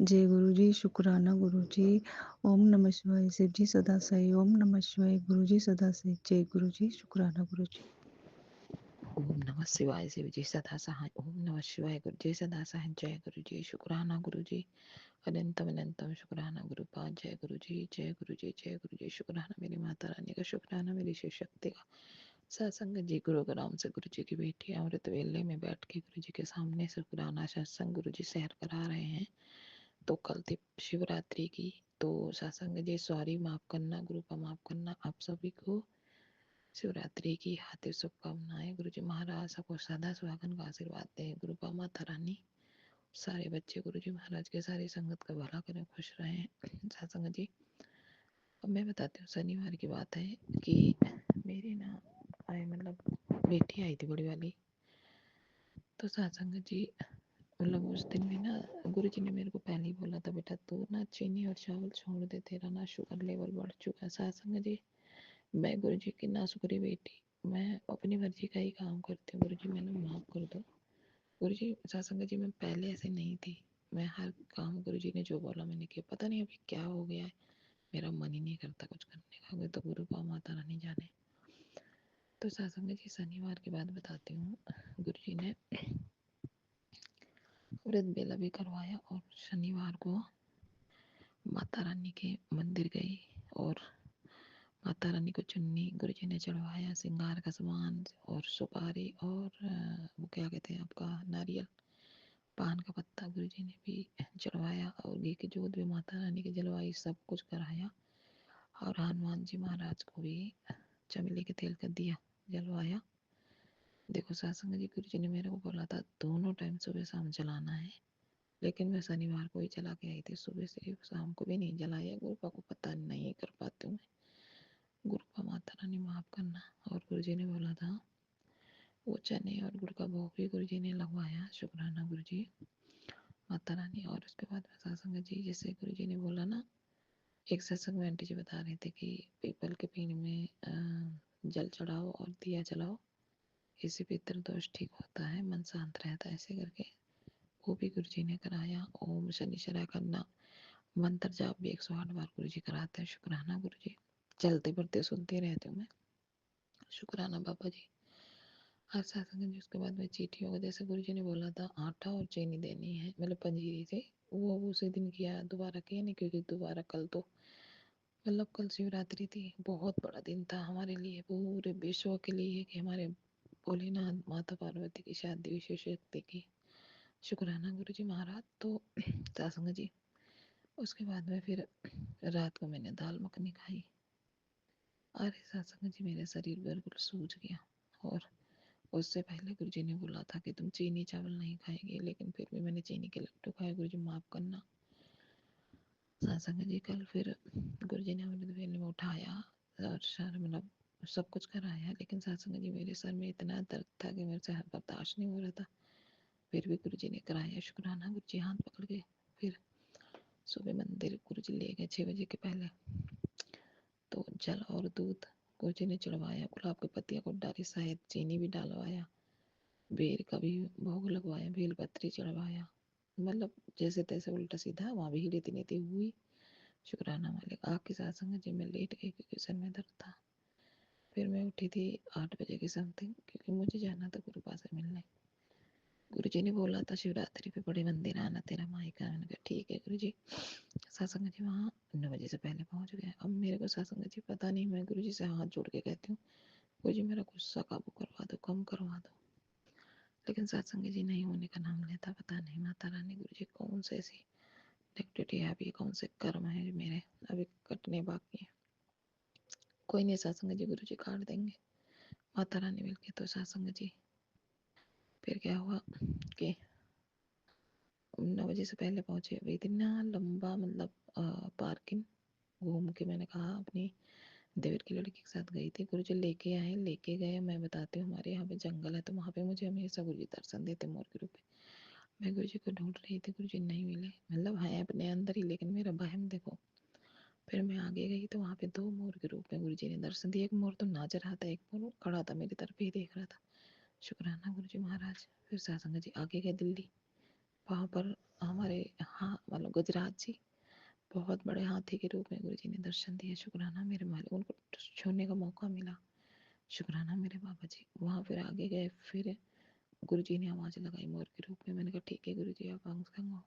जय गुरु जी, शुक्राना गुरु जी। ओम नमः शिवाय। शिव जी सदा सही। ओम नमः शिवाय। गुरु जी सदा सही। जय गुरु जी, शुक्राना गुरु जी। ओम नमः शिवाय। शिव जी सदा सहाय। ओम नमः शिवाय। गुरु जी सदा सहाय। जय गुरु जी, शुक्राना गुरु जी। अनंतम अनंतम शुक्राना गुरु पाद। जय गुरु जी, जय गुरु जी, जय गुरु जी। शुक्राना मेरी माता रानी का, शुक्राना मेरी शिव शक्ति का। सत्संग जी गुरु का नाम से गुरु जी की बेटी अमृत वेले में बैठ के गुरु जी के सामने शुक्राना सत्संग गुरु जी शहर करा रहे हैं। तो कल थी शिवरात्रि की, तो सत्संग जी सॉरी, माफ करना, गुरु का माफ करना। आप सभी को शिवरात्रि की हार्दिक शुभकामनाएं। गुरु जी महाराज सबको सदा सुहागन का आशीर्वाद दे। गुरु का माता रानी सारे बच्चे गुरु जी महाराज के सारी संगत का भला करें, खुश रहें। सत्संग जी, अब मैं बताती हूँ, शनिवार की बात है कि मेरी ना मतलब बेटी आई थी बड़ी वाली। तो सत्संग जी मतलब उस दिन भी ना गुरु जी ने मेरे को पहले ही बोला था, बेटा तू ना चीनी और चावल छोड़ दे, तेरा ना शुगर लेवल बढ़ चुका है। सत्संग जी, मैं गुरु जी की ना शुक्री बेटी, मैं अपनी मर्जी का ही काम करती हूँ। गुरु जी मैंने माफ़ कर दो। गुरु जी सत्संग जी, मैं पहले ऐसे नहीं थी। मैं हर काम गुरु जी ने जो बोला मैंने किया। पता नहीं अभी क्या हो गया है, मेरा मन ही नहीं करता कुछ करने का। वो तो गुरु का माता रानी जाने। तो सत्संग जी, शनिवार की बात बताती हूँ। गुरु जी ने अमृत बेला भी करवाया और शनिवार को माता रानी के मंदिर गई और माता रानी को चुन्नी गुरु जी ने चढ़वाया, श्रृंगार का सामान और सुपारी और वो क्या कहते हैं आपका, नारियल, पान का पत्ता गुरु जी ने भी चढ़वाया और घी की जोत भी माता रानी की जलवाई, सब कुछ कराया। और हनुमान जी महाराज को भी चमेली के तेल का दिया जलवाया। देखो सत्संग जी, गुरु जी ने मेरे को बोला था दोनों टाइम सुबह शाम जलाना है, लेकिन मैं शनिवार को ही जला के आई थी। सुबह से शाम को भी नहीं जलाया। गुरु को पता नहीं कर पाती हूँ मैं। गुरु का माता रानी माफ करना। और गुरु जी ने बोला था वो चने और गुड़ का भोग भी गुरु जी ने लगवाया। शुक्राना गुरु जी, माता रानी। और उसके बाद सत्संग जी, जैसे गुरु जी ने बोला ना एक सत्संग में आंटी जी बता रहे थे कि पीपल के पेड़ में जल चढ़ाओ और दिया जलाओ, इससे पितृ दोष ठीक होता है, मन शांत रहता है, ऐसे करके वो भी गुरु जी ने कराया। ओम शनिश्चरा करना, मंत्र जाप भी 108 बार गुरु जी कराते हैं। शुक्राना गुरु जी, चलते फिरते सुनते रहती हूँ मैं। शुक्राना बाबा जी। आज सत्संग जी उसके बाद में चीटियों का, जैसे गुरु जी ने बोला था आटा और चीनी देनी है, मतलब पंजीरी से, वो उसी दिन किया, दोबारा किया नहीं, क्योंकि दोबारा कल तो मतलब कल शिवरात्रि थी, बहुत बड़ा दिन था हमारे लिए, पूरे विश्व के लिए, कि हमारे भोलेनाथ माता पार्वती की शादी हुई शिव शक्ति की। शुक्राना गुरु जी महाराज। तो सत्संग जी उसके बाद में फिर रात को मैंने दाल मखनी खाई। अरे सत्संग जी मेरा शरीर बिल्कुल सूझ गया। और उससे पहले गुरु जी ने बोला था कि तुम चीनी चावल नहीं खाएंगे, लेकिन फिर भी मैंने चीनी के लड्डू खाए। गुरु जी माफ़ करना। सत्संग जी कल फिर गुरु जी ने अमृत वेले में उठाया और सर मतलब सब कुछ कराया, लेकिन सत्संग जी मेरे सर में इतना दर्द था कि मेरे से बर्दाश्त नहीं हो रहा था, फिर भी गुरु जी ने कराया। शुक्राना गुरु जी, हाथ पकड़ के फिर सुबह मंदिर गुरु जी ले गए 6 बजे के पहले। तो जल और दूध गुरु जी ने चढ़वाया, गुलाब की पत्तियाँ को डाली, शायद चीनी भी डालवाया, बेर का भी भोग लगवाया, बेलपत्री चढ़वाया, मतलब जैसे तैसे उल्टा सीधा, वहाँ भी रीति नीति हुई। शुक्राना मालिक। आग के साथ संग जी में लेट गई क्योंकि सर में दर्द था। फिर मैं उठी थी 8 बजे की समथिंग, क्योंकि मुझे जाना था गुरुपा से मिलने। गुरु जी ने बोला था शिवरात्रि पे बड़े मंदिर आना तेरा मायका। मैंने कहा ठीक है गुरु जी। सत्संग जी वहाँ 9 बजे से पहले पहुँच गए। अब मेरे को सत्संग जी पता नहीं, मैं गुरु जी से हाथ जोड़ के कहती हूँ गुरु जी मेरा गुस्सा काबू करवा दो, कम करवा दो, लेकिन सत्संग जी नहीं होने का नाम लेता। पता नहीं माता रानी गुरु जी कौन से ऐसी नेगेटिविटी है, अभी कौन से कर्म है मेरे अभी कटने बाकी है। कोई नहीं, सत्संग जी गुरु जी काट देंगे माता रानी मिलके। तो सत्संग जी फिर क्या हुआ कि 9 बजे से पहले पहुंचे। इतना लंबा मतलब पार्किंग घूम के, मैंने कहा अपनी देवर की लड़की के साथ गई थी, गुरु जी लेके आए, लेके गए। मैं बताती हूँ हमारे यहाँ पे जंगल है, तो वहाँ पे मुझे हमेशा गुरु जी दर्शन देते मोर के रूप में। मैं गुरु जी को ढूंढ रही थी, गुरु जी नहीं मिले, मतलब है अपने अंदर ही, लेकिन मेरा वहम देखो। फिर मैं आगे गई तो वहाँ पे 2 मोर के रूप में गुरु जी ने दर्शन दिए। एक मोर तो नाच रहा था, एक मोर खड़ा था मेरी तरफ ही देख रहा था। शुक्राना गुरु जी महाराज। फिर सत्संग जी आगे गए दिल्ली, वहाँ पर हमारे हाँ मतलब गुजरात जी बहुत बड़े हाथी के रूप में गुरु जी ने दर्शन दिए। शुक्राना मेरे मालिक, उनको छूने का मौका मिला। शुक्राना मेरे बाबा जी। वहाँ फिर आगे गए, फिर गुरु जी ने आवाज़ लगाई मोर के रूप में। मैंने कहा ठीक है गुरु जी आप अंग हो।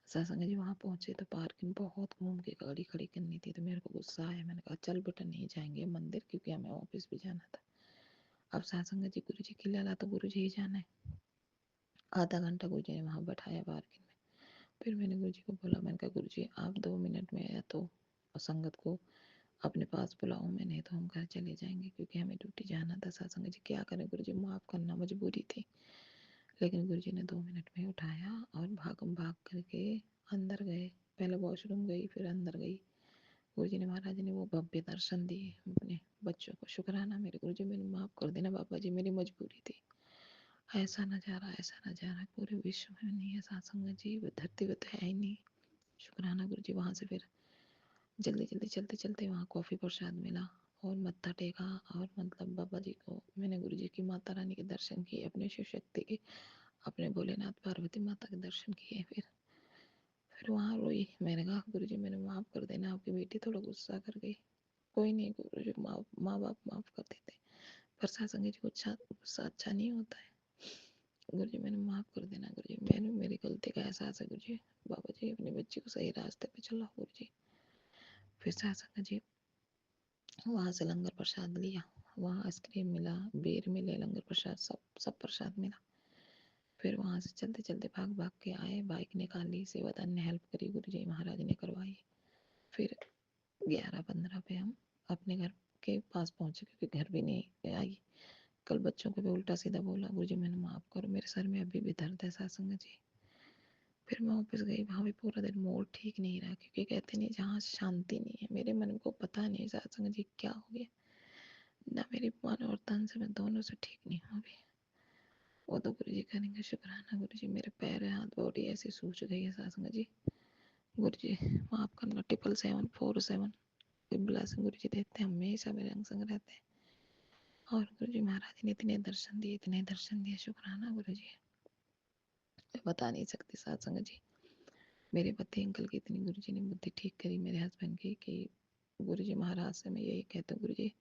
सत्संग जी वहाँ पहुँचे तो पार्किंग बहुत घूम के गाड़ी खड़ी करनी थी, तो मेरे को गुस्सा आया। मैंने कहा चल बेटा नहीं जाएंगे मंदिर, क्योंकि हमें ऑफिस भी जाना था। अब सत्संग जी गुरु जी की लाला तो गुरु जी ही जाना है। आधा घंटा गुरु जी ने वहाँ बैठाया पार्किंग में। फिर मैंने गुरु जी को बोला, मैंने कहा गुरु जी आप 2 मिनट में या तो संगत को अपने पास बुलाओ, मैं नहीं तो हम घर चले जाएंगे, क्योंकि हमें ड्यूटी जाना था। सत्संग जी क्या करें गुरु जी, माफ़ करना मजबूरी थी। लेकिन गुरु जी ने 2 मिनट में उठाया और भागम भाग करके अंदर गए। पहले वॉशरूम गई, फिर अंदर गई। गुरु जी ने महाराज ने वो भव्य दर्शन दिए अपने बच्चों को। शुक्राना मेरे गुरु जी, मैंने माफ़ कर देना बाबा जी, मेरी मजबूरी थी। ऐसा नज़ारा पूरे विश्व में नहीं है सत्संग जी, धरती पे तो है ही नहीं। शुक्राना गुरु जी। वहाँ से फिर जल्दी जल्दी चलते चलते वहाँ कॉफ़ी प्रसाद मिला और मत्था टेका, और मतलब बाबा जी को मैंने गुरु जी की माता रानी के दर्शन किए, अपने शिव शक्ति के, अपने भोलेनाथ पार्वती माता के दर्शन किए। फिर वहाँ रोई। मैंने कहा गुरु जी मैंने माफ़ कर देना, आपकी बेटी थोड़ा गुस्सा कर गई। कोई नहीं गुरु जी, माँ बाप माफ़ कर देते, पर सत्संग जी को गुस्सा अच्छा नहीं होता है। गुरु जी मैंने माफ़ कर देना गुरु जी, मैंने मेरी गलती का एहसास है गुरु जी। बाबा जी अपनी बच्ची को सही रास्ते पे चलाओ गुरु जी। फिर सत्संग जी वहाँ से लंगर प्रसाद लिया, वहाँ आइसक्रीम मिला, बेर मिले, लंगर प्रसाद सब प्रसाद मिला। फिर वहाँ से चलते चलते भाग भाग के आए, बाइक निकाली, सेवादान ने हेल्प करी, गुरु जी महाराज ने करवाई। फिर 11:15 पे हम अपने घर के पास पहुँचे, क्योंकि घर भी नहीं आई। कल बच्चों को भी उल्टा सीधा बोला, गुरु जी मैंने माफ़ करो, मेरे सर में अभी भी दर्द है सत्संग जी। फिर मैं ऑफिस गई, वहाँ भी पूरा दिन मूड ठीक नहीं रहा, क्योंकि कहते नहीं जहाँ शांति नहीं है। मेरे मन को पता नहीं सत्संग जी क्या हो गया, ना मेरी मन और तन से मैं दोनों से ठीक नहीं हूँ अभी। वो तो गुरु जी करेंगे। शुक्राना गुरु जी, मेरे पैर हाथ बॉडी ऐसी सूझ गई है सत्संग जी, गुरु जी माफ़ करना। 77747 ब्लेसिंग गुरु जी देते हैं, हमेशा मेरे अंग संग रहते हैं। और गुरु जी महाराज ने इतने दर्शन दिए, इतने दर्शन दिए, शुक्राना गुरु जी, मैं बता नहीं सकती सत्संग जी। मेरे पति अंकल की इतनी गुरु जी ने बुद्धि ठीक करी मेरे हस्बैंड की कि गुरु जी महाराज से मैं यही कहती हूँ, गुरु जी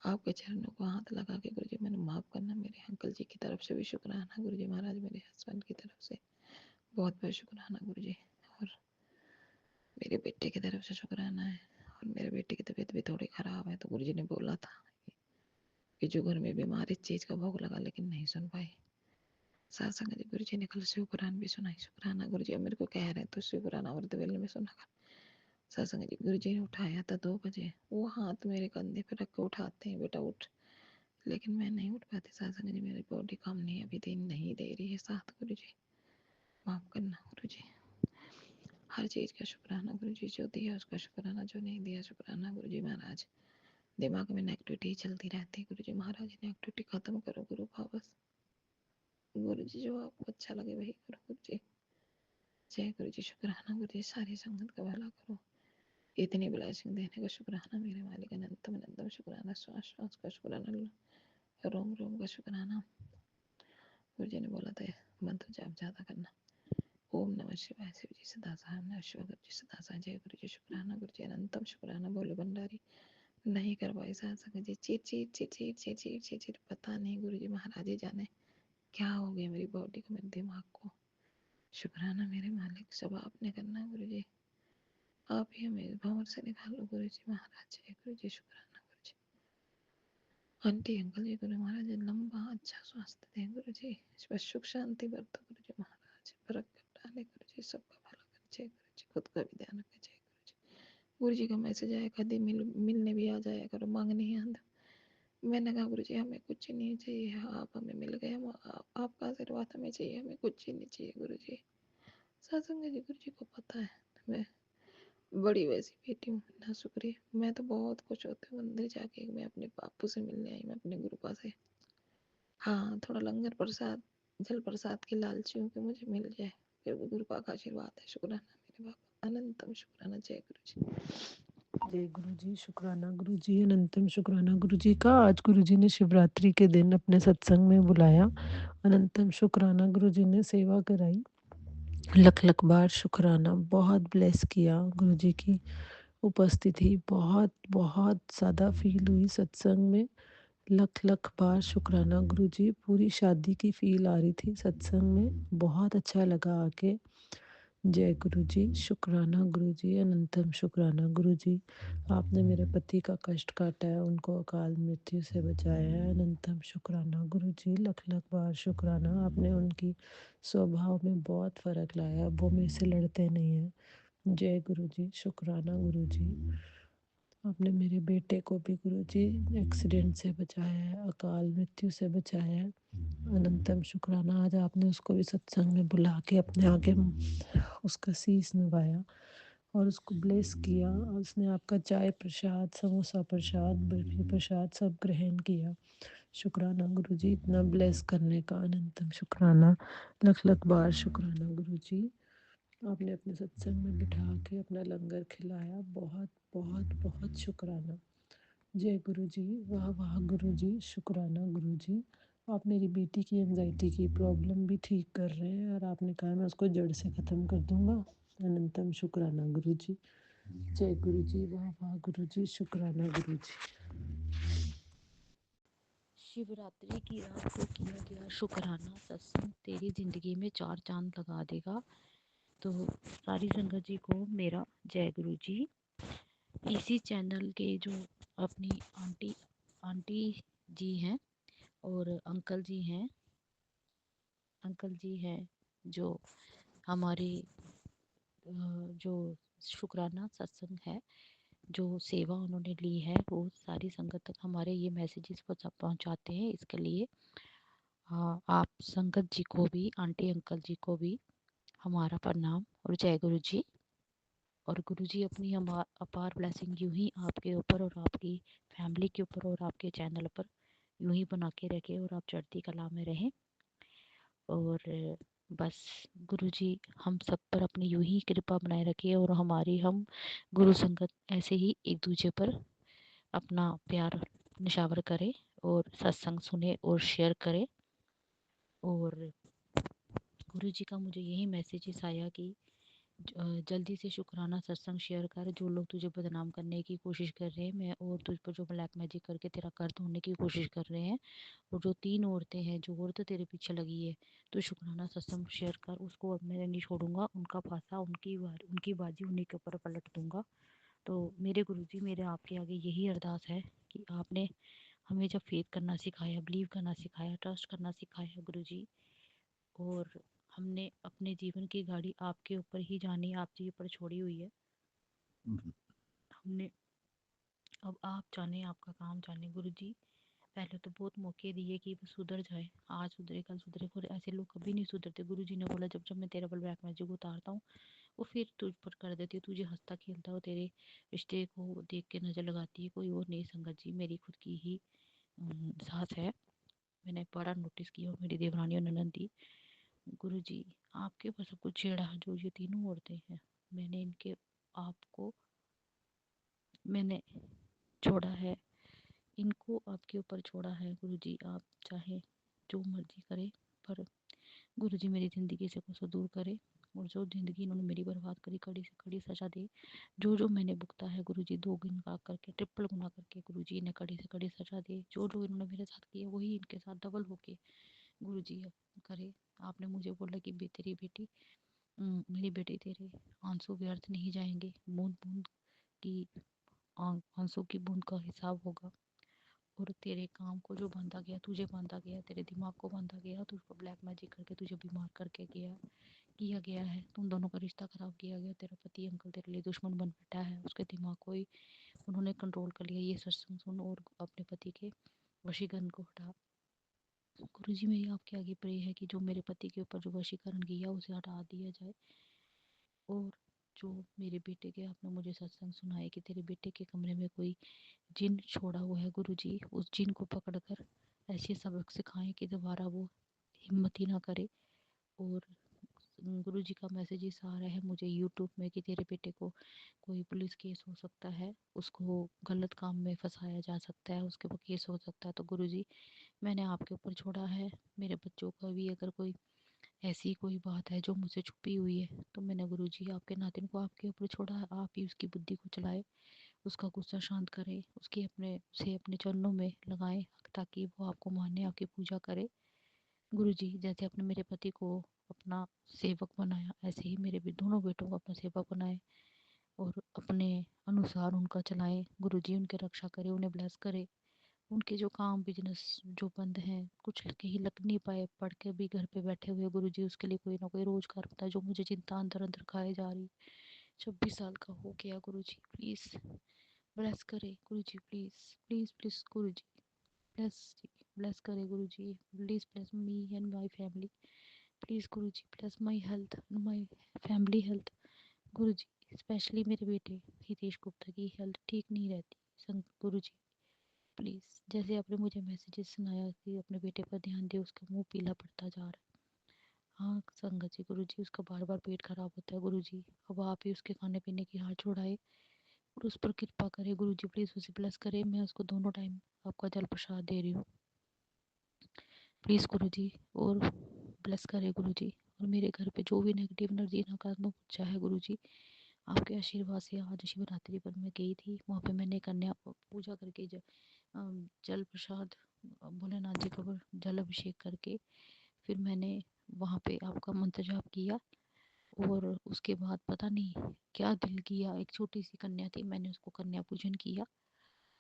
आपके चरणों को हाथ लगा के गुरु जी मैंने माफ़ करना। मेरे अंकल जी की तरफ से भी शुक्राना गुरु जी महाराज, मेरे हस्बैंड की तरफ से बहुत बहुत शुक्राना गुरु जी। और मेरे बेटे की तरफ से शुक्राना है। और मेरे बेटे की तबीयत भी थोड़ी ख़राब है, तो गुरु जी ने बोला था कि जो घर में बीमार इस चीज़ का भोग लगा, लेकिन नहीं सुन पाई। सत्संग जी गुरु जी ने कल शिव पुराण भी सुनाई, शुक्राना गुरु जी। अब मेरे को कह रहे हैं तो शिव पुराण अमृत वेले में सुना कर। सत्संग जी गुरु जी ने उठाया था 2 बजे, वो हाथ मेरे कंधे पे रख के उठाते हैं, बेटा उठ, लेकिन मैं नहीं उठ पाती। सत्संग जी मेरी बॉडी काम नहीं अभी दिन नहीं दे रही है साथ। गुरु जी माफ़ करना गुरु जी, हर चीज़ का शुक्राना गुरु जी, जो दिया उसका शुक्राना, जो नहीं दिया शुक्राना गुरु जी महाराज। दिमाग में नेगेटिविटी चलती रहती है गुरु जी महाराज, नेगेटिविटी खत्म करो गुरु बस। गुरु जी जो आपको अच्छा लगे वही करो गुरु जी। जय गुरु जी, शुक्राना गुरु जी, सारी संगत का भला करो। इतनी ब्लेसिंग देने का शुक्राना मेरे मालिक, अनंतम अनंतम शुक्राना। श्वास श्वास का शुक्राना, रोम रोम का शुक्राना। गुरु जी ने बोला था मंत्र जाप ज्यादा करना। ओम नमः शिवाय, शिव जी सदा सहाय, नमः शिवाय गुरु जी सदा सहाय। जय गुरु जी, शुक्राना गुरु जी, अनंतम शुक्राना। बोले भंडारी नहीं कर पाई सत्संग जी, चिट चिट चिट चिट चिट चिट चिट चिट, पता नहीं गुरु जी महाराज ही जाने क्या हो गया मेरी बॉडी को, मेरे दिमाग को। शुक्राना मेरे मालिक, सब आपने करना है गुरु जी, आप ही हमें भंवर से निकालो गुरु जी महाराज। जय गुरु जी, शुक्राना गुरु जी। आंटी अंकल जी गुरु महाराज लंबा अच्छा स्वास्थ्य दें गुरु जी, बस सुख शांति बरतो गुरु जी महाराज, बरकत डाले गुरु जी, सबका भला करे। जय गुरु जी, खुद का भी ध्यान रखें। जय गुरु जी, गुरु जी का मैसेज आया कभी मिलने भी आ जाया करो, मांगने ही आंदा। मैंने कहा गुरु जी हमें कुछ नहीं चाहिए, आप हमें मिल गए, हम आपका आशीर्वाद हमें चाहिए, हमें कुछ ही नहीं चाहिए गुरु जी। सत्संग जी गुरु जी को पता है मैं बड़ी वैसी बेटी हूँ ना, शुक्रिया। मैं तो बहुत खुश होती हूँ मंदिर जाके, मैं अपने बापू से मिलने आई, मैं अपने गुरुपा से। हाँ थोड़ा लंगर प्रसाद जल प्रसाद की लालची हूँ कि मुझे मिल जाए, फिर वो गुरुपा का आशीर्वाद है। शुक्राना मेरे बाबा, अनंतम शुक्राना। जय गुरु जी। जय गुरु जी, शुक्राना गुरु जी, अनंतम शुक्राना गुरु जी का। आज गुरु जी ने शिवरात्रि के दिन अपने सत्संग में बुलाया, अनंतम शुक्राना गुरु जी ने सेवा कराई, लख लख बार शुक्राना। बहुत ब्लेस किया गुरु जी की उपस्थिति, बहुत बहुत ज़्यादा फील हुई सत्संग में। लख लख बार शुक्राना गुरु जी, पूरी शादी की फील आ रही थी सत्संग में, बहुत अच्छा लगा आके। जय गुरु जी, शुक्राना गुरु जी, अनंतम शुक्राना गुरु जी। आपने मेरे पति का कष्ट काटा है, उनको अकाल मृत्यु से बचाया है, अनंतम शुक्राना गुरु जी। लख लख बार शुक्राना, आपने उनकी स्वभाव में बहुत फ़र्क लाया, वो मेरे से लड़ते नहीं हैं। जय गुरु जी, शुक्राना गुरु जी। आपने मेरे बेटे को भी गुरु जी एक्सीडेंट से बचाया है, अकाल मृत्यु से बचाया है, अनंतम शुक्राना। आज आपने उसको भी सत्संग में बुला के अपने आगे उसका शीस नवाया और उसको ब्लेस किया, और उसने आपका चाय प्रसाद, समोसा प्रसाद, बर्फी प्रसाद सब ग्रहण किया। शुक्राना गुरु जी, इतना ब्लेस करने का, अनंतम शुक्राना। लख लख बार शुक्राना गुरु जी। आपने अपने सत्संग में बिठा के अपना लंगर खिलाया, बहुत बहुत बहुत शुक्राना। जय गुरु जी, वाह वाह गुरु जी, शुक्राना गुरु जी। आप मेरी बेटी की एंजाइटी की प्रॉब्लम भी ठीक कर रहे हैं, और आपने कहा मैं उसको जड़ से ख़त्म कर दूंगा, अनंतम शुक्राना गुरु जी। जय गुरु जी, वाह वाह गुरु जी, शुक्राना गुरु जी। शिवरात्रि की रात को किया गया शुक्राना सत्संग तेरी ज़िंदगी में 4 चांद लगा देगा। तो सारी संगत जी को मेरा जय गुरु जी। इसी चैनल के जो अपनी आंटी जी हैं और अंकल जी हैं जो हमारे जो शुक्राना सत्संग है, जो सेवा उन्होंने ली है, वो सारी संगत तक हमारे ये मैसेजेस को सब पहुंचाते हैं। इसके लिए आप संगत जी को भी, आंटी अंकल जी को भी हमारा प्रणाम और जय गुरु जी। और गुरु जी अपनी अपार ब्लेसिंग यूं ही आपके ऊपर और आपकी फैमिली के ऊपर और आपके चैनल पर यूं ही बना के रखे, और आप चढ़ती कला में रहें। और बस गुरुजी हम सब पर अपनी यूं ही कृपा बनाए रखे और हम गुरु संगत ऐसे ही एक दूसरे पर अपना प्यार निछावर करें और सत्संग सुने और शेयर करें। और गुरुजी का मुझे यही मैसेजेस आया कि जल्दी से शुक्राना सत्संग शेयर कर। जो लोग तुझे बदनाम करने की कोशिश कर रहे हैं मैं और तुझ पर जो ब्लैक मैजिक करके तेरा कर तोड़ने की कोशिश कर रहे हैं, और जो 3 औरतें हैं, जो औरत तेरे पीछे लगी है, तो शुक्राना सत्संग शेयर कर। उसको अब मैं नहीं छोड़ूंगा, उनका पासा उनकी बाजी उन्हीं के ऊपर पलट दूंगा। तो मेरे गुरुजी मेरे आपके आगे यही अरदास है कि आपने हमें जब फेथ करना सिखाया, बिलीव करना सिखाया, ट्रस्ट करना सिखाया गुरुजी, और हमने अपने जीवन की गाड़ी आपके ऊपर ही जानी, आपके ऊपर छोड़ी हुई है। हमने अब आप जाने, आपका काम जाने गुरुजी। पहले तो बहुत मौके दिए कि वो सुधर जाए, आज सुधरे कल सुधरे, और ऐसे लोग कभी नहीं सुधरते। गुरुजी ने बोला जब जब मैं तेरे पर ब्लैक मैजिक उतारता हूँ वो फिर तुझ पर कर देती है, तुझे हंसता खेलता हो, तेरे रिश्ते को देख के नज़र लगाती है, कोई और नहीं संगत जी, मेरी खुद की ही सास है। मैंने बड़ा नोटिस किया, और मेरी देवरानी और ननद थी। गुरुजी आपके ऊपर सब कुछ छेड़ा, जो ये तीनों औरतें हैं, मैंने इनके आपको मैंने छोड़ा है, इनको आपके ऊपर छोड़ा है गुरुजी। आप चाहे जो मर्जी करें, पर गुरुजी मेरी ज़िंदगी से कुछ दूर करे, और जो ज़िंदगी इन्होंने मेरी बर्बाद करी, कड़ी से कड़ी सज़ा दे। जो जो मैंने भुगता है गुरुजी 2 गुना करके, ट्रिपल गुना करके गुरुजी इन्हें कड़ी से कड़ी सज़ा दे। जो जो इन्होंने मेरे साथ किया वही इनके साथ डबल होके गुरुजी करे। आपने मुझे बोला कि तेरी बेटी मेरी बेटी तेरे आंसू व्यर्थ नहीं जाएंगे, बूंद बूंद की आंसू की बूंद का हिसाब होगा। और तेरे काम को जो बांधा गया, तुझे बांधा गया, तेरे दिमाग को बांधा गया, तुझको ब्लैक मैजिक करके तुझे बीमार करके किया गया है। तुम दोनों का रिश्ता खराब किया गया। तेरा पति अंकल तेरे लिए दुश्मन बन बैठा है, उसके दिमाग को ही उन्होंने कंट्रोल कर लिया। ये सत्संग सुन और अपने पति के वशीकरण को हटा। गुरुजी मेरी आपके आगे प्रे है कि जो मेरे पति के ऊपर जो वशीकरण किया उसे हटा दिया जाए। और जो मेरे बेटे के आपने मुझे सत्संग सुनाए कि तेरे बेटे के कमरे में कोई जिन छोड़ा हुआ है गुरुजी, उस जिन को पकड़कर ऐसे सबक सिखाएं कि दोबारा वो हिम्मत ही ना करे। और गुरुजी का मैसेज इस आ रहा है मुझे यूट्यूब में कि तेरे बेटे को कोई पुलिस केस हो सकता है, उसको गलत काम में फंसाया जा सकता है, उसके ऊपर केस हो सकता है। तो गुरुजी मैंने आपके ऊपर छोड़ा है, मेरे बच्चों का भी अगर कोई ऐसी कोई बात है जो मुझसे छुपी हुई है, तो मैंने गुरुजी आपके नातिन को आपके ऊपर छोड़ा है। आप ही उसकी बुद्धि को चलाए, उसका गुस्सा शांत करे, उसे अपने चरणों में लगाए, ताकि वो आपको माने, आपकी पूजा करे। गुरुजी जैसे आपने मेरे पति को अपना सेवक बनाया, ऐसे ही मेरे भी दोनों बेटों को अपना सेवक बनाए, और अपने अनुसार उनका चलाएं। गुरुजी उनकी रक्षा करे, उन्हें ब्लेस करे। उनके जो काम बिजनेस जो बंद हैं, कुछ कहीं लग नहीं पाए, पढ़ के भी घर पे बैठे हुए गुरुजी उसके लिए कोई ना कोई रोजगार बताए। जो मुझे चिंता अंदर अंदर खाए जा रही, 26 साल का हो गया गुरुजी, प्लीज ब्लेस करे Guruji, please please please Guruji bless bless करे Guruji, please bless me and my family, please Guruji bless my health, my family health Guruji. Specially मेरे बेटे हितेश गुप्ता की हेल्थ ठीक नहीं रहती संग गुरुजी, प्लीज़। जैसे आपने मुझे मैसेजेस सुनाया कि अपने बेटे पर ध्यान दे, उसका मुंह पीला पड़ता जा रहा है। हाँ संगत जी गुरुजी, उसका बार बार पेट खराब होता है गुरुजी। अब आप ही उसके खाने पीने की हाथ छोड़ाए और उस पर कृपा करे गुरुजी, प्लीज़ उसे ब्लेस करे। मैं उसको दोनों टाइम आपका जल प्रसाद दे रही हूँ, प्लीज़ गुरुजी, और ब्लेस करे गुरुजी। और मेरे घर पे जो भी नेगेटिव एनर्जी नकारात्मक ऊर्जा है गुरुजी, आपके आशीर्वाद से आज शिवरात्रि पर मैं गई थी, वहाँ पे मैंने कन्या पूजा करके जल प्रसाद भोलेनाथ जी का जल अभिषेक करके फिर मैंने वहाँ पे आपका मंत्र जाप किया। और उसके बाद पता नहीं क्या दिल किया, एक छोटी सी कन्या थी, मैंने उसको कन्या पूजन किया।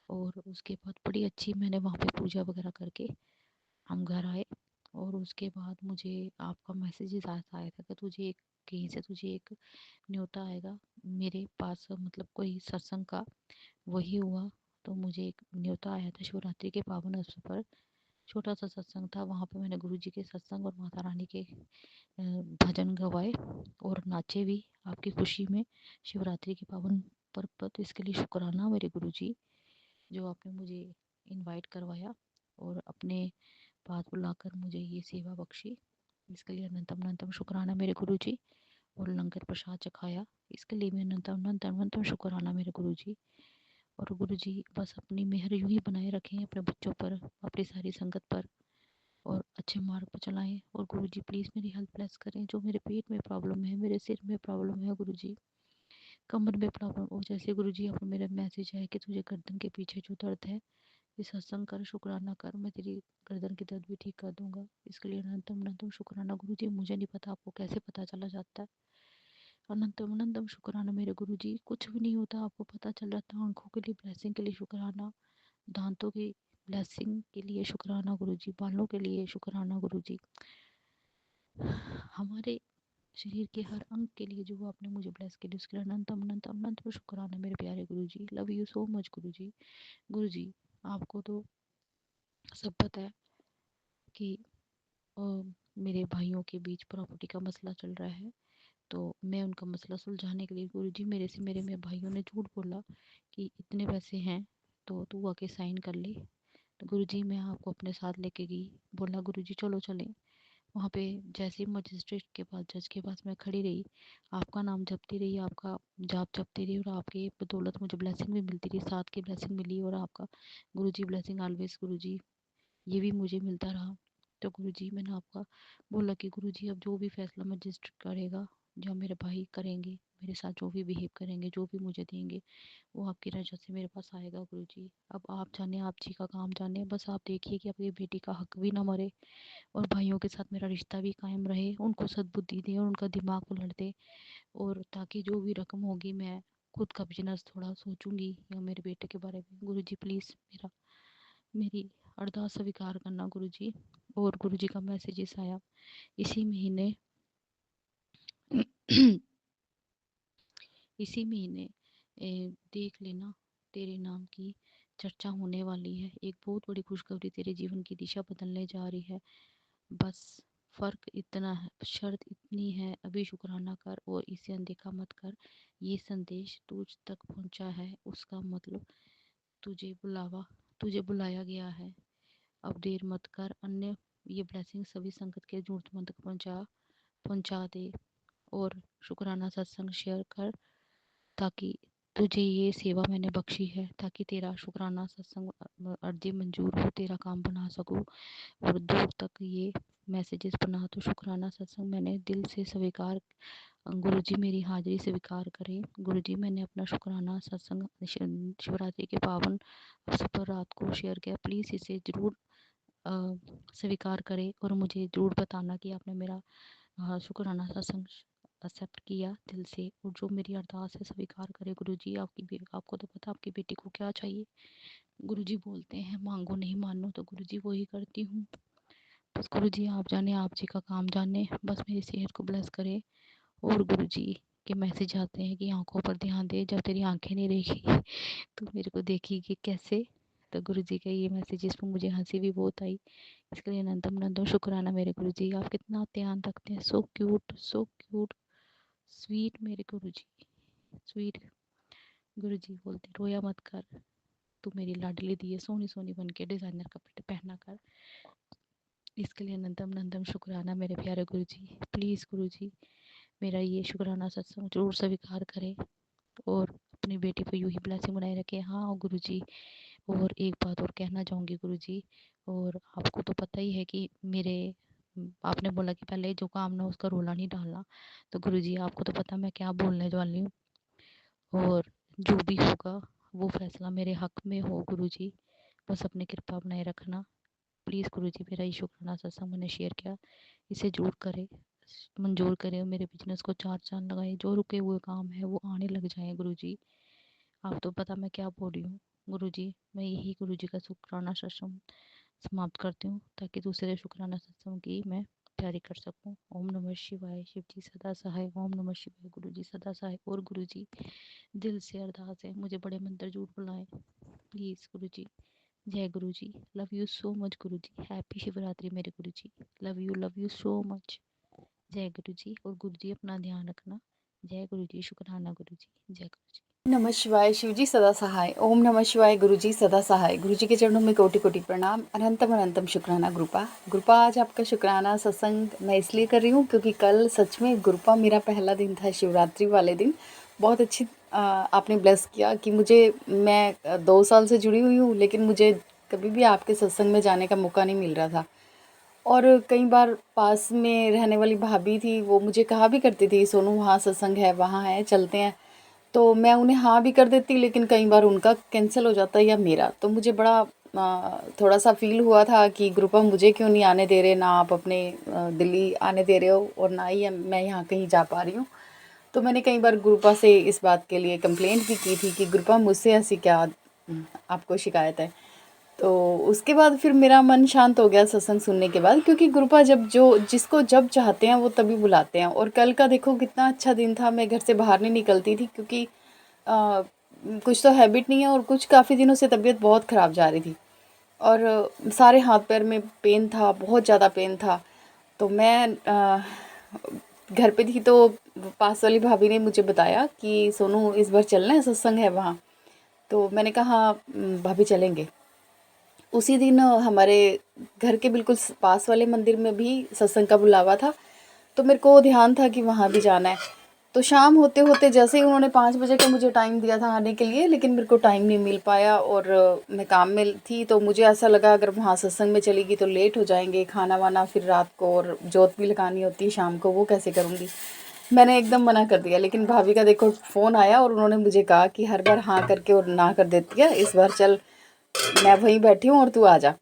और उसके बाद बड़ी अच्छी मैंने वहाँ पे पूजा वगैरह करके हम घर आए। और उसके बाद मुझे आपका मैसेज आया था कि तुझे एक कहीं से तुझे एक न्योता आएगा मेरे पास, मतलब कोई सत्संग का। वही हुआ, तो मुझे एक न्योता आया था शिवरात्रि के पावन अवसर पर। छोटा सा सत्संग था, वहाँ पे मैंने गुरुजी के सत्संग और माता रानी के भजन गवाए और नाचे भी आपकी खुशी में शिवरात्रि के पावन पर्व पर। तो इसके लिए शुक्राना मेरे गुरुजी, जो आपने मुझे इनवाइट करवाया और अपने पास बुलाकर मुझे ये सेवा बख्शी। इसके लिए अनंतम अनंतम शुक्राना मेरे गुरु जी। और लंगर प्रसाद चखाया, इसके लिए भी अनंतम अनंतम अनंतम शुक्राना मेरे गुरु जी। और गुरु जी बस अपनी मेहर यूं ही बनाए रखें अपने बच्चों पर, अपनी सारी संगत पर, और अच्छे मार्ग पर चलाएं। और गुरु जी प्लीज़ मेरी हेल्प ब्लेस करें। जो मेरे पेट में प्रॉब्लम है, मेरे सिर में प्रॉब्लम है गुरु जी, कमर में प्रॉब्लम, और जैसे गुरु जी अब मेरा मैसेज है कि तुझे गर्दन के पीछे जो दर्द है, ये सत्संग कर, शुक्राना कर, मैं तेरी गर्दन की दर्द भी ठीक कर दूंगा। इसके लिए अनंतम अनंतम शुक्राना गुरु जी। मुझे नहीं पता आपको कैसे पता चला जाता है। अनंतम अनंतम शुक्राना मेरे गुरु जी। कुछ भी नहीं होता, आपको पता चल जाता है। आंखों के लिए ब्लेसिंग के लिए शुक्राना, दांतों की ब्लेसिंग के लिए शुक्राना गुरु जी, बालों के लिए शुक्राना गुरु जी, हमारे शरीर के हर अंग के लिए जो आपने मुझे ब्लेस के लिए उसके लिए अनंतम अनंतम अनंत शुक्राना मेरे प्यारे गुरु जी। लव यू सो मच गुरु जी। गुरु जी आपको तो सब पता है कि अ, मेरे भाइयों के बीच प्रॉपर्टी का मसला चल रहा है, तो मैं उनका मसला सुलझाने के लिए गुरु जी मेरे भाइयों ने झूठ बोला कि इतने पैसे हैं तो तू आके साइन कर ले। तो गुरु जी मैं आपको अपने साथ लेके गई, बोला गुरु जी चलो चलें। वहाँ पे जैसे ही मजिस्ट्रेट के पास, जज के पास मैं खड़ी रही, आपका नाम जपती रही, आपका जाप जपती रही, और आपके बदौलत मुझे ब्लेसिंग भी मिलती रही, साथ की ब्लेसिंग मिली, और आपका गुरु जी ब्लेसिंग ऑलवेज गुरु जी, ये भी मुझे मिलता रहा। तो गुरु जी मैंने आपका बोला कि गुरु जी अब जो भी फैसला मजिस्ट्रेट करेगा, जो मेरे भाई करेंगे, मेरे साथ जो भी बिहेव करेंगे, जो भी मुझे देंगे, वो आपकी रजा से मेरे पास आएगा गुरु जी। अब आप जाने, आप जी का काम जाने, बस आप देखिए कि आपकी बेटी का हक भी ना मरे, और भाइयों के साथ मेरा रिश्ता भी कायम रहे, उनको सद्बुद्धि दे और उनका दिमाग उलट दे, और ताकि जो भी रकम होगी मैं खुद का बिजनेस थोड़ा सोचूंगी या मेरे बेटे के बारे में। गुरु जी प्लीज़ मेरी अरदास स्वीकार करना गुरु जी। और गुरु जी का मैसेजेस आया इसी महीने इसी महीने देख लेना, तेरे नाम की चर्चा होने वाली है। एक बहुत बड़ी खुशखबरी तेरे जीवन की दिशा बदलने जा रही है। बस फ़र्क इतना है, शर्त इतनी है, अभी शुक्राना कर और इसे अनदेखा मत कर। ये संदेश तुझ तक पहुंचा है, उसका मतलब तुझे बुलावा तुझे बुलाया गया है। अब देर मत कर, अन्य ये ब्लेसिंग सभी संगत के जरूरतमंद तक पहुंचा दे। और शुक्राना सत्संग शेयर कर, ताकि तुझे ये सेवा मैंने बख्शी है, ताकि तेरा शुक्राना सत्संग अर्जी मंजूर हो, तेरा काम बना सकूं, और दूर तक ये मैसेजेस बना। तो शुक्राना सत्संग मैंने दिल से स्वीकार, गुरुजी मेरी हाजिरी स्वीकार करें। गुरुजी मैंने अपना शुक्राना सत्संग शिवरात्रि के पावन अवसर पर रात को शेयर किया, प्लीज़ इसे ज़रूर स्वीकार करें, और मुझे ज़रूर बताना कि आपने मेरा शुक्राना सत्संग एक्सेप्ट किया दिल से, और जो मेरी अरदास है स्वीकार करें। गुरुजी आपको तो पता आपकी बेटी को क्या चाहिए। गुरुजी बोलते हैं मांगो नहीं मानो, तो गुरुजी वही करती हूँ। बस गुरुजी आप जाने, आप जी का काम जाने, बस मेरी सेहत को ब्लेस करें। और गुरुजी के मैसेज आते हैं कि आंखों पर ध्यान दे, जब तेरी आंखें नहीं रहेगी तो मेरे को देखेगी कैसे। तो गुरुजी के ये मैसेजेस पर मुझे हंसी भी बहुत आई। इसके लिए अनंतम अनंतम शुक्राना मेरे गुरुजी, आप कितना ध्यान रखते हैं। सो क्यूट स्वीट मेरे गुरुजी, स्वीट। गुरुजी बोलते रोया मत कर, तू मेरी लाडली दी है, सोनी सोनी बन के डिज़ाइनर कपड़े पहना कर। इसके लिए अनंतम अनंतम शुक्राना मेरे प्यारे गुरुजी। प्लीज़ गुरुजी मेरा ये शुक्राना सत्संग जरूर स्वीकार करें, और अपनी बेटी पर यूं ही ब्लेसिंग बनाए रखें। हाँ गुरुजी, और एक बात और कहना चाहूँगी गुरुजी, और आपको तो पता ही है कि मेरे आपने बोला कि पहले जो काम ना उसका रोला नहीं डालना, तो गुरुजी आपको तो पता मैं क्या बोलने वाली हूँ, और जो भी होगा वो फैसला मेरे हक में हो गुरुजी, बस अपनी कृपा बनाए रखना। प्लीज़ गुरुजी मेरा ये शुक्राना सत्संग मैंने शेयर किया, इसे जरूर करें, मंजूर करें, और मेरे बिजनेस को चार चांद लगाए, जो रुके हुए काम है वो आने लग जाएं गुरुजी। आप तो पता मैं क्या बोल रही हूँ गुरुजी। मैं यही गुरुजी का शुक्राना सत्संग समाप्त करती हूँ, ताकि दूसरे शुक्राना सत्संग की मैं तैयारी कर सकूँ। ओम नमः शिवाय, शिव जी सदा सहाय। ओम नमः शिवाय, गुरु जी सदा सहाय। और गुरु जी दिल से अरदास है, मुझे बड़े मंत्र जरूर बुलाएं प्लीज़ गुरु जी। जय गुरु जी, love you so much Guru ji. Happy Shivratri मेरे गुरु जी, लव यू सो मच। जय गुरु जी, और गुरु जी अपना ध्यान रखना। जय गुरु जी, शुक्राना गुरु जी, जय गुरु जी। नमः शिवाय शिवजी सदा सहाय। ओम नमः शिवाय गुरुजी सदा सहाय। गुरुजी के चरणों में कोटि कोटि प्रणाम। अनंतम अनंतम शुक्राना गुरुपा आज आपका शुक्राना सत्संग मैं इसलिए कर रही हूँ क्योंकि कल सच में गुरुपा मेरा पहला दिन था, शिवरात्रि वाले दिन। बहुत अच्छी आपने ब्लेस किया कि मैं 2 साल से जुड़ी हुई हूँ, लेकिन मुझे कभी भी आपके सत्संग में जाने का मौका नहीं मिल रहा था। और कई बार पास में रहने वाली भाभी थी, वो मुझे कहा भी करती थी सोनू वहाँ सत्संग है, वहाँ है, चलते हैं। तो मैं उन्हें हाँ भी कर देती, लेकिन कई बार उनका कैंसिल हो जाता या मेरा। तो मुझे बड़ा थोड़ा सा फील हुआ था कि ग्रुपा मुझे क्यों नहीं आने दे रहे, ना आप अपने दिल्ली आने दे रहे हो और ना ही मैं यहाँ कहीं जा पा रही हूँ। तो मैंने कई बार ग्रुपा से इस बात के लिए कंप्लेंट भी की थी कि ग्रुपा मुझसे ऐसी क्या आपको शिकायत है। तो उसके बाद फिर मेरा मन शांत हो गया सत्संग सुनने के बाद, क्योंकि गुरुपा जिसको जब चाहते हैं वो तभी बुलाते हैं। और कल का देखो कितना अच्छा दिन था, मैं घर से बाहर नहीं निकलती थी क्योंकि कुछ तो हैबिट नहीं है और कुछ काफ़ी दिनों से तबीयत बहुत ख़राब जा रही थी और सारे हाथ पैर में पेन था, बहुत ज़्यादा पेन था। तो मैं घर पे थी तो पास वाली भाभी ने मुझे बताया कि सोनू इस बार चलना है, सत्संग है वहाँ। तो मैंने कहा भाभी चलेंगे। उसी दिन हमारे घर के बिल्कुल पास वाले मंदिर में भी सत्संग का बुलावा था, तो मेरे को ध्यान था कि वहाँ भी जाना है। तो शाम होते होते जैसे ही उन्होंने 5 बजे का मुझे टाइम दिया था आने के लिए, लेकिन मेरे को टाइम नहीं मिल पाया और मैं काम में थी। तो मुझे ऐसा लगा अगर वहाँ सत्संग में चलेगी तो लेट हो जाएंगे, खाना वाना फिर रात को, और जोत भी लगानी होती है शाम को, वो कैसे करूँगी। मैंने एकदम मना कर दिया, लेकिन भाभी का देखो फ़ोन आया और उन्होंने मुझे कहा कि हर बार हाँ करके और ना कर देती है, इस बार चल, मैं वहीं बैठी हूँ और तू आ जा।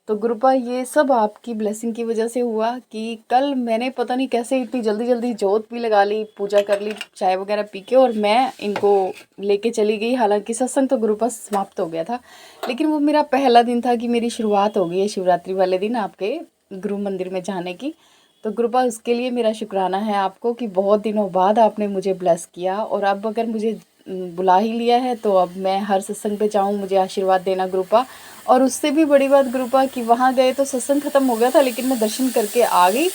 तो गुरुपा ये सब आपकी ब्लेसिंग की वजह से हुआ कि कल मैंने पता नहीं कैसे इतनी जल्दी जल्दी जोत भी लगा ली, पूजा कर ली, चाय वगैरह पी के, और मैं इनको लेके चली गई। हालांकि सत्संग तो गुरुपा समाप्त हो गया था, लेकिन वो मेरा पहला दिन था कि मेरी शुरुआत हो गई है शिवरात्रि वाले दिन आपके गुरु मंदिर में जाने की। तो गुरुपा उसके लिए मेरा शुक्राना है आपको कि बहुत दिनों बाद आपने मुझे ब्लेस किया। और अब अगर मुझे बुला ही लिया है तो अब मैं हर सत्संग पे जाऊँ, मुझे आशीर्वाद देना गुरुपा। और उससे भी बड़ी बात गुरुपा कि वहाँ गए तो सत्संग ख़त्म हो गया था, लेकिन मैं दर्शन करके आ गई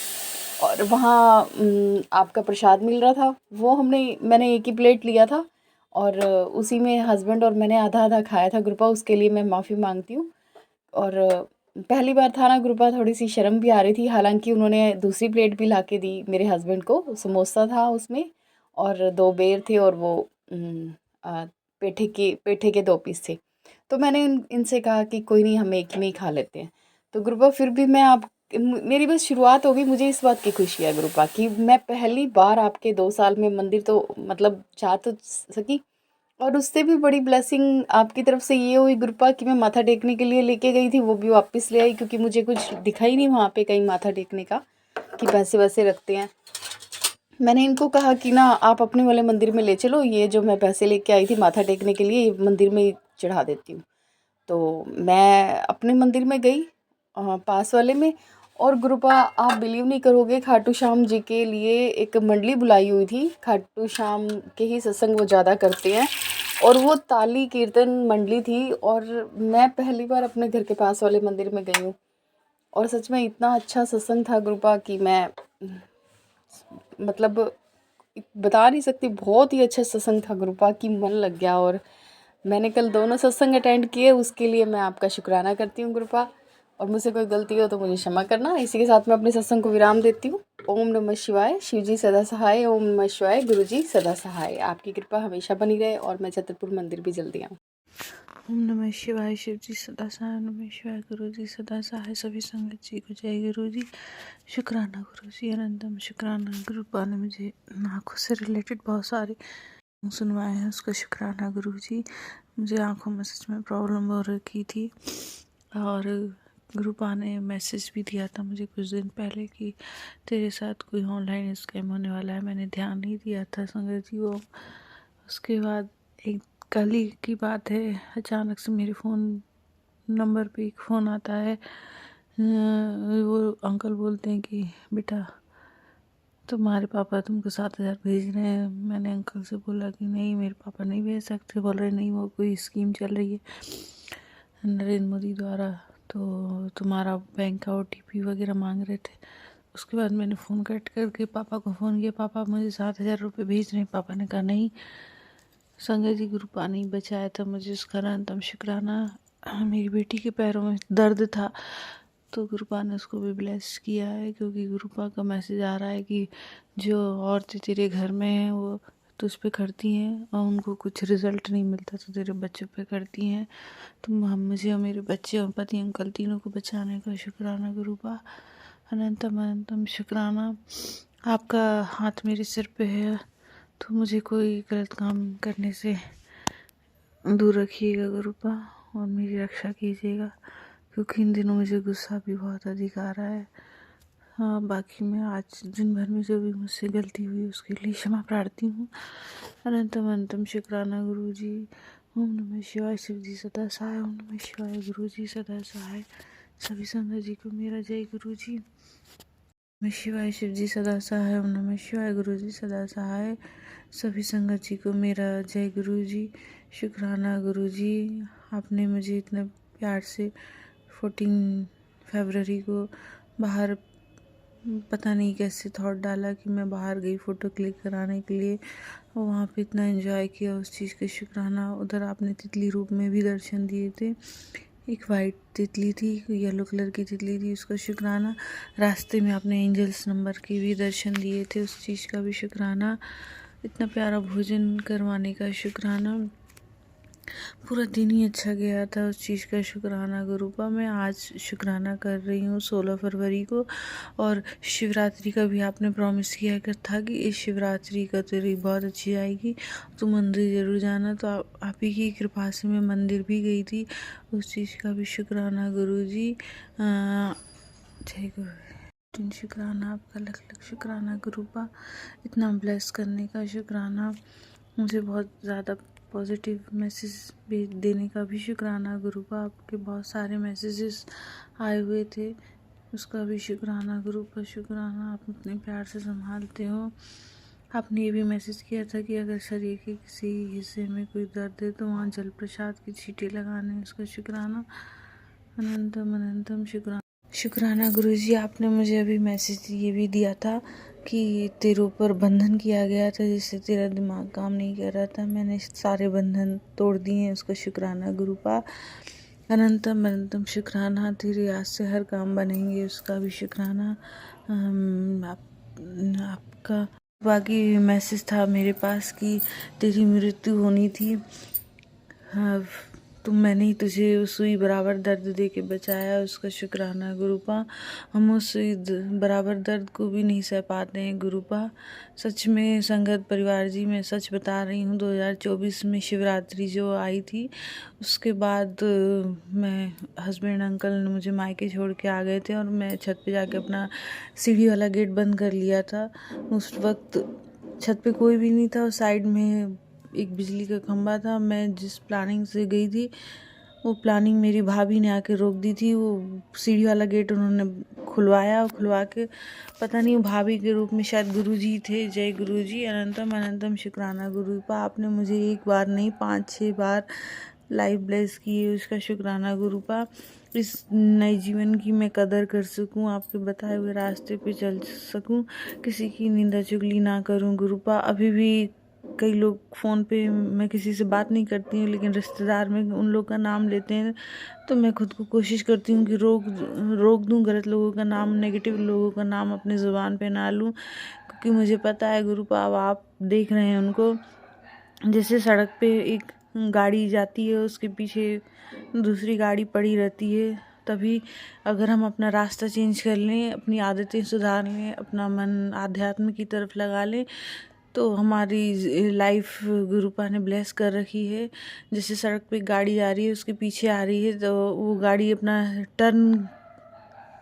और वहाँ आपका प्रसाद मिल रहा था, वो मैंने एक ही प्लेट लिया था और उसी में हस्बैंड और मैंने आधा आधा खाया था गुरुपा, उसके लिए मैं माफ़ी मांगती हूँ। और पहली बार था ना गुरुपा, थोड़ी सी शर्म भी आ रही थी। हालांकि उन्होंने दूसरी प्लेट भी ला के दी मेरे हस्बैंड को, समोसा था उसमें और 2 बेर थे और वो पेठे के 2 पीस थे। तो मैंने इनसे कहा कि कोई नहीं, हम एक में ही खा लेते हैं। तो गुरुपा फिर भी मेरी बस शुरुआत होगी, मुझे इस बात की खुशी है गुरुपा कि मैं पहली बार आपके 2 साल में मंदिर तो मतलब जा तो सकी। और उससे भी बड़ी ब्लेसिंग आपकी तरफ से ये हुई गुरुपा कि मैं माथा टेकने के लिए लेके गई थी, वो भी वापस ले आई, क्योंकि मुझे कुछ दिखा ही नहीं वहाँ पे कहीं माथा टेकने का कि पैसे वैसे रखते हैं। मैंने इनको कहा कि ना आप अपने वाले मंदिर में ले चलो, ये जो मैं पैसे लेके आई थी माथा टेकने के लिए, ये मंदिर में ही चढ़ा देती हूँ। तो मैं अपने मंदिर में गई पास वाले में। और गुरुपा आप बिलीव नहीं करोगे, खाटू श्याम जी के लिए एक मंडली बुलाई हुई थी, खाटू श्याम के ही सत्संग वो ज़्यादा करते हैं और वो ताली कीर्तन मंडली थी। और मैं पहली बार अपने घर के पास वाले मंदिर में गई हूँ और सच में इतना अच्छा सत्संग था गुरुपा कि मैं मतलब बता नहीं सकती, बहुत ही अच्छा सत्संग था गुरुपा की, मन लग गया। और मैंने कल दोनों सत्संग अटेंड किए, उसके लिए मैं आपका शुक्राना करती हूँ गुरुपा। और मुझसे कोई गलती हो तो मुझे क्षमा करना। इसी के साथ मैं अपने सत्संग को विराम देती हूँ। ओम नमः शिवाय, शिवजी सदा सहाय। ओम नमः शिवाय, गुरुजी सदा सहाय। आपकी कृपा हमेशा बनी रहे और मैं छतरपुर मंदिर भी जल्दी आऊँ। ओम नमः शिवाय, शिव जी सदा सहाय। ओम नमः शिवाय, गुरु जी सदा सहाय। सभी संगत जी को जय गुरु जी। शुक्राना गुरु जी, अनंतम शुक्राना। गुरुपा ने मुझे आँखों से रिलेटेड बहुत सारे सुनवाए हैं, उसका शुक्राना गुरु जी। मुझे आँखों में सच में प्रॉब्लम हो रखी थी और गुरुपा ने मैसेज भी दिया था मुझे कुछ दिन पहले कि तेरे साथ कोई ऑनलाइन स्कैम होने वाला है। मैंने ध्यान नहीं दिया था संगत जी वो। उसके बाद एक कल ही की बात है, अचानक से मेरे फ़ोन नंबर पे एक फ़ोन आता है। वो अंकल बोलते हैं कि बेटा तुम्हारे पापा तुमको 7,000 भेज रहे हैं। मैंने अंकल से बोला कि नहीं, मेरे पापा नहीं भेज सकते। बोल रहे नहीं, वो कोई स्कीम चल रही है नरेंद्र मोदी द्वारा, तो तुम्हारा बैंक का OTP वगैरह मांग रहे थे। उसके बाद मैंने फ़ोन कट करके पापा को फ़ोन किया, पापा मुझे 7,000 रुपये भेज रहे हैं। पापा ने कहा नहीं, संगत जी गुरुपा ने बचाया था मुझे, उसका अनंतम शुक्राना। मेरी बेटी के पैरों में दर्द था तो गुरुपा ने उसको भी ब्लेस किया है, क्योंकि गुरुपा का मैसेज आ रहा है कि जो औरतें तेरे घर में हैं वो तुझ पे करती हैं और उनको कुछ रिजल्ट नहीं मिलता तो तेरे बच्चों पे करती हैं। तुम हम मुझे और मेरे बच्चे और पति अंकल तीनों को बचाने का शुक्राना गुरुपा, अनंतम अनंतम शुक्राना। आपका हाथ मेरे सिर पे है तो मुझे कोई गलत काम करने से दूर रखिएगा गुरुपा और मेरी रक्षा कीजिएगा, क्योंकि इन दिनों मुझे गुस्सा भी बहुत अधिक आ रहा है। हाँ, बाकी मैं आज दिन भर में जो भी मुझसे गलती हुई उसके लिए क्षमा प्रार्थी हूँ। अनंतम अनंतम शुक्राना गुरु जी। ओम नमः शिवाय। शिव जी सदा सहाय। ओम नमः शिवाय। गुरु जी सदा सहाय। सभी संगत जी को मेरा जय गुरु जी। नमः शिवाय। शिव जी सदा सहाय। ओम नमः शिवाय। गुरु जी सदा सहाय। सभी संगत जी को मेरा जय गुरु जी। शुक्राना गुरु जी, आपने मुझे इतने प्यार से 14 फरवरी को बाहर पता नहीं कैसे थॉट डाला कि मैं बाहर गई फ़ोटो क्लिक कराने के लिए, और वहाँ पे इतना एंजॉय किया उस चीज़ का शुक्राना। उधर आपने तितली रूप में भी दर्शन दिए थे, एक वाइट तितली थी, येलो कलर की तितली थी, उसका शुक्राना। रास्ते में आपने एंजल्स नंबर के भी दर्शन दिए थे, उस चीज़ का भी शुक्राना। इतना प्यारा भोजन करवाने का शुक्राना। पूरा दिन ही अच्छा गया था, उस चीज़ का शुक्राना गुरुपा। मैं आज शुक्राना कर रही हूँ 16 फरवरी को, और शिवरात्रि का भी आपने प्रॉमिस किया कर था कि इस शिवरात्रि का तेरी बहुत अच्छी आएगी, तो मंदिर ज़रूर जाना। तो आप ही की कृपा से मैं मंदिर भी गई थी, उस चीज़ का भी शुक्राना गुरु जी। जय गुरु। शुक्राना आपका, लख लख शुक्राना गुरुपा। इतना ब्लेस करने का शुक्राना। मुझे बहुत ज़्यादा पॉजिटिव मैसेज भी देने का भी शुक्राना गुरुपा। आपके बहुत सारे मैसेजेस आए हुए थे, उसका भी शुक्राना गुरुपा। शुक्राना, आप इतने प्यार से संभालते हो। आपने ये भी मैसेज किया था कि अगर शरीर के किसी हिस्से में कोई दर्द है तो वहाँ जल प्रसाद की छींटे लगाने, उसका शुक्राना। अनंतम अनंतम शुक्राना गुरु जी। आपने मुझे अभी मैसेज ये भी दिया था कि तेरे ऊपर बंधन किया गया था जिससे तेरा दिमाग काम नहीं कर रहा था, मैंने सारे बंधन तोड़ दिए, उसका शुक्राना गुरुपा। अनंतम अनंतम शुक्राना। तेरे आज से हर काम बनेंगे, उसका भी शुक्राना। आपका बाकी मैसेज था मेरे पास कि तेरी मृत्यु होनी थी, हाँ, तो मैंने ही तुझे सुई बराबर दर्द दे के बचाया, उसका शुक्राना गुरुपा। हम उस सुई बराबर दर्द को भी नहीं सह पाते हैं गुरुपा। सच में संगत परिवार जी, मैं सच बता रही हूँ, 2024 में शिवरात्रि जो आई थी उसके बाद मैं हस्बैंड अंकल ने मुझे मायके छोड़ के आ गए थे और मैं छत पे जाके अपना सीढ़ी वाला गेट बंद कर लिया था। उस वक्त छत पे कोई भी नहीं था और साइड में एक बिजली का खंभा था। मैं जिस प्लानिंग से गई थी वो प्लानिंग मेरी भाभी ने आके रोक दी थी। वो सीढ़ी वाला गेट उन्होंने खुलवाया और खुलवा के पता नहीं भाभी के रूप में शायद गुरुजी थे। जय गुरुजी। अनंतम अनंतम शुक्राना गुरुपा। आपने मुझे एक बार नहीं 5-6 बार लाइव ब्लेस किए, उसका शुक्राना गुरुपा। इस नए जीवन की मैं कदर कर सकूं, आपके बताए हुए रास्ते पे चल सकूं, किसी की निंदा चुगली ना करूं गुरुपा। अभी भी कई लोग फ़ोन पे, मैं किसी से बात नहीं करती हूँ लेकिन रिश्तेदार में उन लोग का नाम लेते हैं तो मैं खुद को कोशिश करती हूँ कि रोक दूँ, गलत लोगों का नाम, नेगेटिव लोगों का नाम अपने ज़ुबान पे ना लूँ, क्योंकि मुझे पता है गुरुपा आप देख रहे हैं उनको। जैसे सड़क पे एक गाड़ी जाती है उसके पीछे दूसरी गाड़ी पड़ी रहती है, तभी अगर हम अपना रास्ता चेंज कर लें, अपनी आदतें सुधार लें, अपना मन आध्यात्म की तरफ लगा लें, तो हमारी लाइफ गुरुपा ने ब्लेस कर रखी है। जैसे सड़क पे गाड़ी आ रही है, उसके पीछे आ रही है तो वो गाड़ी अपना टर्न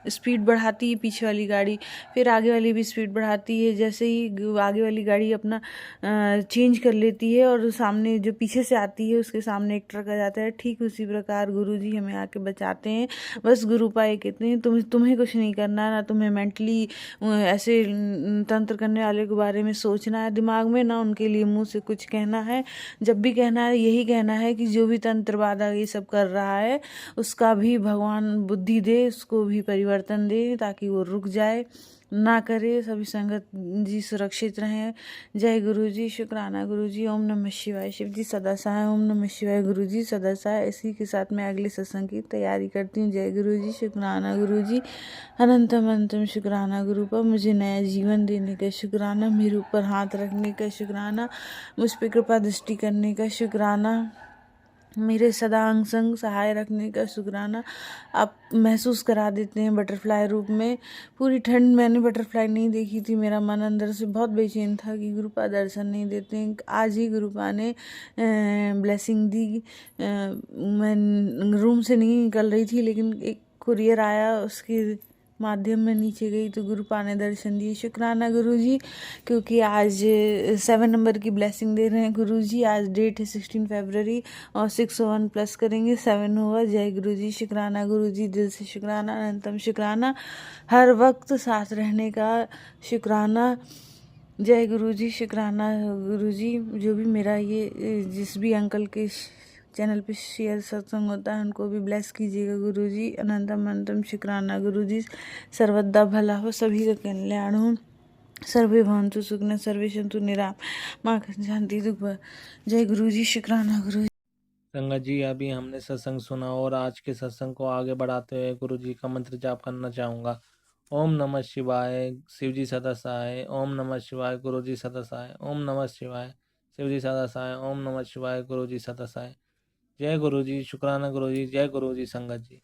स्पीड बढ़ाती है पीछे वाली गाड़ी, फिर आगे वाली भी स्पीड बढ़ाती है। जैसे ही आगे वाली गाड़ी अपना चेंज कर लेती है और सामने जो पीछे से आती है उसके सामने एक ट्रक आ जाता है, ठीक उसी प्रकार गुरुजी हमें आके बचाते हैं। बस गुरुपा ये कहते हैं तुम्हें कुछ नहीं करना, ना तुम्हें मेंटली ऐसे तंत्र करने वाले के बारे में सोचना है दिमाग में, ना उनके लिए मुँह से कुछ कहना है। जब भी कहना है यही कहना है कि जो भी तंत्रवादा ये सब कर रहा है उसका भी भगवान बुद्धि दे, उसको भी परिवर्तन परिवर्तन दे ताकि वो रुक जाए, ना करे। सभी संगत जी सुरक्षित रहें। जय गुरु जी, शुक्राना गुरु जी। ओम नमः शिवाय। शिव जी सदा सहाय। ओम नमः शिवाय। गुरु जी सदा सहाय। इसी के साथ मैं अगले सत्संग की तैयारी करती हूँ। जय गुरु जी, शुक्राना गुरु जी। अनंतम अनंतम शुक्राना गुरु पर मुझे नया जीवन देने का शुक्राना, मेरे ऊपर हाथ रखने का शुक्राना, मुझ पर कृपा दृष्टि करने का शुक्राना, मेरे सदा अंग संग सहाय रखने का शुक्राना। आप महसूस करा देते हैं बटरफ्लाई रूप में। पूरी ठंड मैंने बटरफ्लाई नहीं देखी थी, मेरा मन अंदर से बहुत बेचैन था कि गुरुपा दर्शन नहीं देते हैं। आज ही गुरुपा ने ब्लेसिंग दी। मैं रूम से नहीं निकल रही थी, लेकिन एक कुरियर आया, उसके माध्यम में नीचे गई तो गुरुपा ने दर्शन दिए। शुक्राना गुरु जी, क्योंकि आज 7 नंबर की ब्लेसिंग दे रहे हैं गुरु जी। आज डेट है 16 फरवरी और 601 प्लस करेंगे 7 होगा। जय गुरु जी, शुक्राना गुरु जी, दिल से शुक्राना, अनंतम शुक्राना, हर वक्त साथ रहने का शुक्राना। जय गुरु जी, शुक्राना गुरु जी। जो भी मेरा ये जिस भी अंकल के चैनल पे शेयर सत्संग होता है उनको भी ब्लेस कीजिएगा गुरु जी। अनंतम अनंतम शुक्राना गुरु जी। सर्वदा भला हो, सभी का कल्याण हो। सर्वे भवन्तु सुखिनः, सर्वे सन्तु निरामयाः, मां शांति दुख। जय गुरु जी, शुक्राना गुरु जी। संगत जी, अभी हमने सत्संग सुना और आज के सत्संग को आगे बढ़ाते हुए गुरु जी का मंत्र जाप करना चाहूँगा। ओम नमः शिवाय, शिव जी सदा सहाय। ओम नमः शिवाय, गुरु जी सदा सहाय। ओम नमः शिवाय, शिव जी सदा सहाय। ओम नमः शिवाय, गुरु जी सदा सहाय। जय गुरु जी, शुक्राना गुरु जी। जय गुरु जी संगत जी।